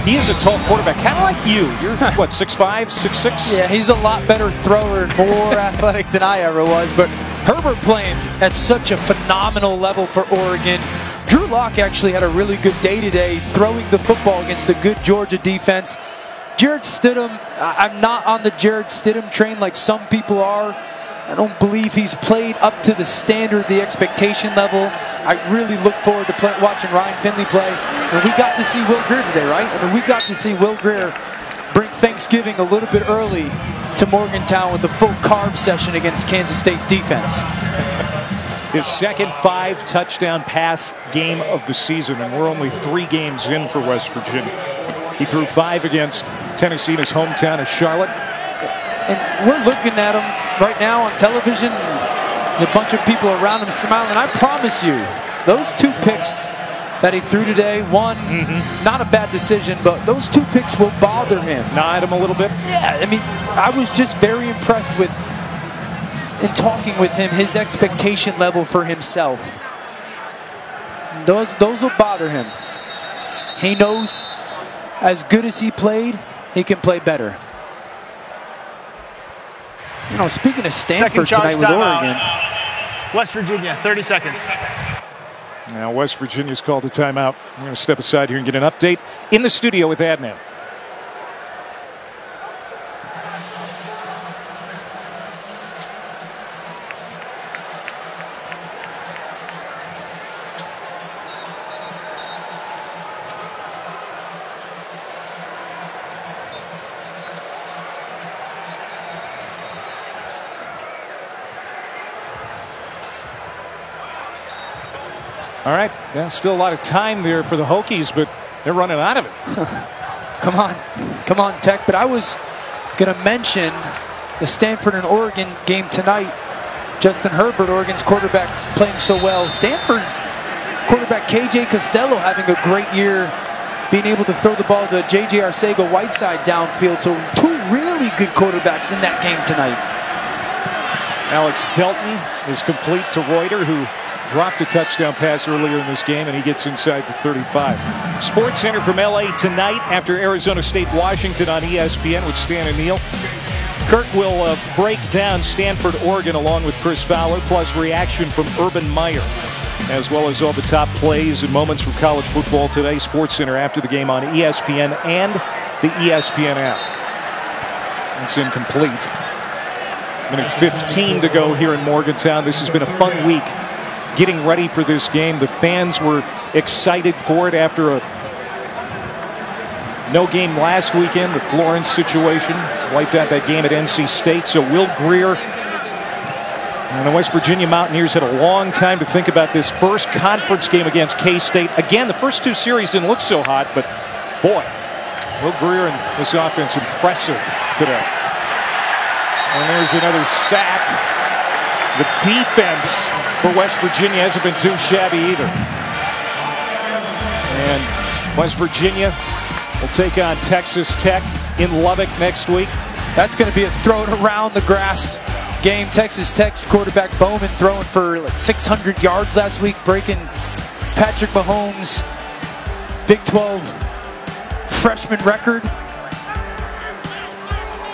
He is a tall quarterback, kind of like you. You're what, 6'5", 6'6"? Yeah, he's a lot better thrower and more athletic than I ever was. But Herbert playing at such a phenomenal level for Oregon. Drew Lock actually had a really good day today, throwing the football against a good Georgia defense. Jarrett Stidham, I'm not on the Jarrett Stidham train like some people are. I don't believe he's played up to the standard, the expectation level. I really look forward to watching Ryan Finley play. And we got to see Will Grier today, right? I mean, we got to see Will Grier bring Thanksgiving a little bit early to Morgantown with a full carb session against Kansas State's defense. His second 5-touchdown pass game of the season, and we're only 3 games in for West Virginia. He threw 5 against Tennessee in his hometown of Charlotte. And we're looking at him right now on television. There's a bunch of people around him smiling. I promise you, those 2 picks that he threw today, one, not a bad decision, but those 2 picks will bother him. Nod him a little bit? Yeah, I mean, I was just very impressed with, in talking with him, his expectation level for himself. Those will bother him. He knows as good as he played, he can play better. You know, speaking of Stanford tonight with Oregon. West Virginia, 30 seconds. Now West Virginia's called a timeout. We're going to step aside here and get an update in the studio with Adnan. All right, yeah, still a lot of time there for the Hokies, but they're running out of it. Come on, Tech. But I was going to mention the Stanford and Oregon game tonight. Justin Herbert, Oregon's quarterback, playing so well. Stanford quarterback KJ Costello having a great year, being able to throw the ball to JJ Arcega-Whiteside downfield. So 2 really good quarterbacks in that game tonight. Alex Delton is complete to Reuter, who dropped a touchdown pass earlier in this game, and he gets inside the 35. Sports Center from LA tonight after Arizona State Washington on ESPN with Stan and Neil. Kirk will break down Stanford, Oregon along with Chris Fowler, plus reaction from Urban Meyer, as well as all the top plays and moments from college football today. Sports Center after the game on ESPN and the ESPN app. It's incomplete. Minute 15 to go here in Morgantown. This has been a fun week getting ready for this game. The fans were excited for it after a no game last weekend. The Florence situation wiped out that game at NC State. So Will Grier and the West Virginia Mountaineers had a long time to think about this first conference game against K-State. Again, the first 2 series didn't look so hot, but boy, Will Grier and this offense impressive today. And there's another sack. The defense for West Virginia hasn't been too shabby either. And West Virginia will take on Texas Tech in Lubbock next week. That's going to be a throw around the grass game. Texas Tech's quarterback Bowman throwing for like 600 yards last week, breaking Patrick Mahomes' Big 12 freshman record.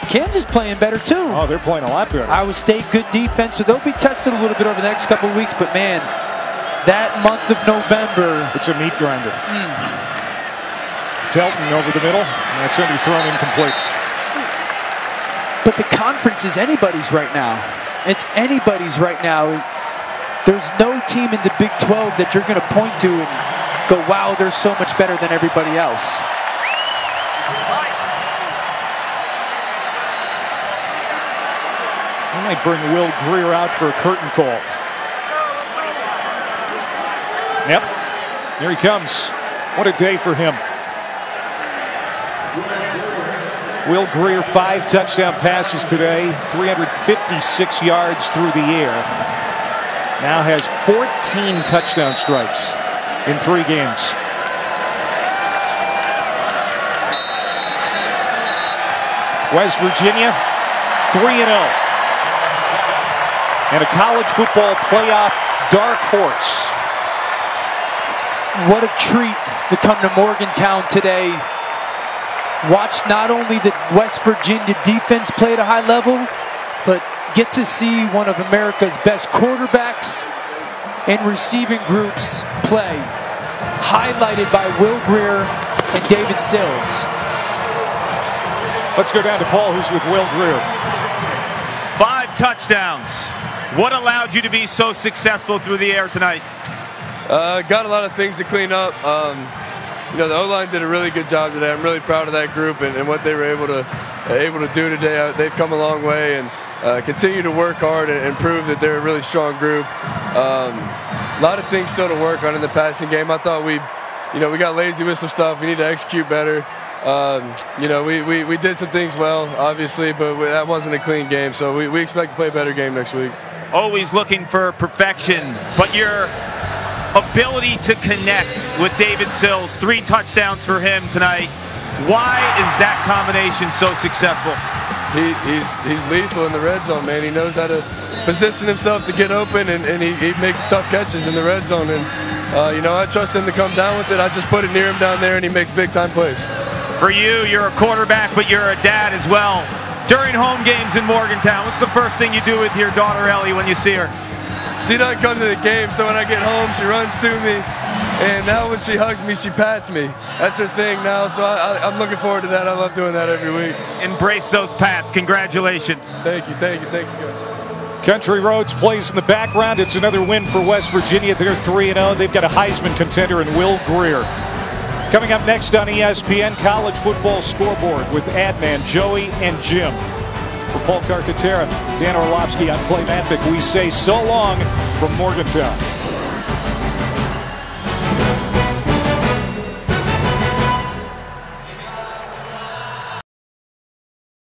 Kansas playing better too. Oh, they're playing a lot better. Iowa State, good defense, so they'll be tested a little bit over the next couple of weeks, but man, that month of November. It's a meat grinder. Delton over the middle, and that's underthrown incomplete. But the conference is anybody's right now. It's anybody's right now. There's no team in the Big 12 that you're going to point to and go, wow, they're so much better than everybody else. They might bring Will Greer out for a curtain call. Yep, here he comes. What a day for him. Will Greer, 5 touchdown passes today, 356 yards through the air. Now has 14 touchdown strikes in 3 games. West Virginia, 3-0. And a college football playoff dark horse. What a treat to come to Morgantown today. Watch not only the West Virginia defense play at a high level, but get to see one of America's best quarterbacks and receiving groups play, highlighted by Will Greer and David Sills. Let's go down to Paul, who's with Will Greer. 5 touchdowns. What allowed you to be so successful through the air tonight? Got a lot of things to clean up. You know, the O-line did a really good job today. I'm really proud of that group and what they were able to do today. They've come a long way and continue to work hard and prove that they're a really strong group. A lot of things still to work on in the passing game. I thought we got lazy with some stuff. We need to execute better. You know, we did some things well, obviously, but that wasn't a clean game. So we expect to play a better game next week. Always looking for perfection, but your ability to connect with David Sills, 3 touchdowns for him tonight. Why is that combination so successful? He's lethal in the red zone, man. He knows how to position himself to get open, and he makes tough catches in the red zone. And you know, I trust him to come down with it. I just put it near him down there, and he makes big-time plays. For you, you're a quarterback, but you're a dad as well. During home games in Morgantown, what's the first thing you do with your daughter Ellie when you see her? She doesn't come to the game, so when I get home, she runs to me. And now when she hugs me, she pats me. That's her thing now, so I'm looking forward to that. I love doing that every week. Embrace those pats. Congratulations. Thank you, guys. Country Roads plays in the background. It's another win for West Virginia. They're 3-0. They've got a Heisman contender in Will Greer. Coming up next on ESPN, College Football Scoreboard with Adnan, Joey, and Jim. For Paul Carcaterra, Dan Orlovsky, I'm Clay Matvick. We say so long from Morgantown.